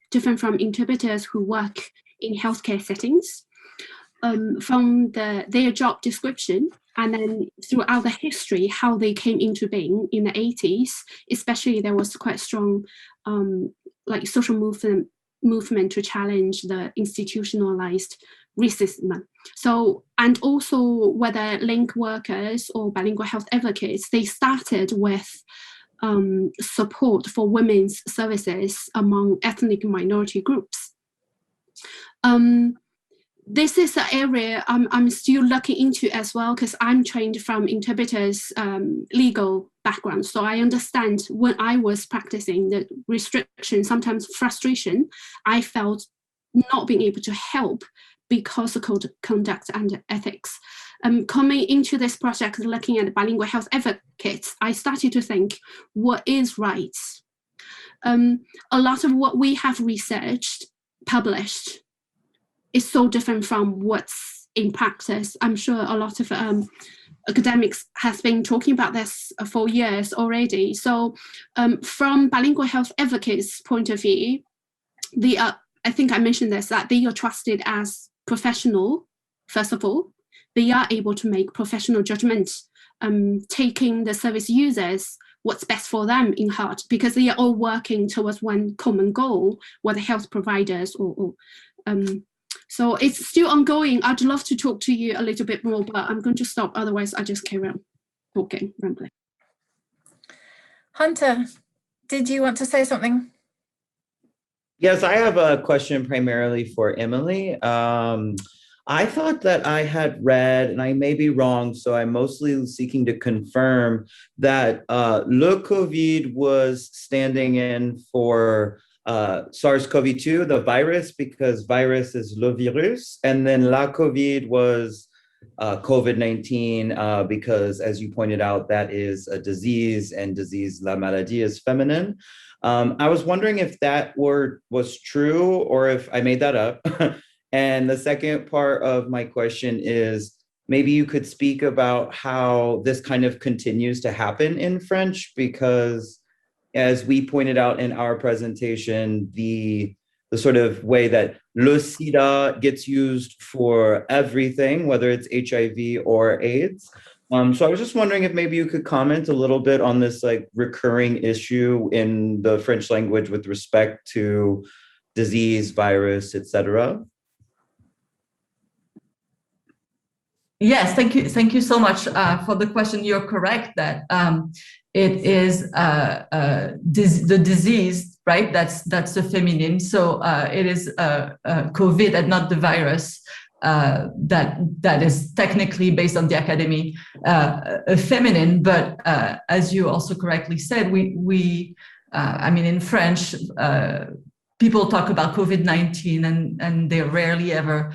who work in healthcare settings. From their job description, and then throughout the history, how they came into being in the 80s, especially there was quite strong social movement to challenge the institutionalized racism. So, and also whether link workers or bilingual health advocates, they started with support for women's services among ethnic minority groups. This is an area I'm still looking into as well, because I'm trained from interpreters' legal background. So I understand when I was practicing the restriction, sometimes frustration, I felt not being able to help because of code of conduct and ethics. Coming into this project, looking at bilingual health advocates, I started to think, what is rights? A lot of what we have researched, published, is so different from what's in practice. I'm sure a lot of academics have been talking about this for years already. So from bilingual health advocates' point of view, I think I mentioned this, that they are trusted as professional, first of all. They are able to make professional judgments, taking the service users what's best for them in heart, because they are all working towards one common goal, whether health providers or so it's still ongoing. I'd love to talk to you a little bit more, but I'm going to stop. Otherwise, I just carry on talking, rambling. Hunter, did you want to say something? Yes, I have a question primarily for Emily. I thought that I had read, and I may be wrong, so I'm mostly seeking to confirm that le COVID was standing in for SARS-CoV-2, the virus, because virus is le virus, and then la COVID was COVID-19 because, as you pointed out, that is a disease, and disease, la maladie, is feminine. I was wondering if that word was true or if I made that up. And the second part of my question is, maybe you could speak about how this kind of continues to happen in French, because as we pointed out in our presentation, the sort of way that le sida gets used for everything, whether it's HIV or AIDS. So I was just wondering if maybe you could comment a little bit on this like recurring issue in the French language with respect to disease, virus, etc. Yes, thank you so much for the question. You're correct that it is the disease, right? That's the feminine. So it is COVID and not the virus that is technically, based on the academy, feminine. But as you also correctly said, I mean, in French, people talk about COVID-19 and they rarely ever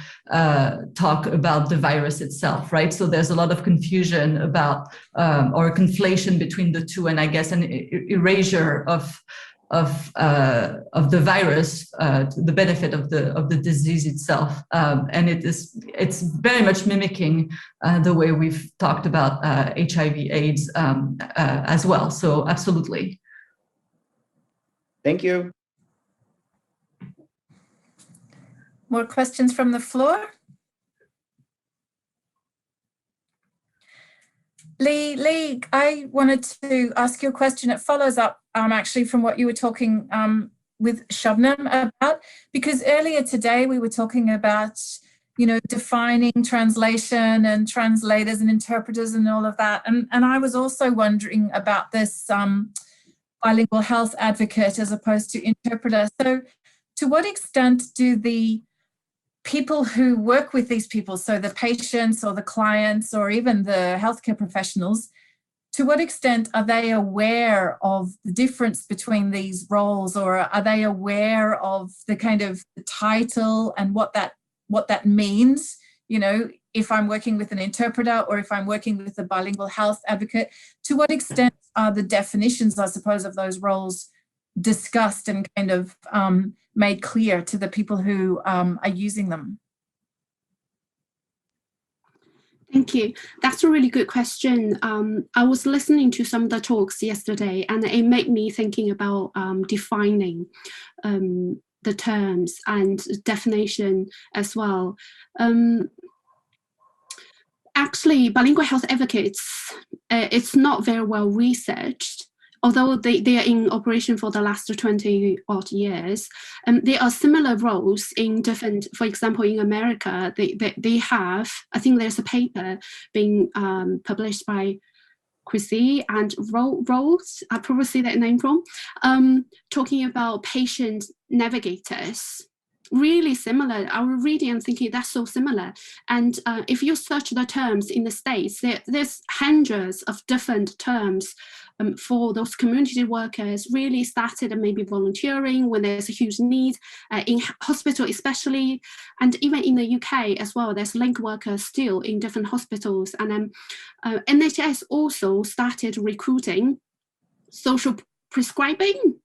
talk about the virus itself, right? So there's a lot of confusion about or a conflation between the two, and I guess an erasure of the virus to the benefit of the disease itself, and it's very much mimicking the way we've talked about HIV/AIDS as well. So absolutely. Thank you. More questions from the floor? Lee, I wanted to ask you a question. It follows up actually from what you were talking with Shabnam about, because earlier today we were talking about, you know, defining translation and translators and interpreters and all of that. And I was also wondering about this bilingual health advocate as opposed to interpreter. So to what extent do the people who work with these people, so the patients or the clients or even the healthcare professionals, to what extent are they aware of the difference between these roles, or are they aware of the kind of the title and what that means? You know, if I'm working with an interpreter or if I'm working with a bilingual health advocate, to what extent are the definitions, I suppose, of those roles discussed and kind of made clear to the people who are using them? Thank you. That's a really good question. I was listening to some of the talks yesterday, and it made me thinking about defining the terms and definition as well. Actually, bilingual health advocates, it's not very well researched. Although they are in operation for the last 20 odd years, there are similar roles in different, for example, in America, they have, I think there's a paper being published by Chrissy and Rose, I probably say that name wrong, talking about patient navigators. Really similar. I was reading and thinking that's so similar. And if you search the terms in the States, there's hundreds of different terms for those community workers, really started maybe volunteering when there's a huge need, in hospital especially, and even in the UK as well, there's link workers still in different hospitals. And then NHS also started recruiting social prescribing.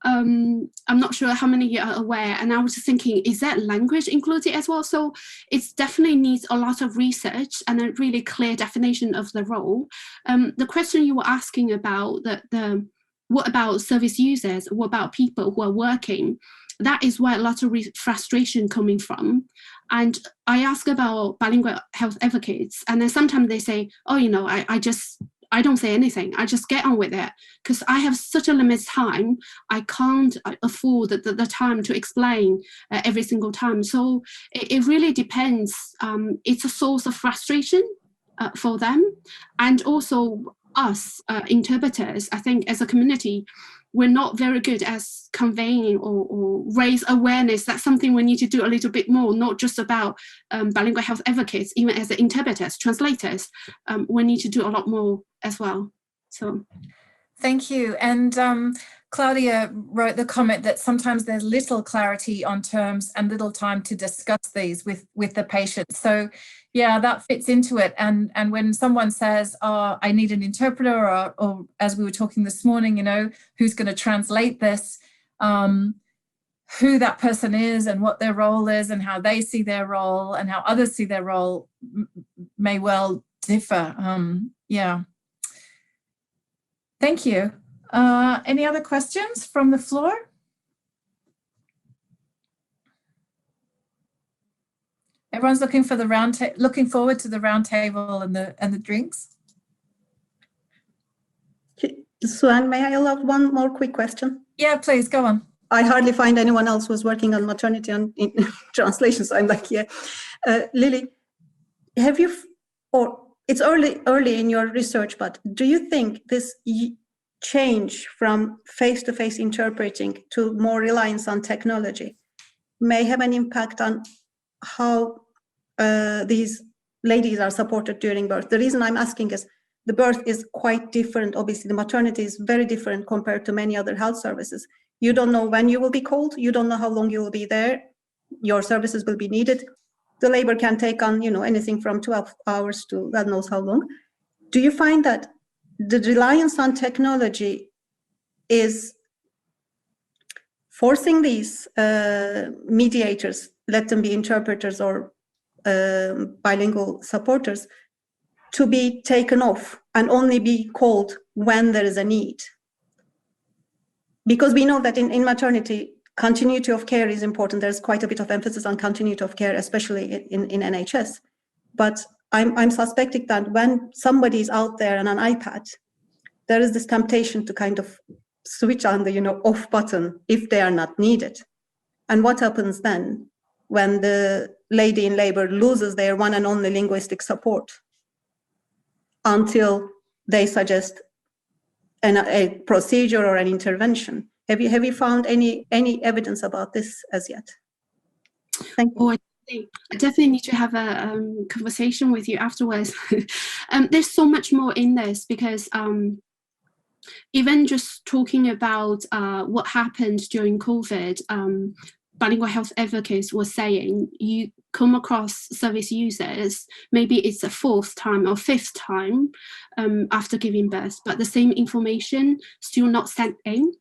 I'm not sure how many are aware, and I was thinking, is that language included as well? So it definitely needs a lot of research and a really clear definition of the role. The question you were asking about what about service users, what about people who are working, that is where a lot of frustration coming from. And I ask about bilingual health advocates, and then sometimes they say, oh, you know, I don't say anything. I just get on with it because I have such a limited time. I can't afford the time to explain every single time. So it really depends. It's a source of frustration for them. And also us interpreters, I think as a community, we're not very good at conveying or raise awareness. That's something we need to do a little bit more, not just about bilingual health advocates, even as interpreters, translators. We need to do a lot more as well. So, Thank you. And Claudia wrote the comment that sometimes there's little clarity on terms and little time to discuss these with the patient. So yeah, that fits into it. And when someone says, oh, I need an interpreter, or as we were talking this morning, you know, who's going to translate this, who that person is and what their role is and how they see their role and how others see their role may well differ. Yeah. Thank you. Any other questions from the floor? Everyone's looking for the looking forward to the round table and the drinks. Suan, may I allow one more quick question? Yeah, please go on. I hardly find anyone else who's working on maternity and in translations. I'm like, yeah. Lily, have you, or it's early in your research, but do you think this change from face-to-face interpreting to more reliance on technology may have an impact on how these ladies are supported during birth? The reason I'm asking is the birth is quite different. Obviously, the maternity is very different compared to many other health services. You don't know when you will be called. You don't know how long you will be there. Your services will be needed. The labor can take on, you know, anything from 12 hours to God knows how long. Do you find that the reliance on technology is forcing these mediators, let them be interpreters or bilingual supporters, to be taken off and only be called when there is a need? Because we know that in maternity, continuity of care is important. There's quite a bit of emphasis on continuity of care, especially in NHS. But I'm suspecting that when somebody is out there on an iPad, there is this temptation to kind of switch on the, you know, off button if they are not needed. And what happens then when the lady in labor loses their one and only linguistic support until they suggest a procedure or an intervention? Have you found any evidence about this as yet? Thank you. Oh, I definitely need to have a conversation with you afterwards. There's so much more in this, because even just talking about what happened during COVID, bilingual health advocates were saying you come across service users, maybe it's a fourth time or fifth time after giving birth, but the same information still not sent in.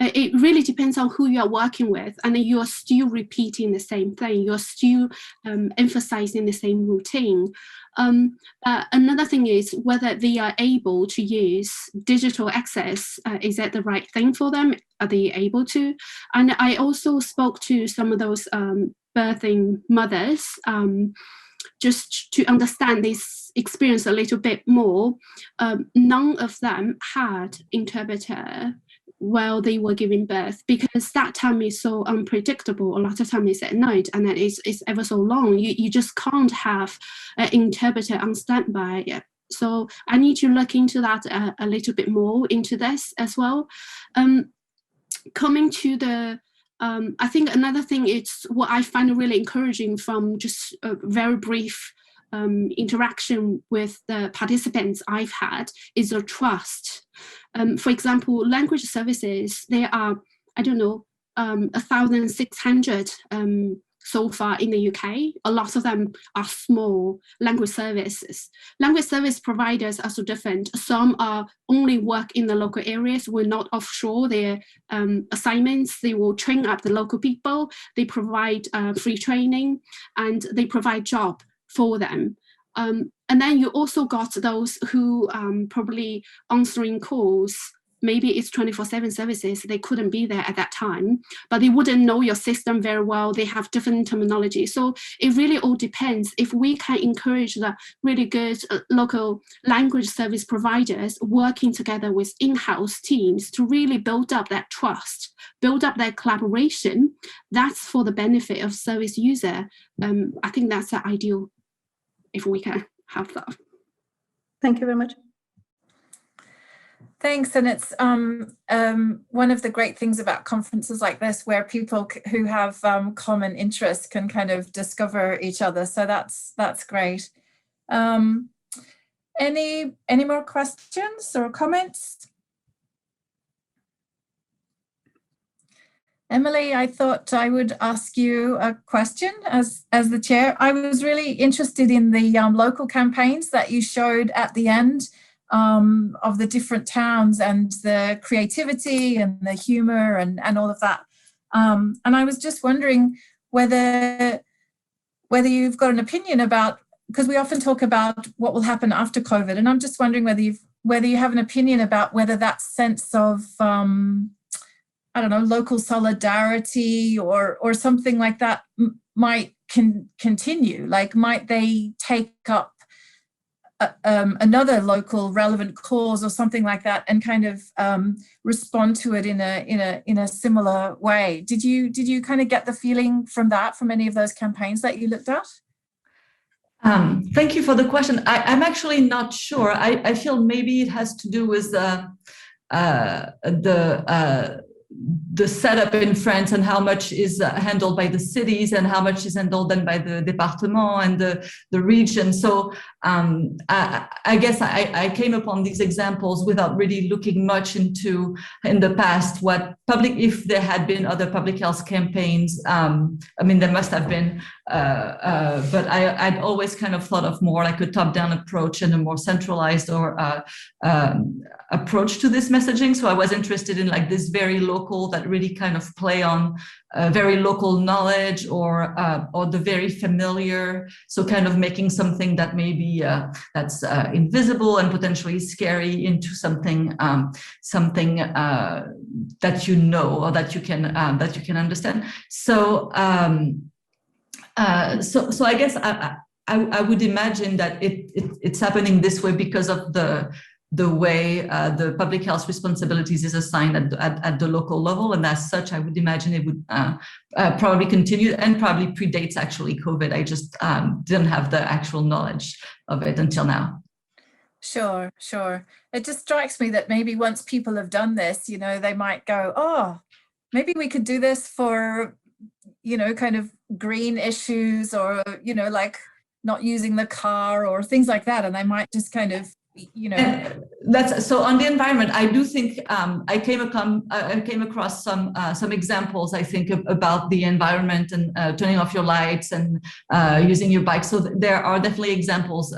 It really depends on who you are working with, and you are still repeating the same thing. You're still emphasizing the same routine. Another thing is whether they are able to use digital access. Is that the right thing for them? Are they able to? And I also spoke to some of those birthing mothers just to understand this experience a little bit more. None of them had interpreter while they were giving birth, because that time is so unpredictable. A lot of time is at night, and it's ever so long. You just can't have an interpreter on standby. So I need to look into that a little bit more into this as well. Coming to the, I think another thing is what I find really encouraging from just a very brief interaction with the participants I've had is a trust. For example, language services, there are, I don't know, 1,600 so far in the UK. A lot of them are small language services. Language service providers are so different. Some are only work in the local areas, will not offshore their assignments. They will train up the local people. They provide free training, and they provide job for them. And then you also got those who probably answering calls. Maybe it's 24/7 services. They couldn't be there at that time, but they wouldn't know your system very well. They have different terminology. So it really all depends. If we can encourage the really good local language service providers working together with in-house teams to really build up that trust, build up that collaboration, that's for the benefit of service user. I think that's the ideal if we can have that. Thank you very much. Thanks. And it's one of the great things about conferences like this, where people who have common interests can kind of discover each other. So that's great. Any more questions or comments? Emily, I thought I would ask you a question as the chair. I was really interested in the local campaigns that you showed at the end of the different towns and the creativity and the humor and all of that. And I was just wondering whether you've got an opinion about, because we often talk about what will happen after COVID, and I'm just wondering whether you have an opinion about whether that sense of I don't know, local solidarity or something like that might continue. Like, might they take up another local relevant cause or something like that and kind of respond to it in a similar way? Did you kind of get the feeling from any of those campaigns that you looked at? Thank you for the question. I'm actually not sure. I feel maybe it has to do with the setup in France and how much is handled by the cities and how much is handled then by the département and the region. So I guess I came upon these examples without really looking much into, in the past, if there had been other public health campaigns. I mean, there must have been, but I'd always kind of thought of more like a top-down approach and a more centralized or approach to this messaging. So I was interested in like this very local, that really kind of play on very local knowledge or the very familiar. So kind of making something that maybe that's invisible and potentially scary into something that you know or that you can understand. So so I guess I would imagine that it's happening this way because of the way the public health responsibilities is assigned at the local level, and as such, I would imagine it would probably continue and probably predates actually COVID. I just didn't have the actual knowledge of it until now. Sure. It just strikes me that maybe once people have done this, they might go, oh, maybe we could do this for, kind of green issues or, like not using the car or things like that. And they might just kind of, That's so on the environment. I do think I came across some examples. I think about the environment and turning off your lights and using your bike. So there are definitely examples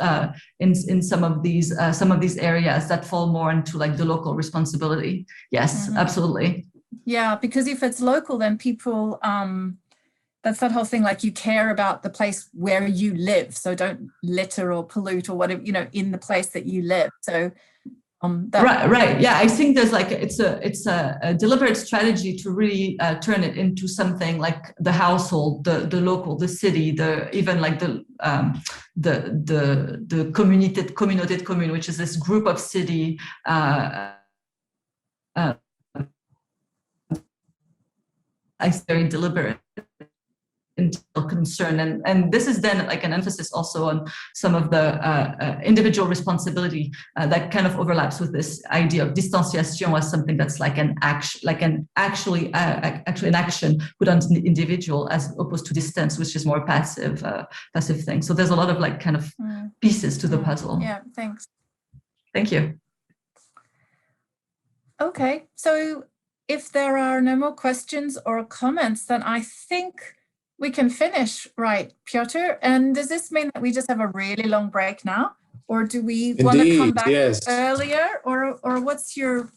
in some of these areas that fall more into like the local responsibility. Yes, absolutely. Yeah, because if it's local, then people. That's that whole thing, like you care about the place where you live, so don't litter or pollute or whatever, in the place that you live. So right. Yeah, I think there's like it's a deliberate strategy to really turn it into something like the household, the local, the city, even like the communauté commune, which is this group of city. It's very deliberate concern, and this is then like an emphasis also on some of the individual responsibility that kind of overlaps with this idea of distanciation as something that's like an action, actually an action put on the individual as opposed to distance, which is more passive thing. So there's a lot of like kind of pieces to the puzzle. Yeah, thanks. Thank you. Okay, so if there are no more questions or comments, then I think we can finish, right, Piotr? And does this mean that we just have a really long break now, or do we want to come back earlier, or what's your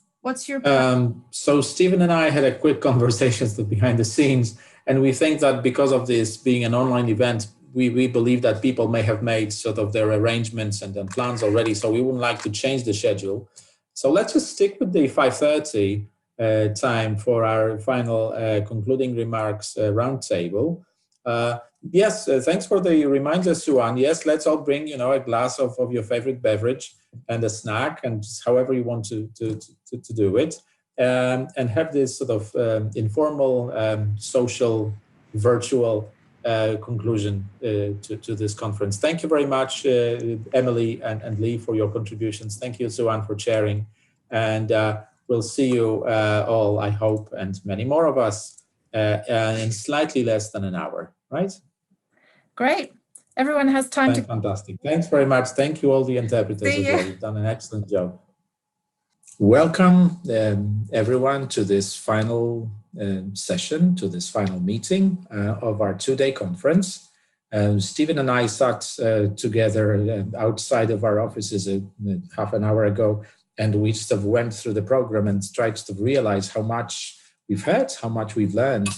so Stephen and I had a quick conversation behind the scenes, and we think that because of this being an online event, we believe that people may have made sort of their arrangements and plans already, so we wouldn't like to change the schedule. So let's just stick with the 5:30 time for our final concluding remarks roundtable. Yes, thanks for the reminder, Suan. Yes, let's all bring, a glass of your favorite beverage and a snack, and however you want to do it, and have this sort of informal, social, virtual conclusion to this conference. Thank you very much, Emily and Lee, for your contributions. Thank you, Suan, for chairing, and we'll see you all, I hope, and many more of us in slightly less than an hour, right? Great. Everyone has time to... Fantastic. Thanks very much. Thank you, all the interpreters as well. You've done an excellent job. Welcome everyone to this final session, to this final meeting of our two-day conference. Stephen and I sat together outside of our offices half an hour ago, and we just went through the program and tried to realize how much we've heard, how much we've learned,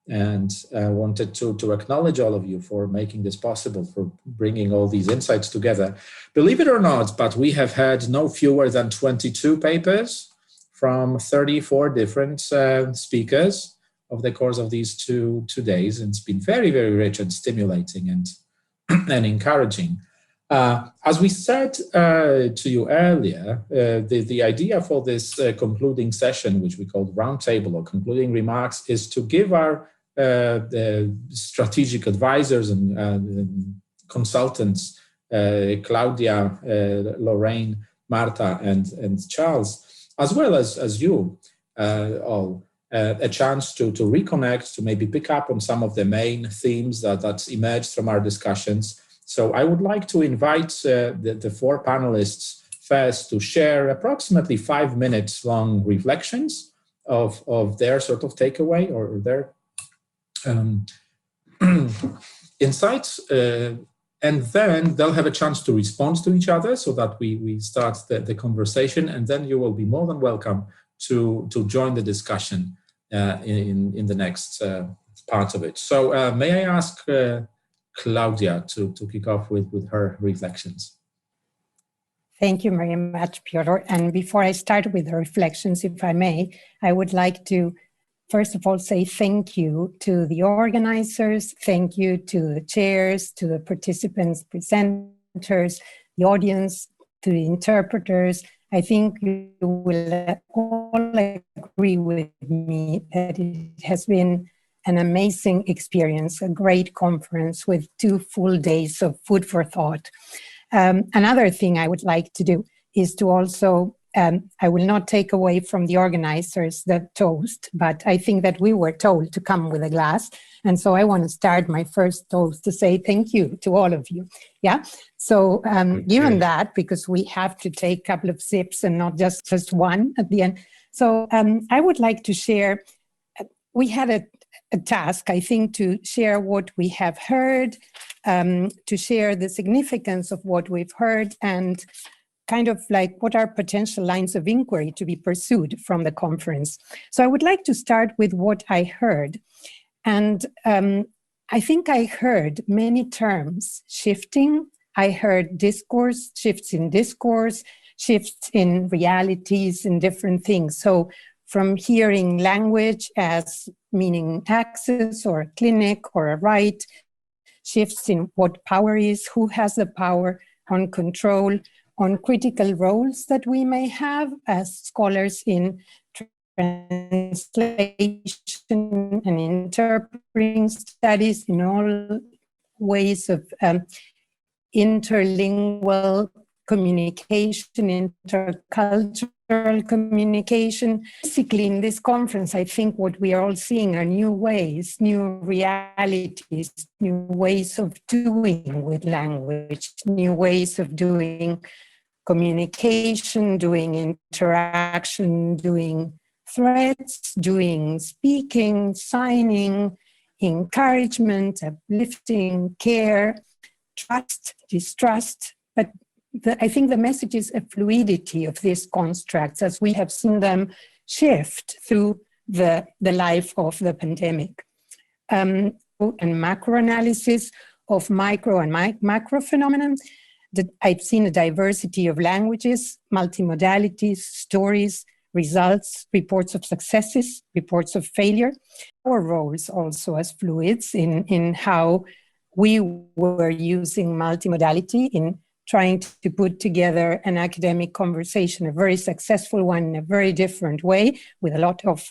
and wanted to acknowledge all of you for making this possible, for bringing all these insights together. Believe it or not, but we have had no fewer than 22 papers from 34 different speakers over the course of these two days. And it's been very, very rich and stimulating and encouraging. As we said to you earlier, the idea for this concluding session, which we called Roundtable or concluding remarks, is to give our the strategic advisors and consultants, Claudia, Lorraine, Marta, and Charles, as well as you all, a chance to reconnect, to maybe pick up on some of the main themes that emerged from our discussions. So I would like to invite the four panelists first to share approximately 5 minutes long reflections of their sort of takeaway or their insights, and then they'll have a chance to respond to each other so that we start the conversation, and then you will be more than welcome to join the discussion in the next part of it. So may I ask Claudia to kick off with her reflections. Thank you very much, Piotr. And before I start with the reflections, if I may, I would like to first of all say thank you to the organizers, thank you to the chairs, to the participants, presenters, the audience, to the interpreters. I think you will all agree with me that it has been an amazing experience, a great conference with 2 full days of food for thought. Another thing I would like to do is to also, I will not take away from the organizers the toast, but I think that we were told to come with a glass. And so I want to start my first toast to say thank you to all of you. Yeah. So given that, because we have to take a couple of sips and not just one at the end. So I would like to share, we had a task, I think, to share what we have heard, to share the significance of what we've heard, and kind of like what are potential lines of inquiry to be pursued from the conference. So I would like to start with what I heard. And I think I heard many terms shifting. I heard discourse, shifts in discourse, shifts in realities and different things. So from hearing language as meaning access or a clinic or a right, shifts in what power is, who has the power, on control, on critical roles that we may have as scholars in translation and interpreting studies, in all ways of interlingual communication, intercultural communication. Basically, in this conference, I think what we are all seeing are new ways, new realities, new ways of doing with language, new ways of doing communication, doing interaction, doing threats, doing speaking, signing, encouragement, uplifting, care, trust, distrust. But I think the message is a fluidity of these constructs as we have seen them shift through the life of the pandemic. And macro analysis of micro and macro phenomena. I've seen a diversity of languages, multimodalities, stories, results, reports of successes, reports of failure. Our roles also as fluids in how we were using multimodality in trying to put together an academic conversation, a very successful one in a very different way, with a lot of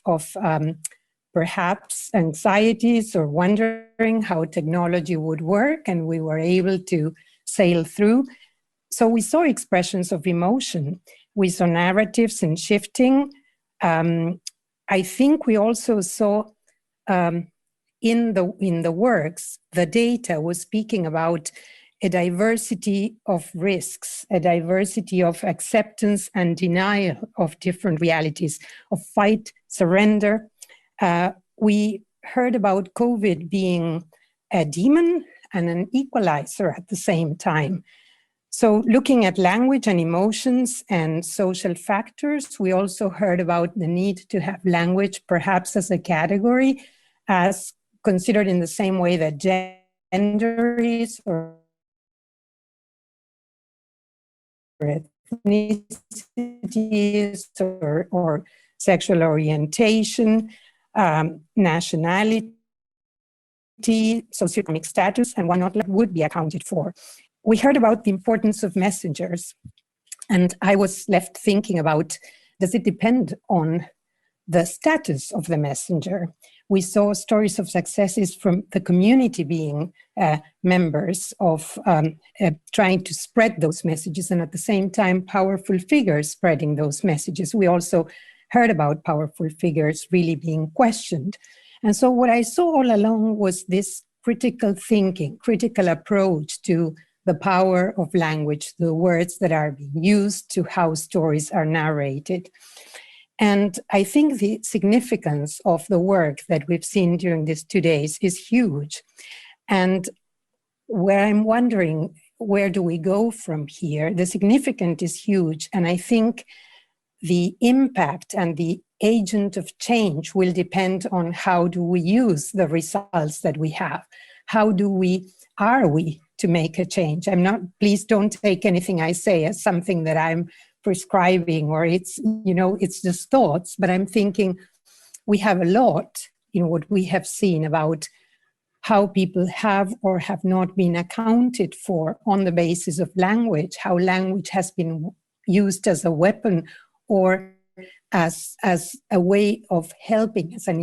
perhaps anxieties or wondering how technology would work, and we were able to sail through. So we saw expressions of emotion, we saw narratives and shifting. I think we also saw in the works, the data was speaking about a diversity of risks, a diversity of acceptance and denial of different realities, of fight, surrender. We heard about COVID being a demon and an equalizer at the same time. So looking at language and emotions and social factors, we also heard about the need to have language perhaps as a category, as considered in the same way that gender is, or ethnicities, or sexual orientation, nationality, socioeconomic status, and whatnot would be accounted for. We heard about the importance of messengers, and I was left thinking about, does it depend on the status of the messenger? We saw stories of successes from the community being members of trying to spread those messages, and at the same time, powerful figures spreading those messages. We also heard about powerful figures really being questioned. And so what I saw all along was this critical thinking, critical approach to the power of language, the words that are being used, to how stories are narrated. And I think the significance of the work that we've seen during these 2 days is huge. And where I'm wondering, where do we go from here? The significance is huge. And I think the impact and the agent of change will depend on how do we use the results that we have. How are we to make a change? Please don't take anything I say as something that I'm prescribing, or it's just thoughts, but I'm thinking we have a lot in what we have seen about how people have or have not been accounted for on the basis of language, how language has been used as a weapon or as a way of helping, as an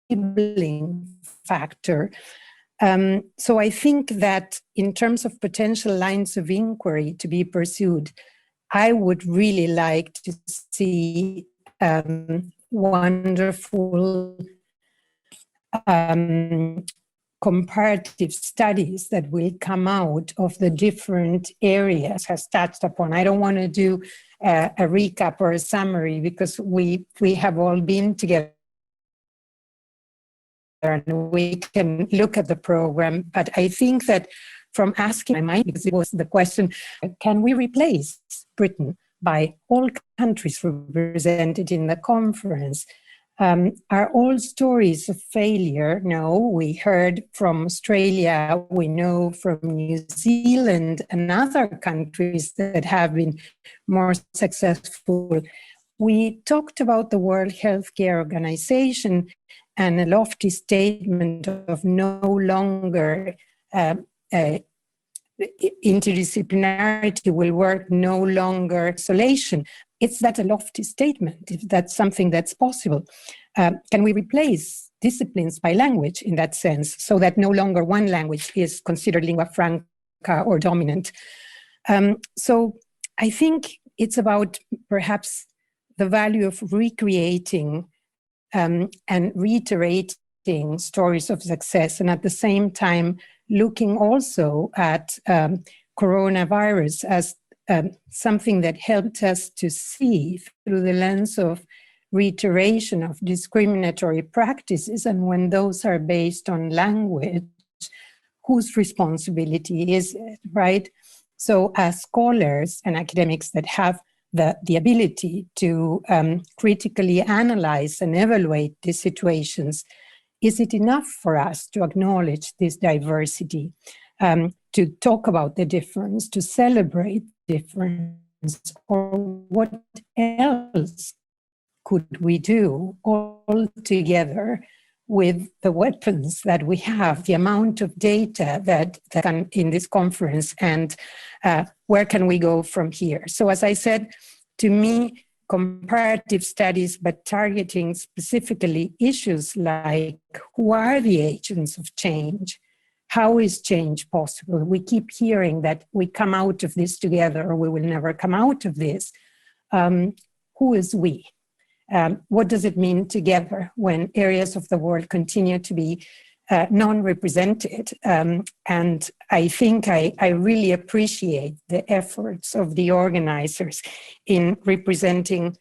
enabling factor. So I think that in terms of potential lines of inquiry to be pursued, I would really like to see wonderful comparative studies that will come out of the different areas has touched upon. I don't want to do a recap or a summary because we have all been together and we can look at the program, but I think that from asking my mind, because it was the question, can we replace Britain by all countries represented in the conference? Are all stories of failure? No, we heard from Australia, we know from New Zealand and other countries that have been more successful. We talked about the World Health Organization and a lofty statement of no longer interdisciplinarity will work, no longer isolation. Is that a lofty statement? If that's something that's possible, can we replace disciplines by language in that sense, so that no longer one language is considered lingua franca or dominant? So I think it's about perhaps the value of recreating and reiterating stories of success, and at the same time looking also at coronavirus as something that helped us to see through the lens of reiteration of discriminatory practices, and when those are based on language, whose responsibility is it, right? So as scholars and academics that have the ability to critically analyze and evaluate these situations, is it enough for us to acknowledge this diversity, to talk about the difference, to celebrate difference, or what else could we do all together with the weapons that we have, the amount of data that can in this conference, and where can we go from here? So as I said, to me, comparative studies, but targeting specifically issues like who are the agents of change? How is change possible? We keep hearing that we come out of this together or we will never come out of this. Who is we? What does it mean together when areas of the world continue to be non-represented. And I think I really appreciate the efforts of the organizers in representing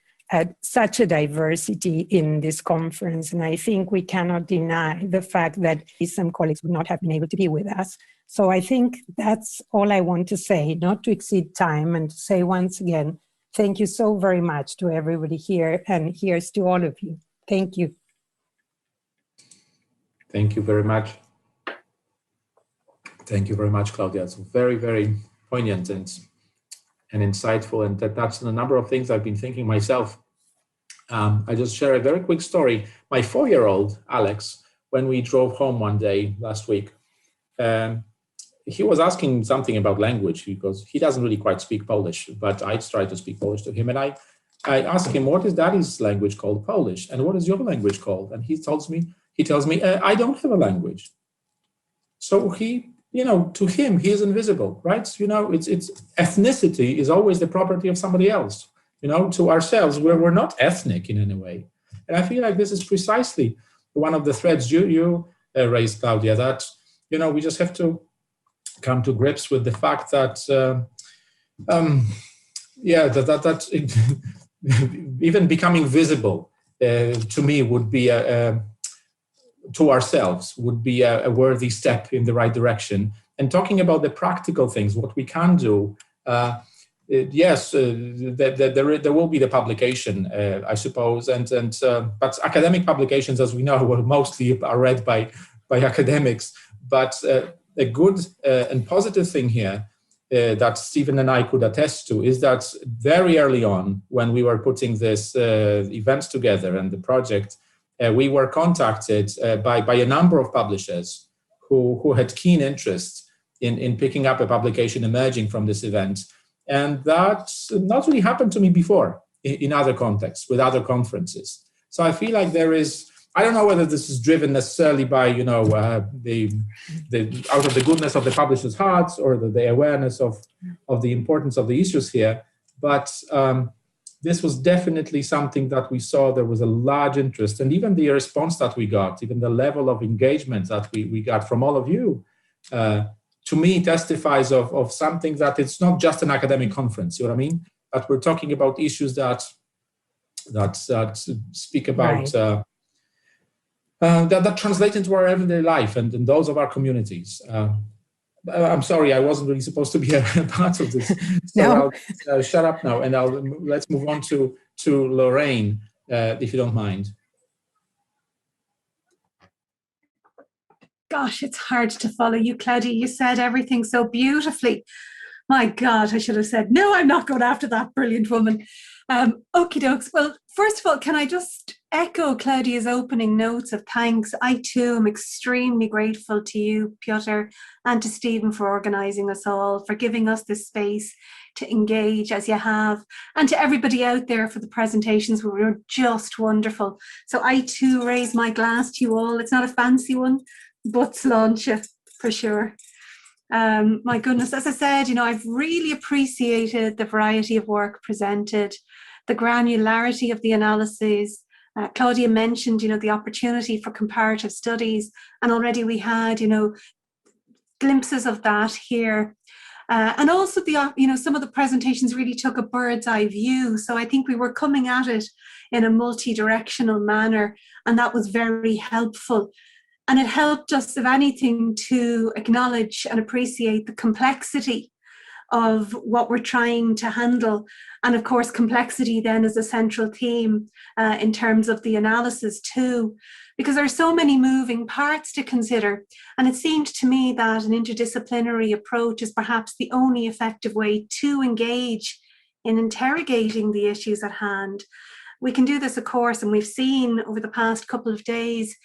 such a diversity in this conference. And I think we cannot deny the fact that some colleagues would not have been able to be with us. So I think that's all I want to say, not to exceed time, and to say once again, thank you so very much to everybody here, and here's to all of you. Thank you. Thank you very much. Thank you very much, Claudia. It's very, very poignant and insightful, and that's a number of things I've been thinking myself. I just share a very quick story. My 4-year-old, Alex, when we drove home one day last week, he was asking something about language because he doesn't really quite speak Polish, but I tried to speak Polish to him. And I asked him, what is daddy's language called? Polish. And what is your language called? And he tells me, I don't have a language. So he, to him, he is invisible, right? It's ethnicity is always the property of somebody else. To ourselves, we're not ethnic in any way. And I feel like this is precisely one of the threads you raised, Claudia, that, we just have to come to grips with the fact that, even becoming visible to me would be to ourselves would be a worthy step in the right direction. And talking about the practical things, what we can do, yes, there will be the publication, I suppose, but academic publications, as we know, mostly are read by academics. But a good and positive thing here that Stephen and I could attest to is that very early on, when we were putting this event together and the project, we were contacted by a number of publishers who had keen interest in picking up a publication emerging from this event. And that not really happened to me before in other contexts, with other conferences. So I feel like there is, I don't know whether this is driven necessarily by, the out of the goodness of the publisher's hearts or the awareness of the importance of the issues here, but this was definitely something that we saw there was a large interest, and even the response that we got, even the level of engagement that we got from all of you, to me testifies of something that it's not just an academic conference, you know what I mean? But we're talking about issues that speak about, right. That translate into our everyday life and in those of our communities. I'm sorry, I wasn't really supposed to be a part of this. So no. I'll shut up now, and let's move on to Lorraine, if you don't mind. Gosh, it's hard to follow you, Claudia. You said everything so beautifully. My God, I should have said, no, I'm not going after that brilliant woman. Okie dokes. Well, first of all, can I just echo Claudia's opening notes of thanks? I too am extremely grateful to you, Piotr, and to Stephen for organising us all, for giving us this space to engage as you have, and to everybody out there for the presentations who were just wonderful. So I too raise my glass to you all. It's not a fancy one, but sláinte for sure. My goodness, as I said, I've really appreciated the variety of work presented, the granularity of the analyses. Claudia mentioned, the opportunity for comparative studies, and already we had, glimpses of that here. And also some of the presentations really took a bird's eye view. So I think we were coming at it in a multi-directional manner, and that was very helpful. And it helped us, if anything, to acknowledge and appreciate the complexity of what we're trying to handle. And of course, complexity then is a central theme in terms of the analysis too, because there are so many moving parts to consider. And it seemed to me that an interdisciplinary approach is perhaps the only effective way to engage in interrogating the issues at hand. We can do this, of course, and we've seen over the past couple of days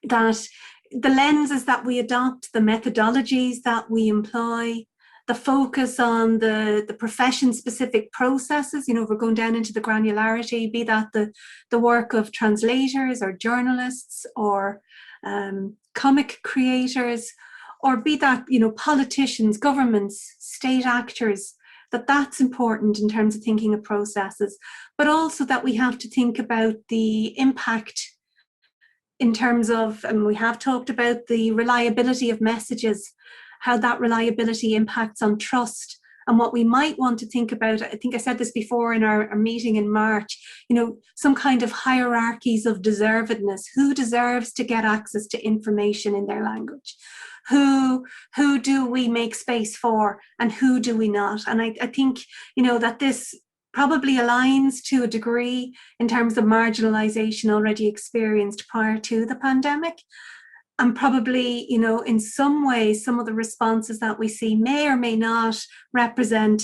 that the lenses that we adopt, the methodologies that we employ, the focus on the profession-specific processes, we're going down into the granularity, be that the work of translators or journalists or comic creators, or be that, politicians, governments, state actors, that's important in terms of thinking of processes, but also that we have to think about the impact in terms of, and we have talked about the reliability of messages, how that reliability impacts on trust, and what we might want to think about. I think I said this before in our meeting in March, some kind of hierarchies of deservedness. Who deserves to get access to information in their language? Who do we make space for, and who do we not? And I think, that this probably aligns to a degree in terms of marginalization already experienced prior to the pandemic. And probably, in some ways, some of the responses that we see may or may not represent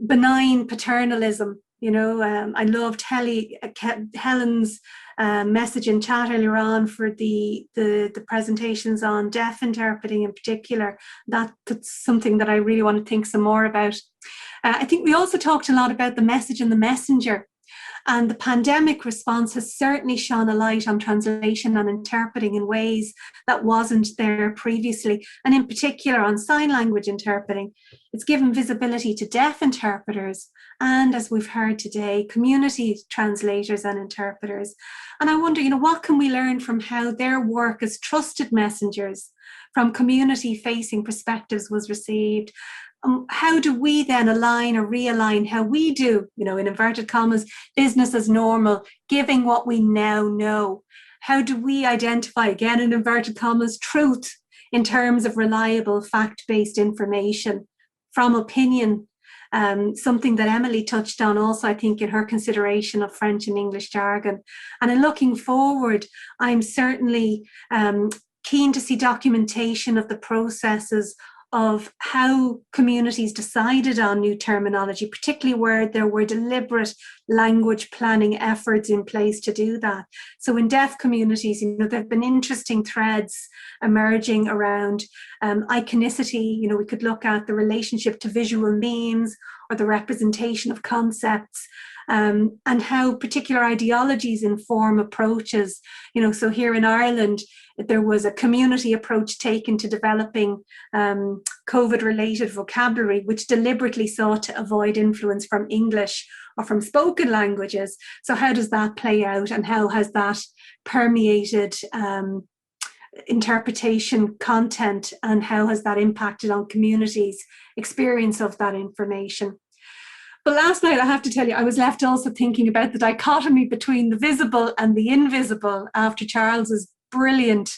benign paternalism. I loved Helen's message in chat earlier on for the presentations on deaf interpreting in particular. That's something that I really want to think some more about. I think we also talked a lot about the message and the messenger. And the pandemic response has certainly shone a light on translation and interpreting in ways that wasn't there previously, and in particular on sign language interpreting. It's given visibility to deaf interpreters and, as we've heard today, community translators and interpreters. And I wonder, what can we learn from how their work as trusted messengers from community-facing perspectives was received? How do we then align or realign how we do, in inverted commas, business as normal, giving what we now know? How do we identify, again in inverted commas, truth in terms of reliable fact-based information from opinion? Something that Emily touched on also, I think, in her consideration of French and English jargon. And in looking forward, I'm certainly keen to see documentation of the processes of how communities decided on new terminology, particularly where there were deliberate language planning efforts in place to do that. So in deaf communities, there have been interesting threads emerging around iconicity. We could look at the relationship to visual memes or the representation of concepts, and how particular ideologies inform approaches. So here in Ireland, there was a community approach taken to developing COVID-related vocabulary, which deliberately sought to avoid influence from English or from spoken languages. So how does that play out, and how has that permeated interpretation content, and how has that impacted on communities' experience of that information? But last night, I have to tell you, I was left also thinking about the dichotomy between the visible and the invisible after Charles's brilliant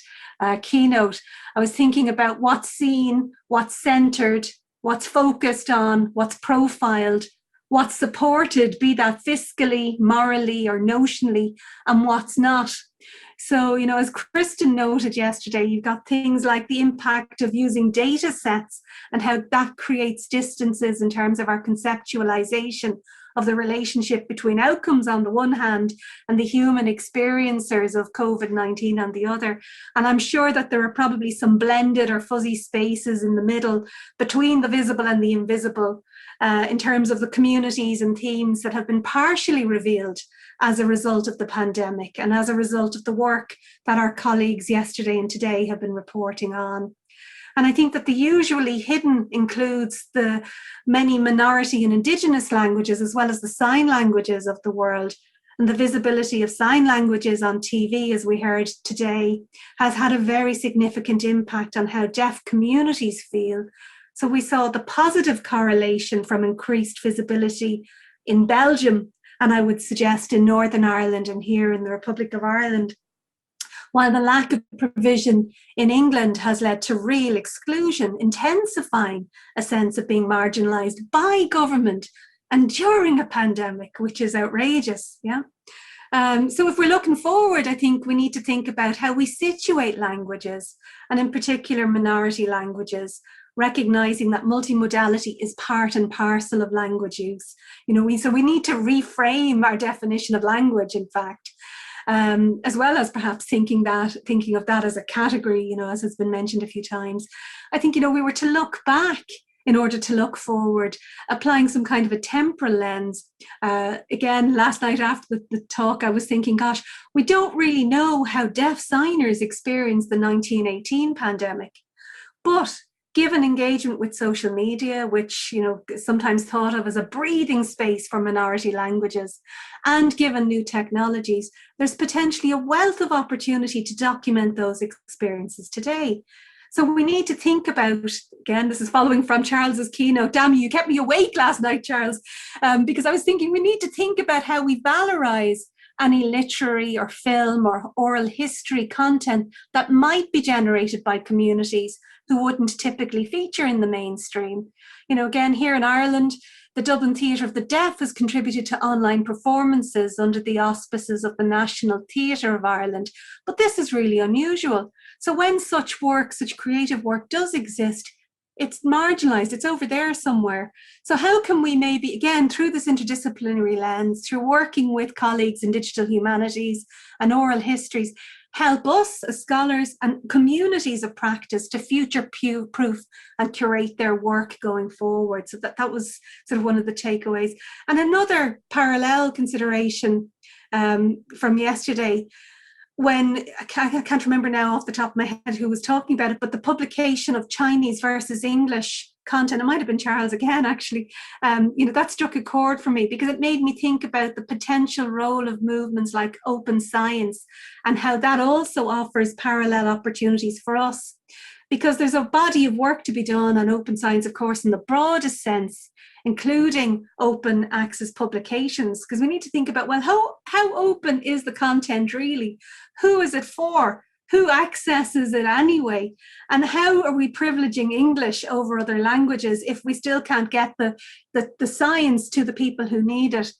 keynote. I was thinking about what's seen, what's centered, what's focused on, what's profiled, what's supported, be that fiscally, morally, or notionally, and what's not. So, as Kristen noted yesterday, you've got things like the impact of using data sets and how that creates distances in terms of our conceptualization of the relationship between outcomes on the one hand and the human experiencers of COVID-19 on the other. And I'm sure that there are probably some blended or fuzzy spaces in the middle between the visible and the invisible in terms of the communities and themes that have been partially revealed as a result of the pandemic and as a result of the work that our colleagues yesterday and today have been reporting on. And I think that the usually hidden includes the many minority and indigenous languages, as well as the sign languages of the world. And the visibility of sign languages on TV, as we heard today, has had a very significant impact on how deaf communities feel. So we saw the positive correlation from increased visibility in Belgium, and I would suggest in Northern Ireland and here in the Republic of Ireland, while the lack of provision in England has led to real exclusion, intensifying a sense of being marginalised by government and during a pandemic, which is outrageous. So if we're looking forward, I think we need to think about how we situate languages, and in particular minority languages, recognising that multimodality is part and parcel of language use. So we need to reframe our definition of language, in fact, as well as perhaps thinking of that as a category, as has been mentioned a few times. I think, we were to look back in order to look forward, applying some kind of a temporal lens. Again, last night after the talk, I was thinking, gosh, we don't really know how deaf signers experienced the 1918 pandemic. But given engagement with social media, which, you know, sometimes thought of as a breathing space for minority languages, and given new technologies, there's potentially a wealth of opportunity to document those experiences today. So we need to think about, again, this is following from Charles's keynote. Damn you kept me awake last night, Charles, because I was thinking we need to think about how we valorize any literary or film or oral history content that might be generated by communities who wouldn't typically feature in the mainstream. You know, again, here in Ireland, the Dublin Theatre of the Deaf has contributed to online performances under the auspices of the National Theatre of Ireland, but this is really unusual. So when such work, such creative work does exist, it's marginalized, it's over there somewhere. So how can we maybe, again, through this interdisciplinary lens, through working with colleagues in digital humanities and oral histories, help us as scholars and communities of practice to future-proof and curate their work going forward? So that was sort of one of the takeaways. And another parallel consideration from yesterday, when I can't remember now off the top of my head who was talking about it, but the publication of Chinese versus English content, it might have been Charles again, actually, you know, that struck a chord for me because it made me think about the potential role of movements like open science and how that also offers parallel opportunities for us. Because there's a body of work to be done on open science, of course, in the broadest sense, including open access publications, because we need to think about, well, how open is the content really? Who is it for? Who accesses it anyway? And how are we privileging English over other languages if we still can't get the science to the people who need it?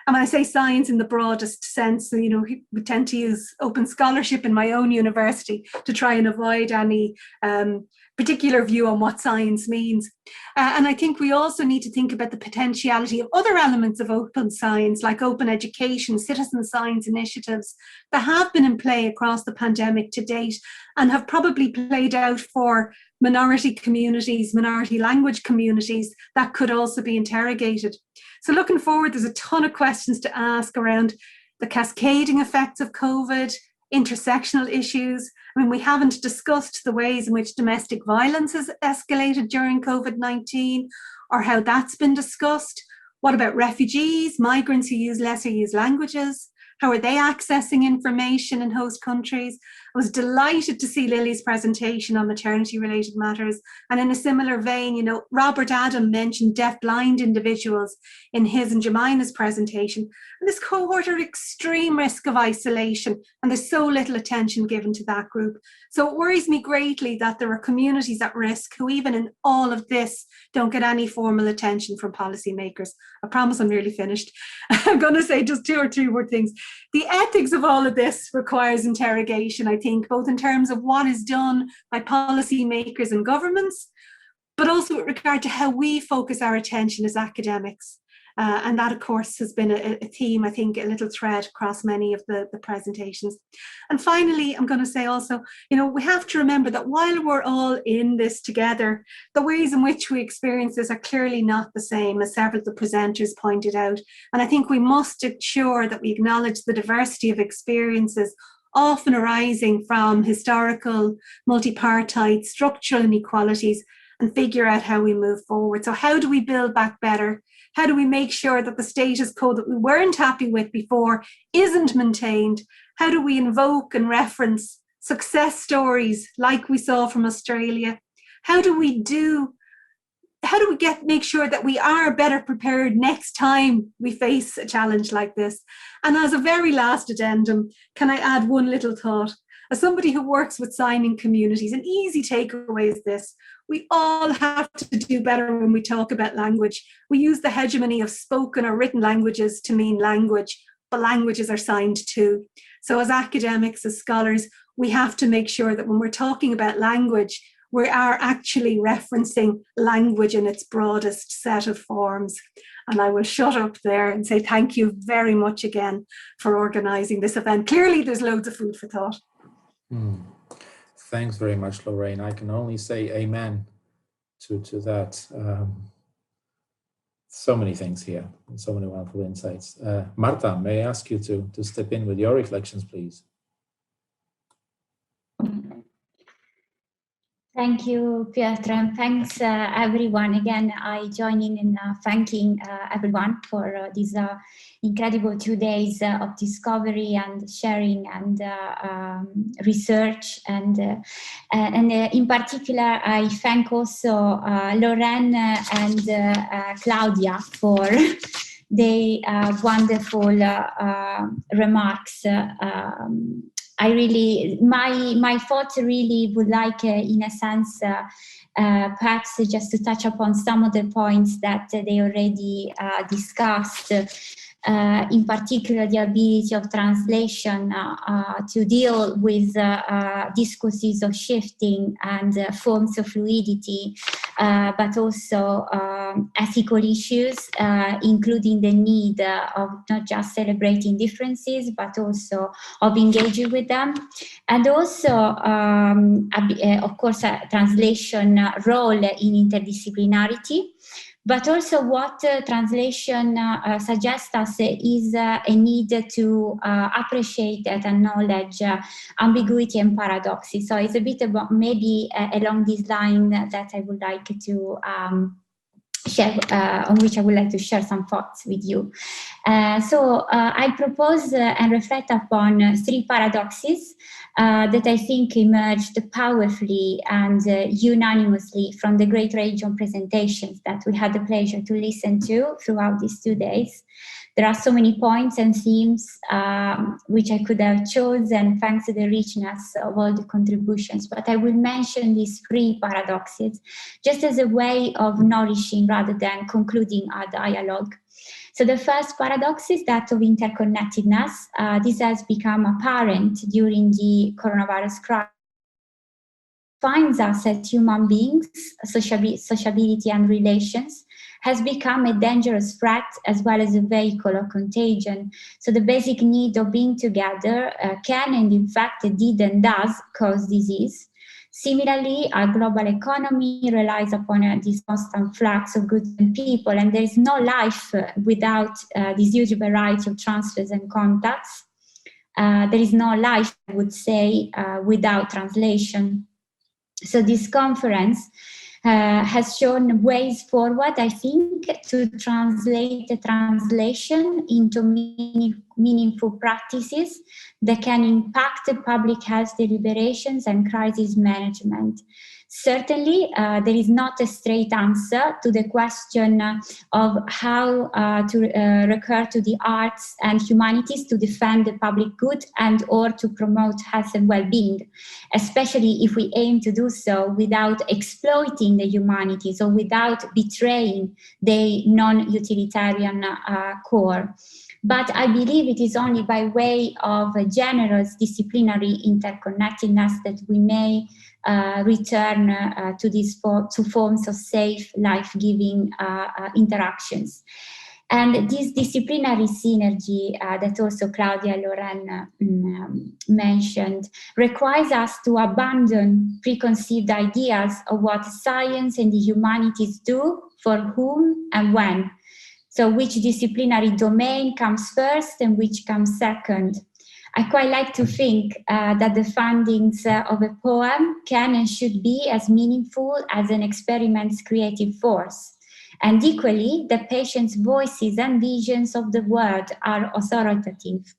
And when I say science in the broadest sense, you know, we tend to use open scholarship in my own university to try and avoid any particular view on what science means. And I think we also need to think about the potentiality of other elements of open science, like open education, citizen science initiatives that have been in play across the pandemic to date and have probably played out for minority communities, minority language communities that could also be interrogated. So looking forward, there's a ton of questions to ask around the cascading effects of COVID, intersectional issues. I mean, we haven't discussed the ways in which domestic violence has escalated during COVID-19 or how that's been discussed. What about refugees, migrants who use lesser used languages? How are they accessing information in host countries? I was delighted to see Lily's presentation on maternity-related matters. And in a similar vein, you know, Robert Adam mentioned deaf-blind individuals in his and Jemima's presentation. And this cohort are at extreme risk of isolation, and there's so little attention given to that group. So it worries me greatly that there are communities at risk who, even in all of this, don't get any formal attention from policymakers. I promise I'm nearly finished. I'm going to say just 2 or 3 more things. The ethics of all of this requires interrogation, I think, both in terms of what is done by policymakers and governments, but also with regard to how we focus our attention as academics. And that, of course, has been a theme, I think, a little thread across many of the presentations. And finally, I'm going to say also, you know, we have to remember that while we're all in this together, the ways in which we experience this are clearly not the same, as several of the presenters pointed out. And I think we must ensure that we acknowledge the diversity of experiences often arising from historical, multipartite, structural inequalities, and figure out how we move forward. So how do we build back better? How do we make sure that the status quo that we weren't happy with before isn't maintained? How do we invoke and reference success stories like we saw from Australia? How do we make sure that we are better prepared next time we face a challenge like this? And as a very last addendum, can I add one little thought? As somebody who works with signing communities, an easy takeaway is this: we all have to do better when we talk about language. We use the hegemony of spoken or written languages to mean language, but languages are signed too. So as academics, as scholars, we have to make sure that when we're talking about language, we are actually referencing language in its broadest set of forms. And I will shut up there and say thank you very much again for organising this event. Clearly, there's loads of food for thought. Thanks very much, Lorraine. I can only say amen to that. So many things here, and so many wonderful insights. Marta, may I ask you to step in with your reflections, please? Thank you, Piotr, and thanks everyone. Again, I join in thanking everyone for these incredible 2 days of discovery and sharing and research. And in particular, I thank also Lorraine and Claudia for the wonderful remarks. I really, my thoughts really would like, in a sense, perhaps just to touch upon some of the points that they already discussed. In particular, the ability of translation to deal with discourses of shifting and forms of fluidity, but also ethical issues, including the need of not just celebrating differences, but also of engaging with them. And also, of course, a translation role in interdisciplinarity. But also what translation suggests us is a need to appreciate and acknowledge ambiguity and paradoxes. So it's a bit about maybe along this line that I would like to share, on which I would like to share some thoughts with you. So I propose and reflect upon 3 paradoxes that I think emerged powerfully and unanimously from the great range of presentations that we had the pleasure to listen to throughout these 2 days. There are so many points and themes which I could have chosen thanks to the richness of all the contributions, but I will mention these 3 paradoxes just as a way of nourishing rather than concluding our dialogue. So the first paradox is that of interconnectedness. This has become apparent during the coronavirus crisis. Finds us as human beings, sociability and relations has become a dangerous threat as well as a vehicle of contagion. So the basic need of being together can and in fact did and does cause disease. Similarly, our global economy relies upon this constant flux of goods and people, and there is no life without this huge variety of transfers and contacts. There is no life, I would say, without translation. So this conference has shown ways forward, I think, to translate the translation into meaningful practices that can impact public health deliberations and crisis management. Certainly, there is not a straight answer to the question of how to recur to the arts and humanities to defend the public good and or to promote health and well-being, especially if we aim to do so without exploiting the humanities or without betraying the non-utilitarian core. But I believe it is only by way of a generous disciplinary interconnectedness that we may return to these two forms of safe, life-giving interactions. And this disciplinary synergy that also Claudia Loren mentioned requires us to abandon preconceived ideas of what science and the humanities do, for whom and when. So which disciplinary domain comes first and which comes second. I quite like to think that the findings of a poem can and should be as meaningful as an experiment's creative force. And equally, the patient's voices and visions of the world are authoritative.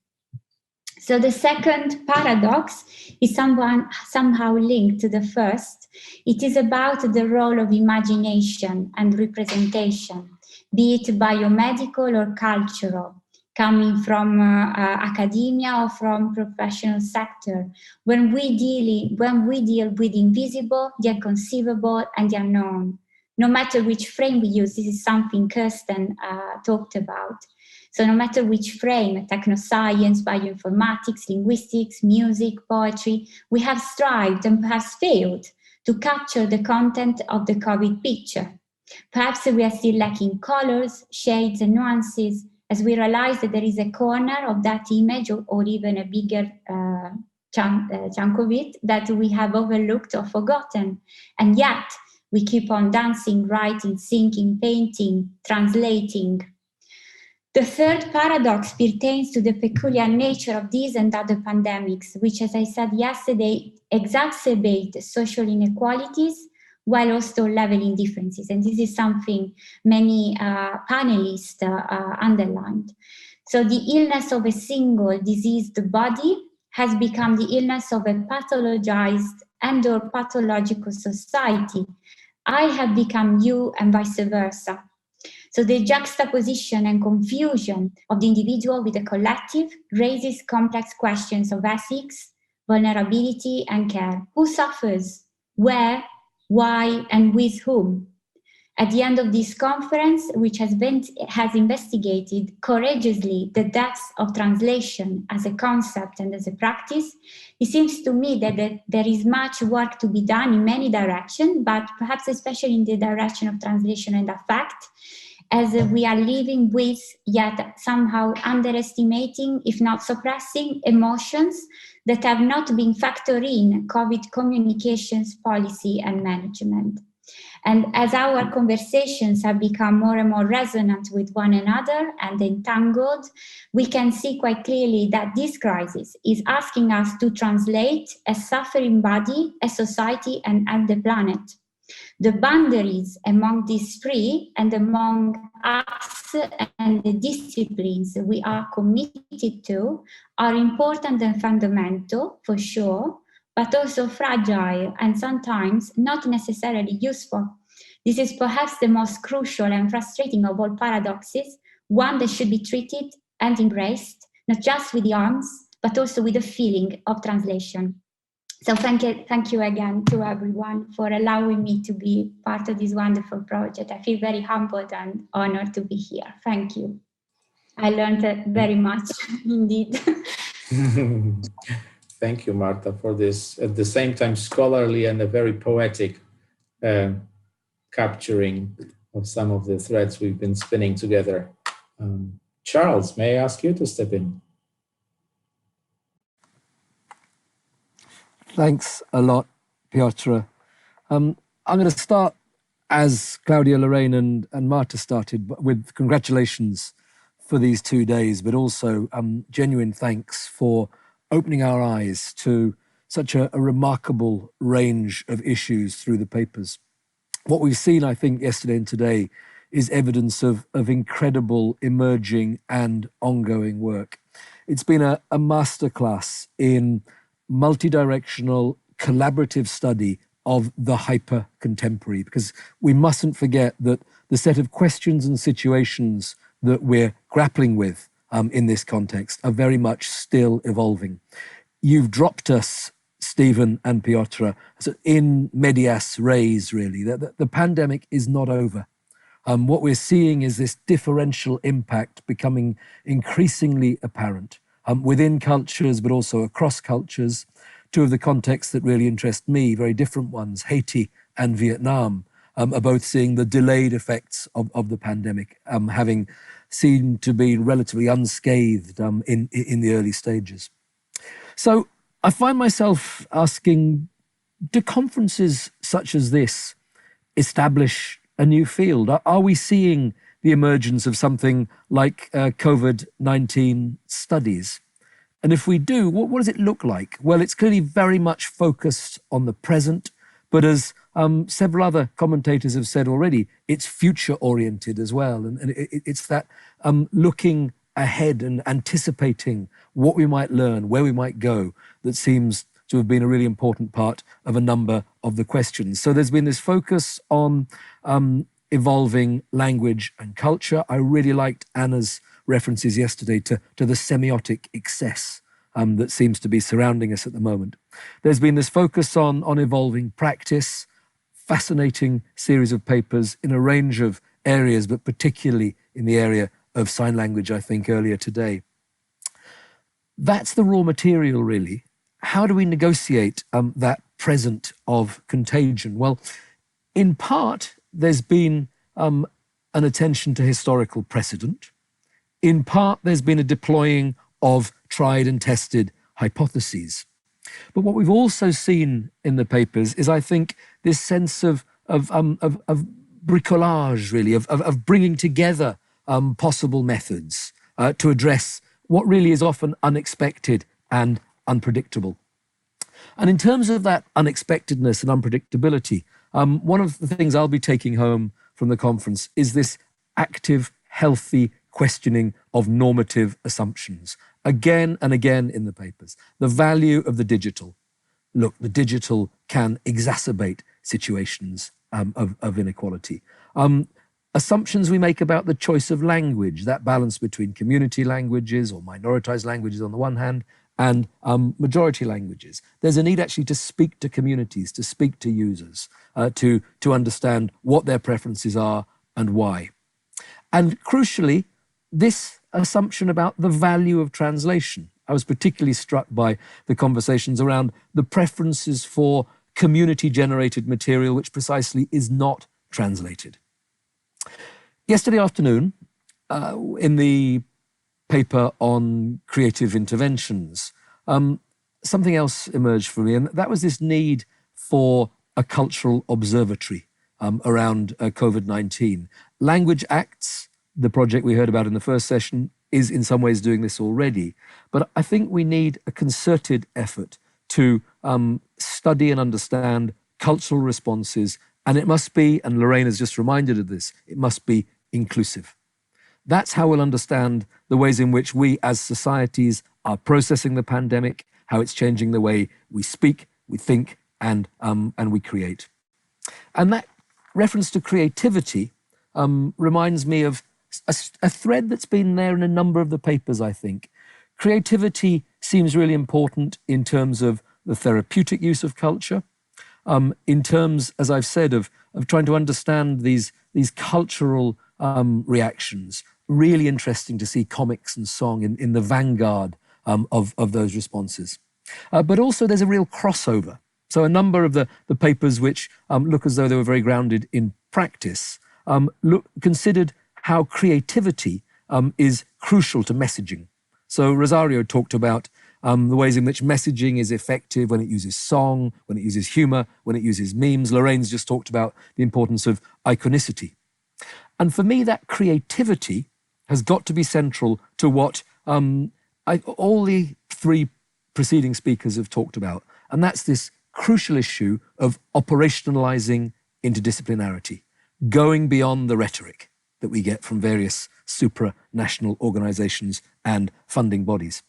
So the second paradox is somehow linked to the first. It is about the role of imagination and representation, be it biomedical or cultural, coming from academia or from professional sector, when we deal with invisible, the inconceivable, and the unknown. No matter which frame we use, this is something Kirsten talked about. So no matter which frame, technoscience, bioinformatics, linguistics, music, poetry, we have strived and perhaps failed to capture the content of the COVID picture. Perhaps we are still lacking colors, shades, and nuances as we realize that there is a corner of that image or even a bigger chunk of it that we have overlooked or forgotten. And yet, we keep on dancing, writing, singing, painting, translating. The third paradox pertains to the peculiar nature of these and other pandemics, which, as I said yesterday, exacerbate social inequalities while also leveling differences. And this is something many panelists underlined. So the illness of a single diseased body has become the illness of a pathologized and/or pathological society. I have become you and vice versa. So the juxtaposition and confusion of the individual with the collective raises complex questions of ethics, vulnerability, and care. Who suffers? Where? Why? And with whom? At the end of this conference, which has investigated courageously the depths of translation as a concept and as a practice, it seems to me that there is much work to be done in many directions, but perhaps especially in the direction of translation and affect, as we are living with, yet somehow underestimating, if not suppressing, emotions that have not been factored in COVID communications policy and management. And as our conversations have become more and more resonant with one another and entangled, we can see quite clearly that this crisis is asking us to translate a suffering body, a society, and the planet. The boundaries among these three and among us and the disciplines we are committed to are important and fundamental, for sure, but also fragile and sometimes not necessarily useful. This is perhaps the most crucial and frustrating of all paradoxes, one that should be treated and embraced, not just with the arms, but also with the feeling of translation. So thank you again to everyone for allowing me to be part of this wonderful project. I feel very humbled and honored to be here. Thank you. I learned very much indeed. Thank you, Marta, for this, at the same time, scholarly and a very poetic capturing of some of the threads we've been spinning together. Charles, may I ask you to step in? Thanks a lot, Piotr. I'm going to start, as Claudia, Lorraine and Marta started, with congratulations for these 2 days, but also genuine thanks for opening our eyes to such a remarkable range of issues through the papers. What we've seen, I think, yesterday and today is evidence of incredible emerging and ongoing work. It's been a masterclass in multi-directional collaborative study of the hyper-contemporary, because we mustn't forget that the set of questions and situations that we're grappling with in this context are very much still evolving. You've dropped us, Stephen and Piotr, in medias res, really. The pandemic is not over. What we're seeing is this differential impact becoming increasingly apparent within cultures, but also across cultures. Two of the contexts that really interest me, very different ones, Haiti and Vietnam, are both seeing the delayed effects of the pandemic, having seemed to be relatively unscathed in the early stages. So I find myself asking, do conferences such as this establish a new field? Are we seeing the emergence of something like COVID-19 studies? And if we do, what does it look like? Well, it's clearly very much focused on the present, but as several other commentators have said already, it's future-oriented as well. And it's that looking ahead and anticipating what we might learn, where we might go, that seems to have been a really important part of a number of the questions. So there's been this focus on evolving language and culture. I really liked Anna's references yesterday to the semiotic excess that seems to be surrounding us at the moment. There's been this focus on evolving practice, fascinating series of papers in a range of areas, but particularly in the area of sign language, I think, earlier today. That's the raw material, really. How do we negotiate that present of contagion? Well, in part, there's been an attention to historical precedent. In part, there's been a deploying of tried and tested hypotheses. But what we've also seen in the papers is, I think, this sense of bricolage, really, of bringing together possible methods to address what really is often unexpected and unpredictable. And in terms of that unexpectedness and unpredictability, one of the things I'll be taking home from the conference is this active, healthy questioning of normative assumptions. Again and again in the papers, the value of the digital. Look, the digital can exacerbate situations of inequality. Assumptions we make about the choice of language, that balance between community languages or minoritized languages on the one hand, and majority languages. There's a need actually to speak to communities, to speak to users, to understand what their preferences are and why. And crucially, this assumption about the value of translation. I was particularly struck by the conversations around the preferences for community-generated material, which precisely is not translated. Yesterday afternoon, in the paper on creative interventions, something else emerged for me, and that was this need for a cultural observatory around COVID-19. Language Acts, the project we heard about in the first session, is in some ways doing this already. But I think we need a concerted effort to study and understand cultural responses, and it must be, and Lorraine has just reminded of this, it must be inclusive. That's how we'll understand the ways in which we as societies are processing the pandemic, how it's changing the way we speak, we think, and we create. And that reference to creativity reminds me of a thread that's been there in a number of the papers, I think. Creativity seems really important in terms of the therapeutic use of culture, in terms, as I've said, of trying to understand these cultural reactions. Really interesting to see comics and song in the vanguard of those responses. But also there's a real crossover. So a number of the papers which look as though they were very grounded in practice considered how creativity is crucial to messaging. So Rosario talked about the ways in which messaging is effective when it uses song, when it uses humor, when it uses memes. Lorraine's just talked about the importance of iconicity. And for me, that creativity has got to be central to what all the three preceding speakers have talked about. And that's this crucial issue of operationalizing interdisciplinarity, going beyond the rhetoric that we get from various supranational organizations and funding bodies.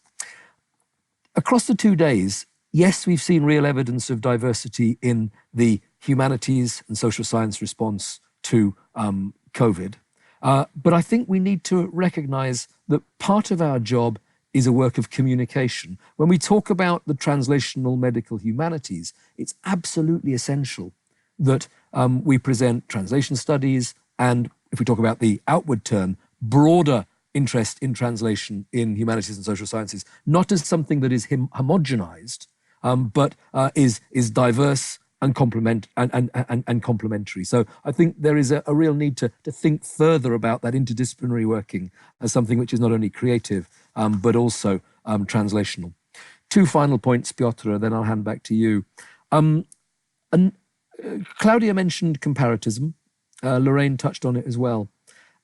Across the 2 days, yes, we've seen real evidence of diversity in the humanities and social science response to COVID. But I think we need to recognize that part of our job is a work of communication. When we talk about the translational medical humanities, it's absolutely essential that we present translation studies and, if we talk about the outward turn, broader interest in translation in humanities and social sciences, not as something that is homogenized, but is diverse and complementary. So I think there is a real need to think further about that interdisciplinary working as something which is not only creative, but also translational. Two final points, Piotr, then I'll hand back to you. Claudia mentioned comparatism. Lorraine touched on it as well.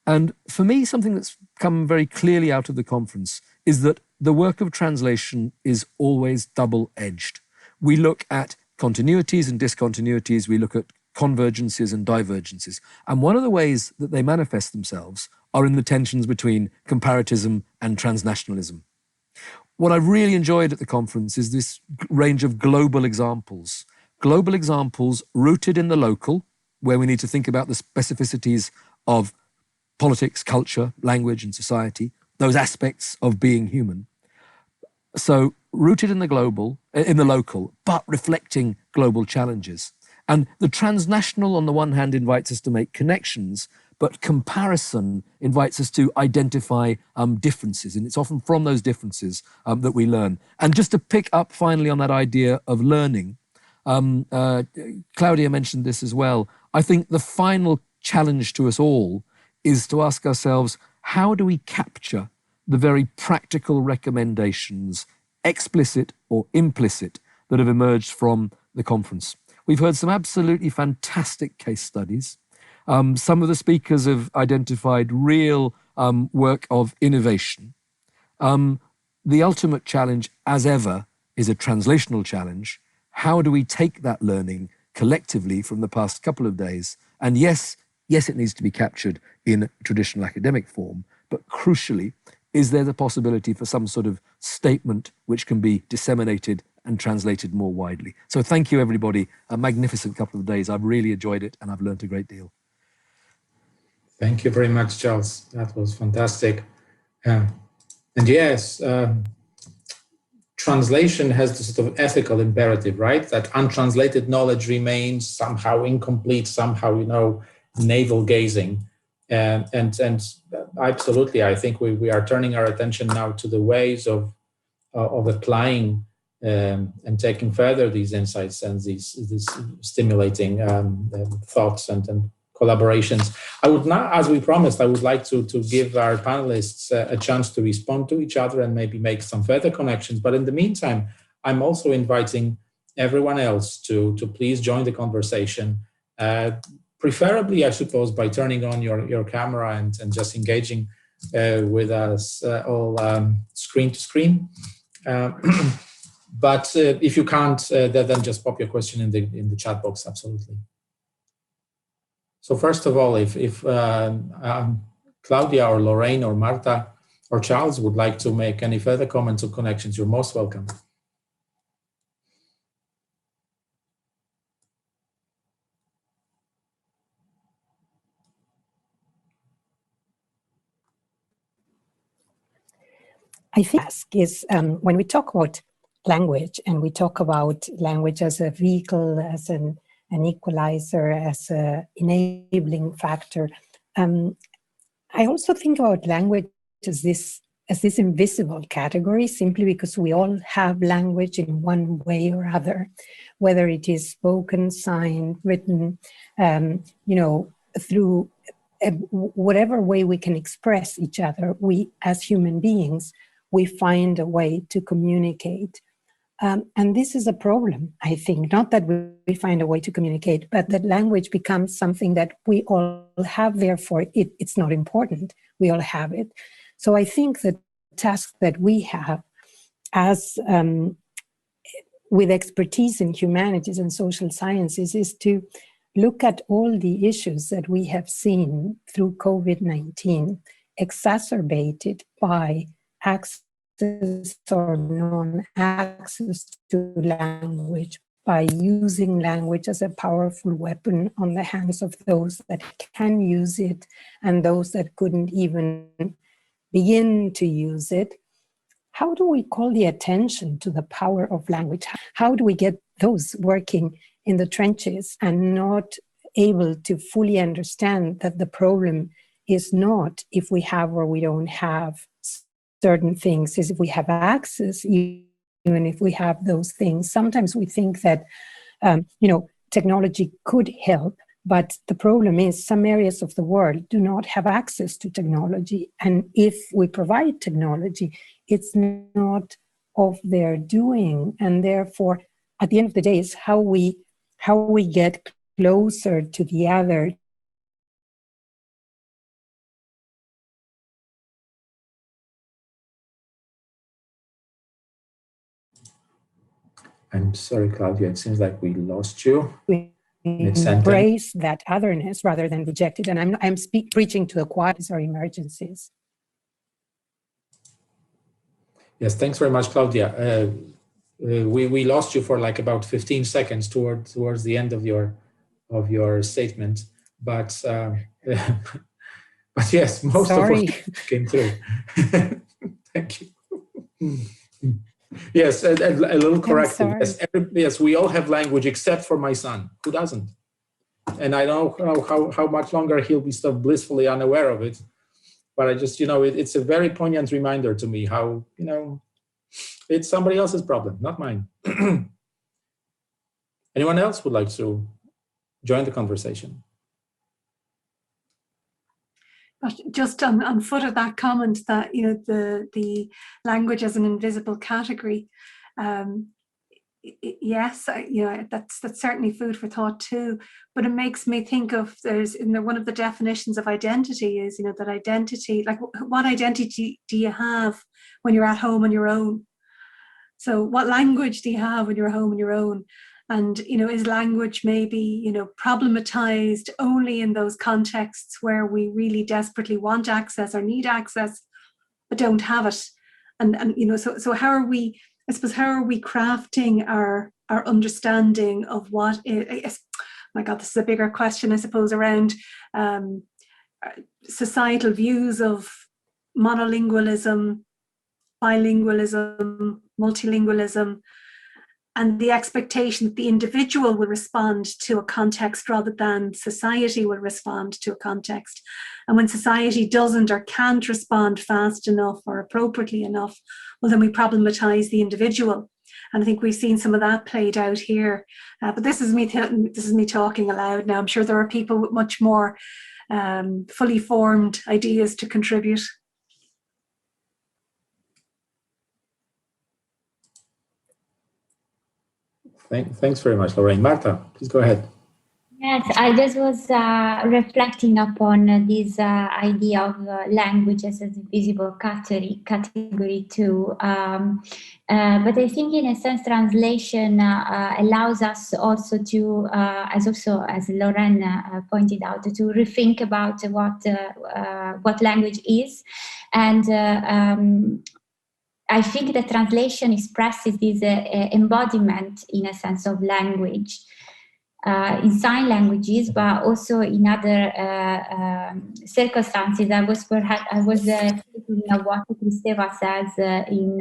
And for me, something that's come very clearly out of the conference is that the work of translation is always double-edged. We look at continuities and discontinuities, we look at convergences and divergences. And one of the ways that they manifest themselves are in the tensions between comparatism and transnationalism. What I've really enjoyed at the conference is this range of global examples rooted in the local, where we need to think about the specificities of politics, culture, language, and society, those aspects of being human. So rooted in the local, but reflecting global challenges. And the transnational, on the one hand, invites us to make connections, but comparison invites us to identify differences. And it's often from those differences that we learn. And just to pick up finally on that idea of learning, Claudia mentioned this as well. I think the final challenge to us all is to ask ourselves, how do we capture the very practical recommendations, explicit or implicit, that have emerged from the conference? We've heard some absolutely fantastic case studies. Some of the speakers have identified real work of innovation. The ultimate challenge, as ever, is a translational challenge. How do we take that learning collectively from the past couple of days? And yes, it needs to be captured in traditional academic form, but crucially, is there the possibility for some sort of statement which can be disseminated and translated more widely? So thank you, everybody. A magnificent couple of days. I've really enjoyed it, and I've learned a great deal. Thank you very much, Charles. That was fantastic. And yes, translation has this sort of ethical imperative, right? That untranslated knowledge remains somehow incomplete, somehow, navel gazing. And absolutely, I think we are turning our attention now to the ways of applying and taking further these insights and these stimulating thoughts and collaborations. I would now, as we promised, I would like to give our panelists a chance to respond to each other and maybe make some further connections. But in the meantime, I'm also inviting everyone else to please join the conversation, preferably, I suppose, by turning on your camera and just engaging with us all screen to screen. But if you can't, then just pop your question in the chat box, absolutely. So first of all, if Claudia or Lorraine or Marta or Charles would like to make any further comments or connections, you're most welcome. I think is when we talk about language and we talk about language as a vehicle, as an equalizer, as an enabling factor, I also think about language as this invisible category, simply because we all have language in one way or other, whether it is spoken, signed, written, through whatever way we can express each other. We, as human beings, we find a way to communicate. And this is a problem, I think, not that we find a way to communicate, but that language becomes something that we all have, therefore it's not important. We all have it. So I think the task that we have as with expertise in humanities and social sciences is to look at all the issues that we have seen through COVID-19, exacerbated by access or non-access to language, by using language as a powerful weapon on the hands of those that can use it and those that couldn't even begin to use it. How do we call the attention to the power of language? How do we get those working in the trenches and not able to fully understand that the problem is not if we have or we don't have certain things, is if we have access, even if we have those things. Sometimes we think that, technology could help, but the problem is some areas of the world do not have access to technology. And if we provide technology, it's not of their doing. And therefore, at the end of the day, it's how we get closer to the other. I'm sorry, Claudia, it seems like we lost you. Embrace that otherness rather than reject it. And I'm preaching to the choir or emergencies. Yes, thanks very much, Claudia. We lost you for like about 15 seconds towards the end of your statement, but but yes, most of what came through. Thank you. Yes, a little corrective. Yes, we all have language except for my son, who doesn't. And I don't know how much longer he'll be so blissfully unaware of it. But I just, it's a very poignant reminder to me how, it's somebody else's problem, not mine. Anyone else would like to join the conversation? But just on foot of that comment that, the language as an invisible category, yes, that's certainly food for thought too. But it makes me think of one of the definitions of identity is that identity, like what identity do you have when you're at home on your own? So what language do you have when you're home on your own? And is language maybe problematized only in those contexts where we really desperately want access or need access but don't have it? And so how are we? I suppose, how are we crafting our understanding of what is, my God, this is a bigger question, I suppose, around societal views of monolingualism, bilingualism, multilingualism, and the expectation that the individual will respond to a context rather than society will respond to a context. And when society doesn't or can't respond fast enough or appropriately enough, well, then we problematize the individual. And I think we've seen some of that played out here. But this is me talking aloud now. I'm sure there are people with much more fully formed ideas to contribute. Thanks very much, Lorraine. Marta, please go ahead. Yes, I just was reflecting upon this idea of language as a divisible category too. But I think in a sense translation allows us also to, as Lorraine pointed out, to rethink about what language is. And I think that translation expresses this embodiment in a sense of language. In sign languages, but also in other circumstances. I was thinking of what Kristeva says in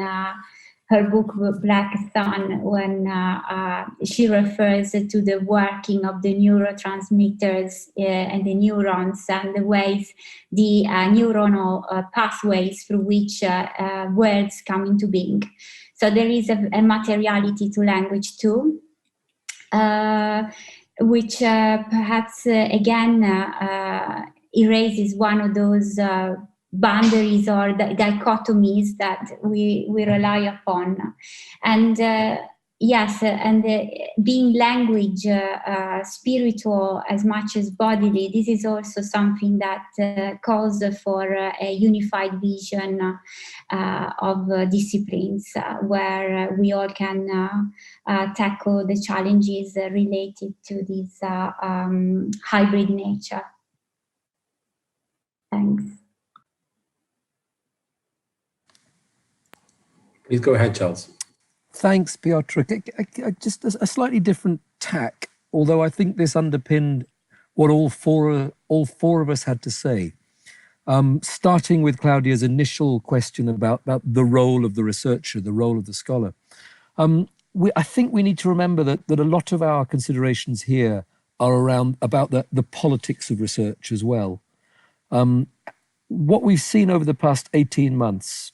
her book Black Sun, when she refers to the working of the neurotransmitters and the neurons and the ways, the neuronal pathways through which words come into being. So there is a materiality to language too. Which perhaps again erases one of those boundaries or dichotomies that we rely upon. And yes, and being language spiritual as much as bodily, this is also something that calls for a unified vision of disciplines where we all can tackle the challenges related to this hybrid nature. Thanks. Please go ahead, Charles. Thanks, Piotr. Just a slightly different tack, although I think this underpinned what all four of us had to say. Starting with Claudia's initial question about the role of the researcher, the role of the scholar. I think we need to remember that a lot of our considerations here are about the politics of research as well. What we've seen over the past 18 months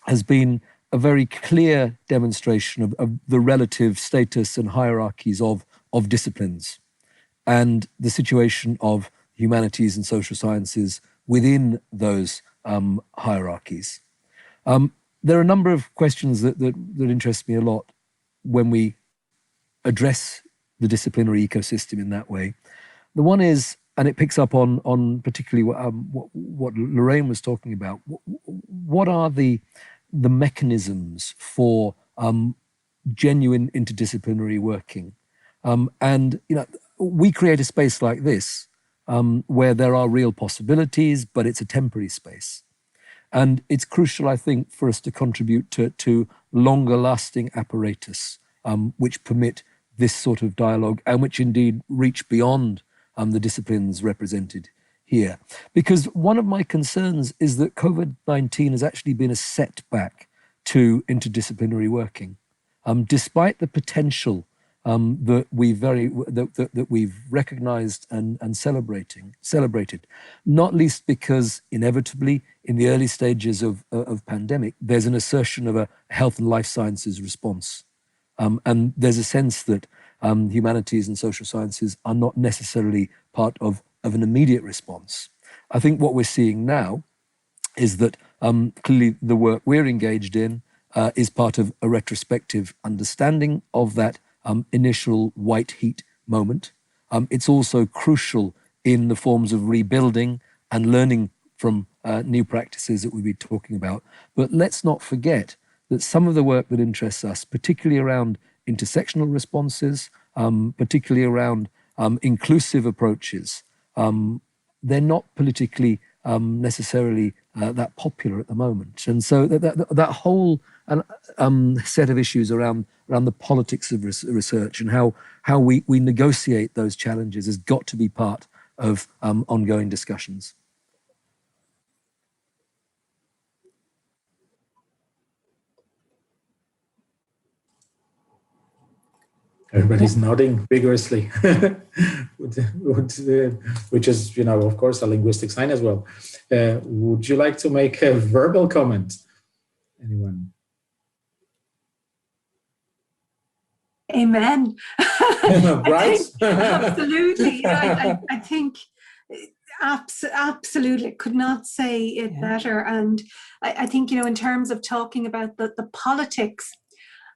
has been a very clear demonstration of the relative status and hierarchies of disciplines and the situation of humanities and social sciences within those hierarchies. There are a number of questions that interest me a lot when we address the disciplinary ecosystem in that way. The one is, and it picks up on particularly what Lorraine was talking about, what are the mechanisms for genuine interdisciplinary working? And we create a space like this where there are real possibilities, but it's a temporary space. And it's crucial, I think, for us to contribute to longer lasting apparatus which permit this sort of dialogue and which indeed reach beyond the disciplines represented here. Because one of my concerns is that COVID-19 has actually been a setback to interdisciplinary working, despite the potential that we've recognized and celebrated, not least because inevitably in the early stages of pandemic, there's an assertion of a health and life sciences response. And there's a sense that humanities and social sciences are not necessarily part of an immediate response. I think what we're seeing now is that clearly the work we're engaged in is part of a retrospective understanding of that initial white heat moment. It's also crucial in the forms of rebuilding and learning from new practices that we'll be talking about. But let's not forget that some of the work that interests us, particularly around intersectional responses, particularly around inclusive approaches, they're not politically necessarily that popular at the moment. And so that whole set of issues around the politics of research and how we negotiate those challenges has got to be part of ongoing discussions. Everybody's nodding vigorously, which is, of course, a linguistic sign as well. Would you like to make a verbal comment? Anyone? Amen. Right? Absolutely. I think absolutely could not say it better. And I think, in terms of talking about the politics,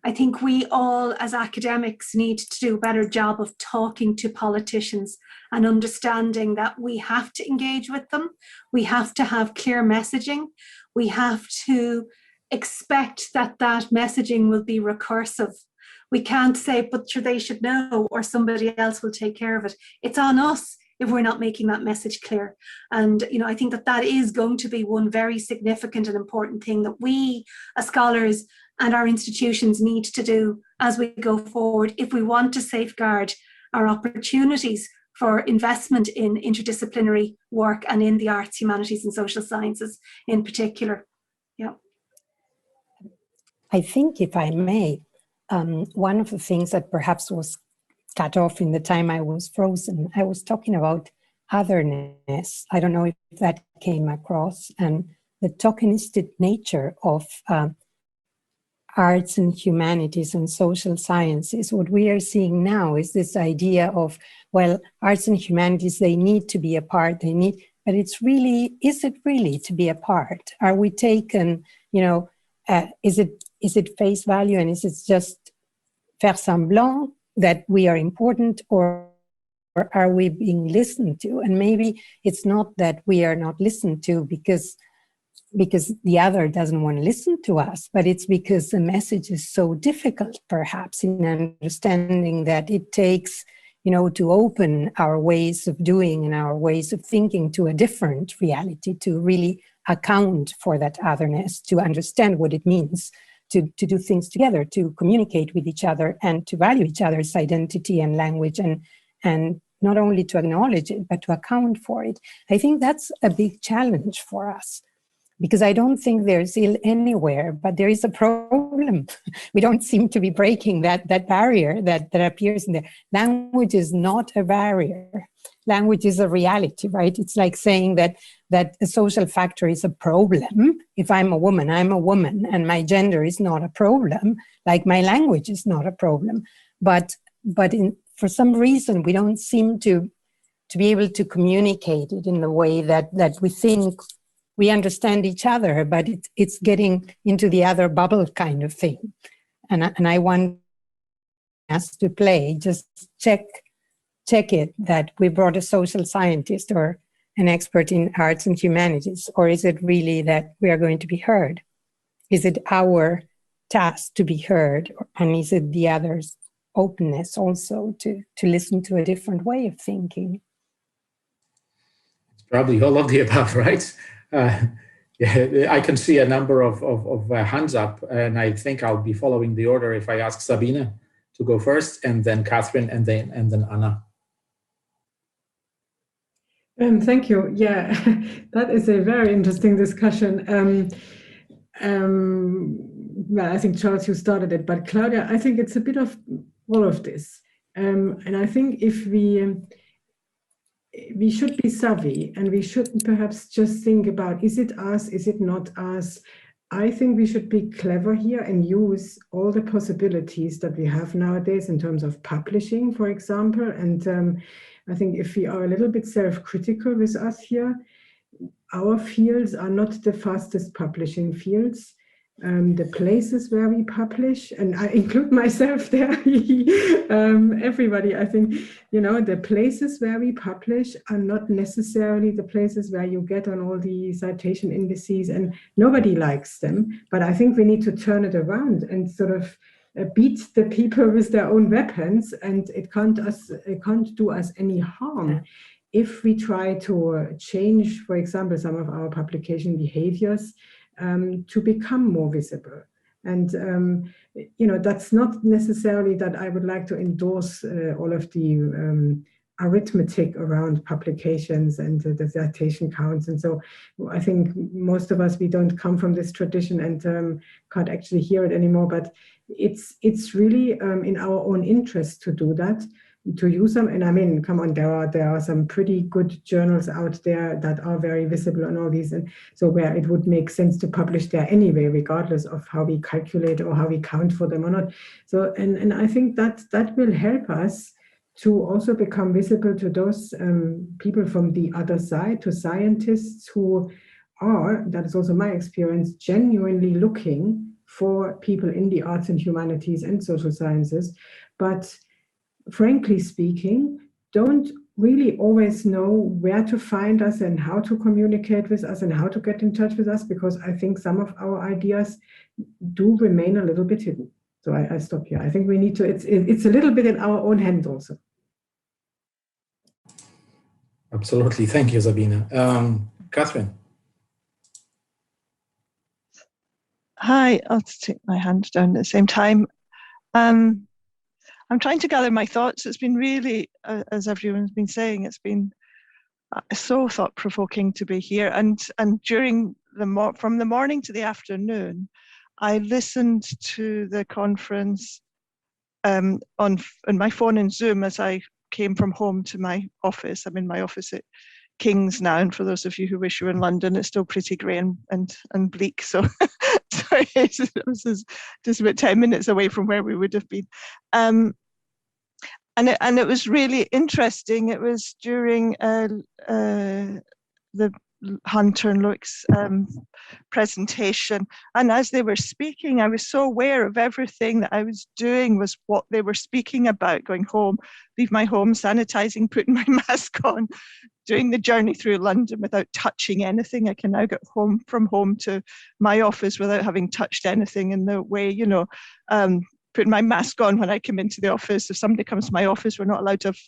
I think we all as academics need to do a better job of talking to politicians and understanding that we have to engage with them. We have to have clear messaging. We have to expect that messaging will be recursive. We can't say, but they should know, or somebody else will take care of it. It's on us if we're not making that message clear. And, I think that is going to be one very significant and important thing that we as scholars and our institutions need to do as we go forward if we want to safeguard our opportunities for investment in interdisciplinary work and in the arts, humanities and social sciences in particular. Yeah. I think, if I may, one of the things that perhaps was cut off in the time I was frozen, I was talking about otherness. I don't know if that came across, and the tokenistic nature of arts and humanities and social sciences. What we are seeing now is this idea of, well, arts and humanities, they need to be a part, but it's really, is it really to be a part? Are we taken, is it face value, and is it just faire semblant that we are important, or are we being listened to? And maybe it's not that we are not listened to because the other doesn't want to listen to us, but it's because the message is so difficult, perhaps, in understanding that it takes, to open our ways of doing and our ways of thinking to a different reality, to really account for that otherness, to understand what it means to do things together, to communicate with each other, and to value each other's identity and language, and not only to acknowledge it, but to account for it. I think that's a big challenge for us, because I don't think there's ill anywhere, but there is a problem. We don't seem to be breaking that barrier that appears in there. Language is not a barrier. Language is a reality, right? It's like saying that a social factor is a problem. If I'm a woman, and my gender is not a problem, like my language is not a problem. But for some reason, we don't seem to be able to communicate it in the way that we think we understand each other, but it's getting into the other bubble kind of thing. And I want us to play, just check it, that we brought a social scientist or an expert in arts and humanities, or is it really that we are going to be heard? Is it our task to be heard, and is it the other's openness also to listen to a different way of thinking? It's probably all of the above, right? Yeah, I can see a number of hands up, and I think I'll be following the order if I ask Sabine to go first, and then Catherine, and then Anna. Thank you. Yeah, that is a very interesting discussion. Well, I think, Charles, you started it, but Claudia, I think it's a bit of all of this. And I think if we should be savvy, and we shouldn't perhaps just think about, is it us, is it not us? I think we should be clever here and use all the possibilities that we have nowadays in terms of publishing, for example. And I think if we are a little bit self-critical with us here, our fields are not the fastest publishing fields. the places where we publish, and I include myself there, everybody, I think, the places where we publish are not necessarily the places where you get on all the citation indices, and nobody likes them. But I think we need to turn it around and sort of beat the people with their own weapons, and it can't do us any harm if we try to change, for example, some of our publication behaviors to become more visible. And that's not necessarily that I would like to endorse all of the arithmetic around publications and the citation counts. And so I think most of us, we don't come from this tradition and can't actually hear it anymore, but it's really in our own interest to do that, to use them. And I mean, come on, there are some pretty good journals out there that are very visible on all these, and so where it would make sense to publish there anyway, regardless of how we calculate or how we count for them or not. So and I think that will help us to also become visible to those people from the other side, to scientists who are, that is also my experience, genuinely looking for people in the arts and humanities and social sciences, but frankly speaking, don't really always know where to find us and how to communicate with us and how to get in touch with us, because I think some of our ideas do remain a little bit hidden. So I stop here. I think we need to, it's a little bit in our own hands also. Absolutely. Thank you, Sabina. Catherine. Hi, I'll take my hand down at the same time. I'm trying to gather my thoughts. It's been really, as everyone's been saying, it's been so thought-provoking to be here. And during from the morning to the afternoon, I listened to the conference on my phone in Zoom as I came from home to my office. I'm in my office at King's now, and for those of you who wish you were in London, it's still pretty grey and bleak. So sorry, this is just about 10 minutes away from where we would have been. And it was really interesting. It was during the Hunter and Luke's presentation, and as they were speaking, I was so aware of everything that I was doing was what they were speaking about: going home, leave my home, sanitizing, putting my mask on, doing the journey through London without touching anything. I can now get from home to my office without having touched anything, in the way, putting my mask on when I come into the office. If somebody comes to my office, we're not allowed to have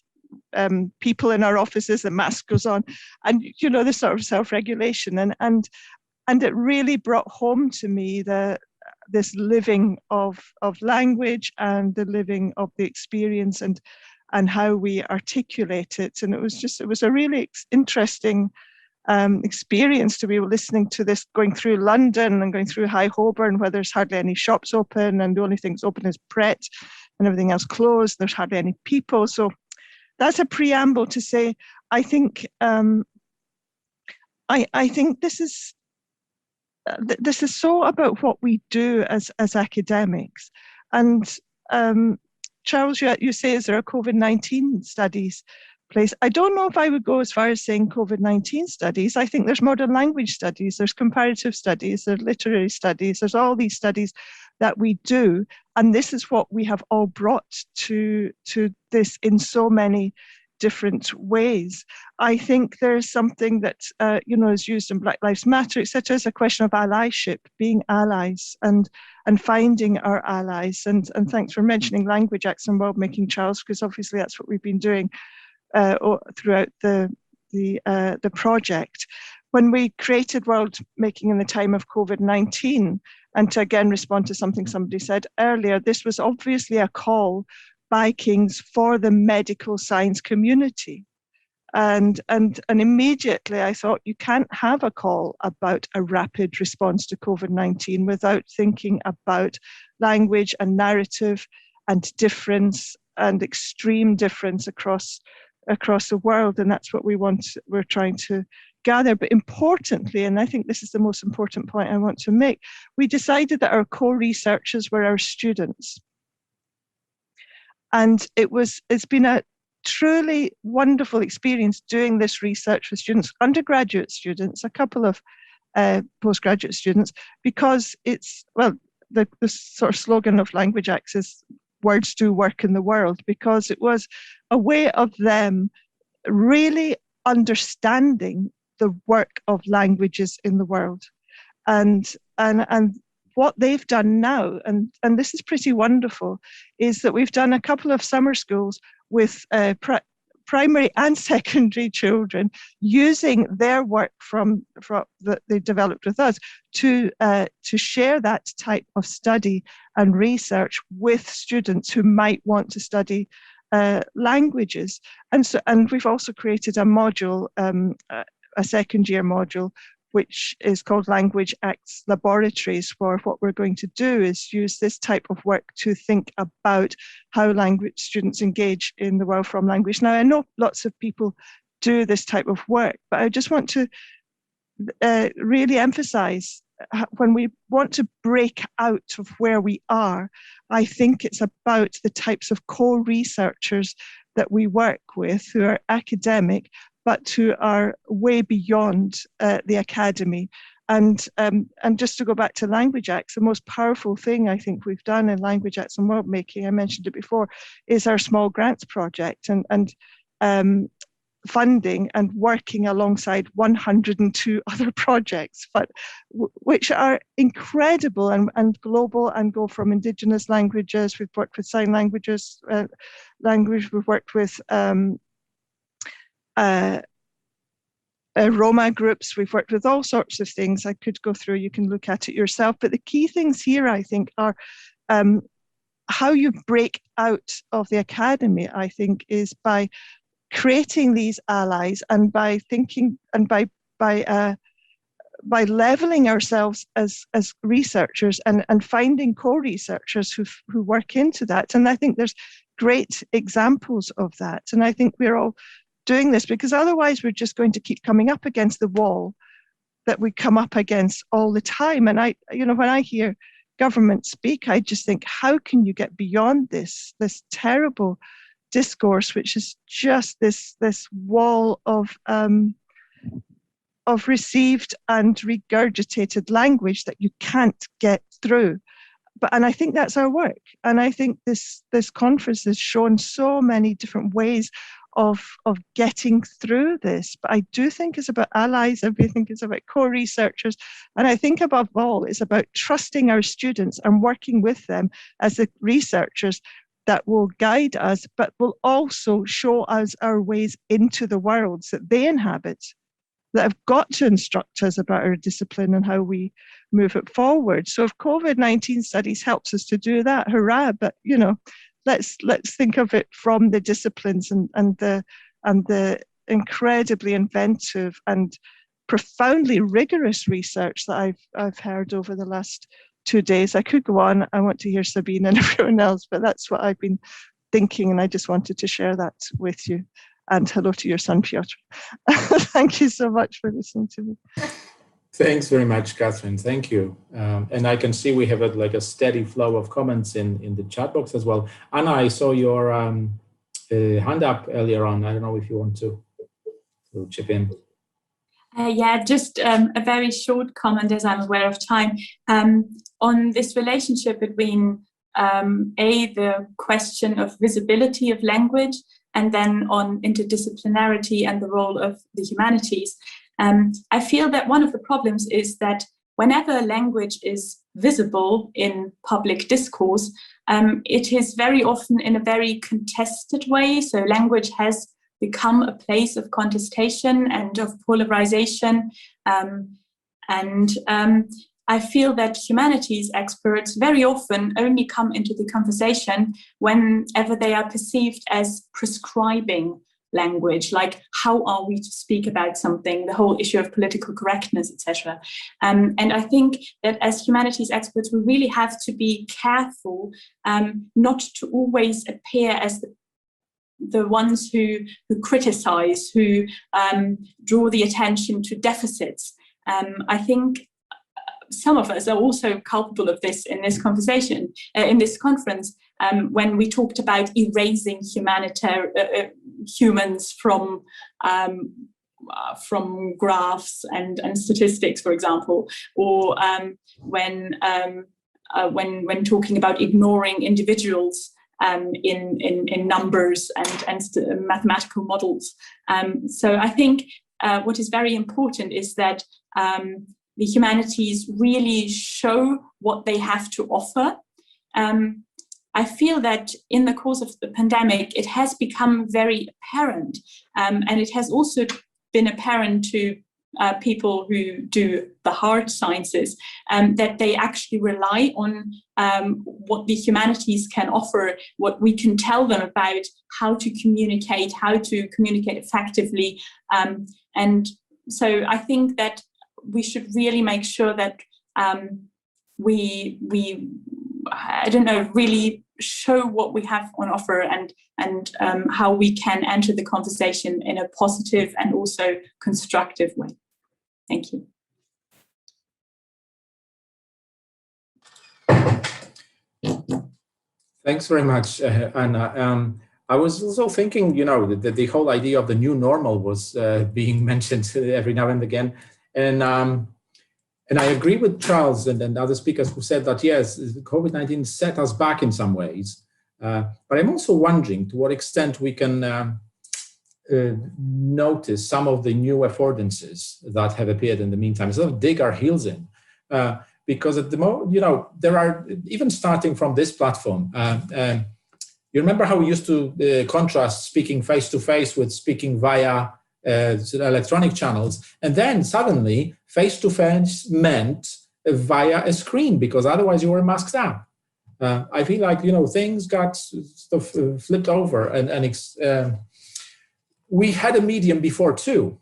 people in our offices, the mask goes on, and this sort of self-regulation, and it really brought home to me this living of language and the living of the experience and how we articulate it. And it was a really interesting experience to be listening to this, going through London and going through High Holborn, where there's hardly any shops open, and the only things open is Pret and everything else closed. There's hardly any people. So that's a preamble to say, I think I think this is so about what we do as academics. And Charles, you say, is there a COVID-19 studies place? I don't know if I would go as far as saying COVID-19 studies. I think there's modern language studies, there's comparative studies, there's literary studies, there's all these studies that we do. And this is what we have all brought to this in so many different ways. I think there's something that is used in Black Lives Matter, etc., as a question of allyship, being allies and finding our allies. And thanks for mentioning language, accent, world making, Charles, because obviously that's what we've been doing throughout the project. When we created World Making in the time of COVID-19, and to again respond to something somebody said earlier, this was obviously a call by King's for the medical science community. And immediately I thought, you can't have a call about a rapid response to COVID-19 without thinking about language and narrative and difference and extreme difference across the world. And that's what we're trying to gather. But importantly, and I think this is the most important point I want to make, we decided that our co-researchers were our students. And it's been a truly wonderful experience doing this research with students, undergraduate students, a couple of postgraduate students, because it's, well, the sort of slogan of Language Acts is words do work in the world, because it was a way of them really understanding the work of languages in the world. And what they've done now, and this is pretty wonderful, is that we've done a couple of summer schools with primary and secondary children using their work from that they developed with us to share that type of study and research with students who might want to study languages. And we've also created a module, a second year module, which is called Language Acts Laboratories, for what we're going to do is use this type of work to think about how language students engage in the world from language. Now, I know lots of people do this type of work, but I just want to really emphasize, when we want to break out of where we are, I think it's about the types of co-researchers that we work with who are academic, but who are way beyond the academy. And just to go back to Language Acts, the most powerful thing I think we've done in Language Acts and World Making, I mentioned it before, is our small grants project and funding and working alongside 102 other projects, but which are incredible and global and go from Indigenous languages. We've worked with sign languages, we've worked with Roma groups, we've worked with all sorts of things. I could go through, you can look at it yourself, but the key things here, I think, are how you break out of the academy, I think, is by creating these allies and by thinking and by leveling ourselves as researchers and finding co-researchers who work into that. And I think there's great examples of that. And I think we're all doing this because otherwise we're just going to keep coming up against the wall that we come up against all the time. And when I hear government speak, I just think, how can you get beyond this terrible discourse, which is just this wall of received and regurgitated language that you can't get through. And I think that's our work. And I think this conference has shown so many different ways of getting through this. But I do think it's about allies. I think it's about co-researchers. And I think above all, it's about trusting our students and working with them as the researchers that will guide us, but will also show us our ways into the worlds that they inhabit, that have got to instruct us about our discipline and how we move it forward. So if COVID-19 studies helps us to do that, hurrah, but let's think of it from the disciplines and the incredibly inventive and profoundly rigorous research that I've heard over the last 2 days. I could go on. I want to hear Sabine and everyone else, but that's what I've been thinking, and I just wanted to share that with you. And hello to your son, Piotr. Thank you so much for listening to me. Thanks very much, Catherine. Thank you. And I can see we have a steady flow of comments in the chat box as well. Anna, I saw your hand up earlier on. I don't know if you want to chip in. Yeah, just a very short comment, as I'm aware of time, on this relationship between the question of visibility of language, and then on interdisciplinarity and the role of the humanities. I feel that one of the problems is that whenever language is visible in public discourse, it is very often in a very contested way. So language has become a place of contestation and of polarization. I feel that humanities experts very often only come into the conversation whenever they are perceived as prescribing language, like how are we to speak about something, the whole issue of political correctness, etc. And I think that as humanities experts, we really have to be careful not to always appear as the ones who criticize, who draw the attention to deficits. I think some of us are also culpable of this in this conversation, in this conference, when we talked about erasing humans from graphs and statistics, for example, or when talking about ignoring individuals in numbers and mathematical models. So I think what is very important is that the humanities really show what they have to offer. I feel that in the course of the pandemic, it has become very apparent, and it has also been apparent to people who do the hard sciences, that they actually rely on what the humanities can offer, what we can tell them about how to communicate effectively. And so I think that we should really make sure that we really show what we have on offer and how we can enter the conversation in a positive and also constructive way. Thank you. Thanks very much, Anna. I was also thinking, that the whole idea of the new normal was being mentioned every now and again. And I agree with Charles and other speakers who said that, yes, COVID-19 set us back in some ways. But I'm also wondering to what extent we can notice some of the new affordances that have appeared in the meantime, sort of dig our heels in. Because at the moment, there are, even starting from this platform, you remember how we used to contrast speaking face-to-face with speaking via electronic channels, and then suddenly face-to-face meant via a screen, because otherwise you were masked up. I feel like, things got sort of flipped over, and we had a medium before too,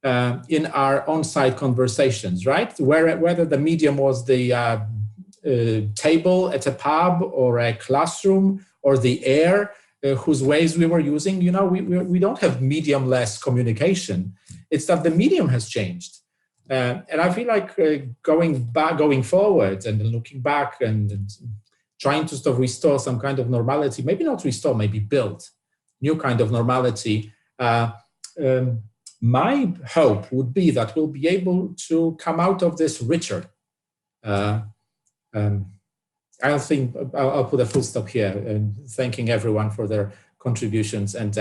in our on-site conversations, right? Whether the medium was the table at a pub or a classroom or the air, whose ways we were using, we don't have medium-less communication. It's that the medium has changed. And I feel like going forward and looking back and trying to sort of restore some kind of normality, maybe not restore, maybe build new kind of normality. My hope would be that we'll be able to come out of this richer. I think I'll put a full stop here, and thanking everyone for their contributions, and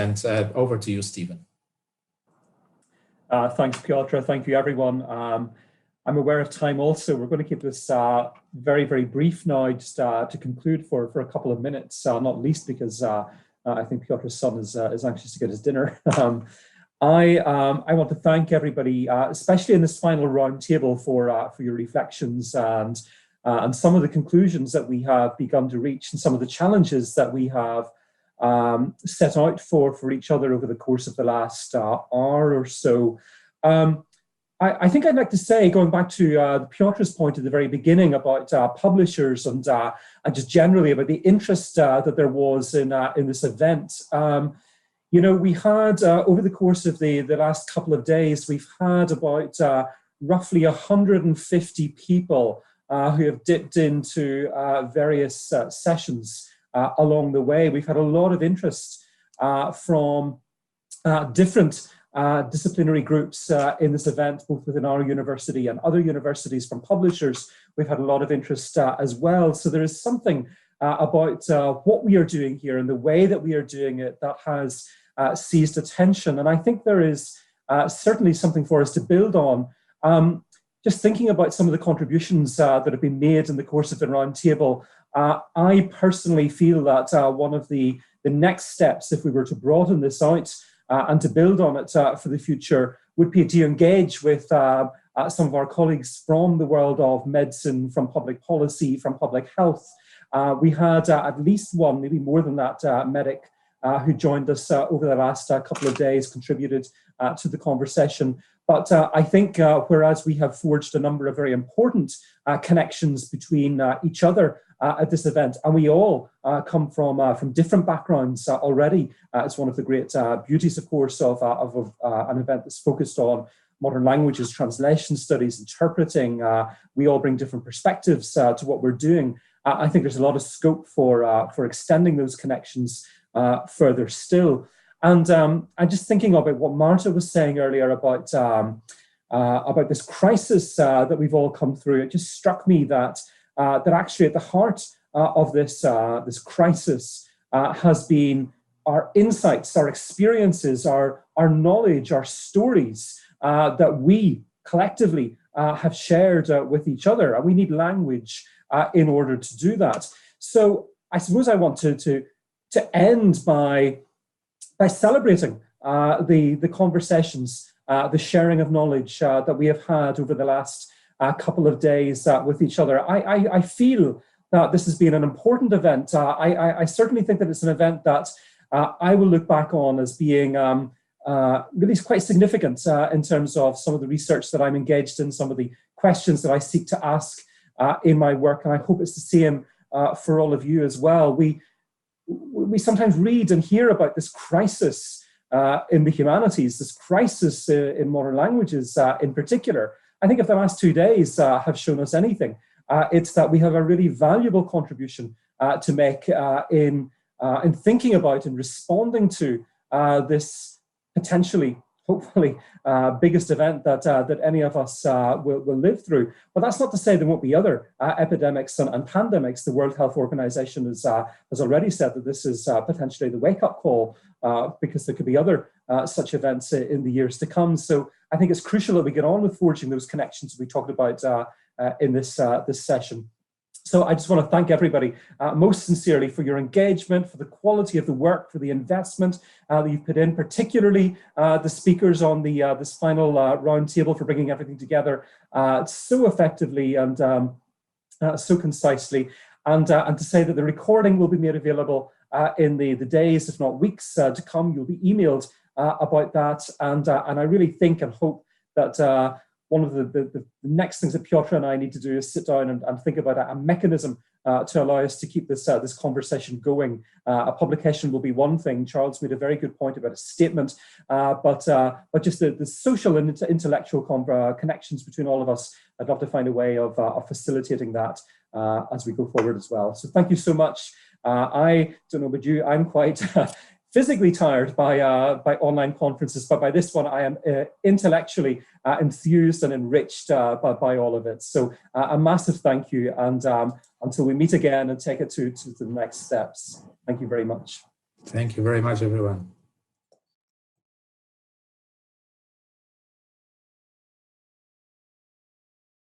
over to you, Stephen. Thanks, Piotr. Thank you, everyone. I'm aware of time also. We're going to keep this very, very brief now, just to conclude for a couple of minutes, not least because I think Piotr's son is anxious to get his dinner. I want to thank everybody, especially in this final roundtable, for your reflections and some of the conclusions that we have begun to reach, and some of the challenges that we have set out for each other over the course of the last hour or so. I think I'd like to say, going back to Piotr's point at the very beginning about publishers and just generally about the interest that there was in this event. We had, over the course of the last couple of days, we've had about roughly 150 people who have dipped into various sessions along the way. We've had a lot of interest from different disciplinary groups in this event, both within our university and other universities, from publishers. We've had a lot of interest as well. So there is something about what we are doing here and the way that we are doing it that has seized attention. And I think there is certainly something for us to build on. Just thinking about some of the contributions that have been made in the course of the roundtable, I personally feel that one of the next steps, if we were to broaden this out and to build on it for the future, would be to engage with some of our colleagues from the world of medicine, from public policy, from public health. We had at least one, maybe more than that, medic who joined us over the last couple of days, contributed to the conversation. But I think whereas we have forged a number of very important connections between each other at this event, and we all come from different backgrounds already, it's one of the great beauties, of course, of an event that's focused on modern languages, translation studies, interpreting. We all bring different perspectives to what we're doing. I think there's a lot of scope for extending those connections further still. And I'm just thinking about what Marta was saying earlier about this crisis that we've all come through. It just struck me that actually at the heart of this crisis has been our insights, our experiences, our knowledge, our stories that we collectively have shared with each other. And we need language in order to do that. So I suppose I want to end by celebrating the conversations, the sharing of knowledge that we have had over the last couple of days with each other. I feel that this has been an important event. I certainly think that it's an event that I will look back on as being really quite significant in terms of some of the research that I'm engaged in, some of the questions that I seek to ask in my work, and I hope it's the same for all of you as well. We sometimes read and hear about this crisis in the humanities, this crisis in modern languages in particular. I think if the last 2 days have shown us anything, it's that we have a really valuable contribution to make in thinking about and responding to this potentially, hopefully, biggest event that any of us will live through. But that's not to say there won't be other epidemics and pandemics. The World Health Organization has already said that this is potentially the wake-up call because there could be other such events in the years to come. So I think it's crucial that we get on with forging those connections we talked about in this session. So I just want to thank everybody most sincerely for your engagement, for the quality of the work, for the investment that you've put in, particularly the speakers on this final roundtable for bringing everything together so effectively and so concisely. And to say that the recording will be made available in the days, if not weeks to come. You'll be emailed about that. And I really think and hope that one of the next things that Piotr and I need to do is sit down and think about a mechanism to allow us to keep this conversation going. A publication will be one thing. Charles made a very good point about a statement, but just the social and intellectual connections between all of us, I'd love to find a way of facilitating that as we go forward as well. So thank you so much. I don't know about you, I'm quite physically tired by online conferences, but by this one I am intellectually enthused and enriched by all of it. So a massive thank you, and until we meet again and take it to the next steps. Thank you very much. Thank you very much, everyone.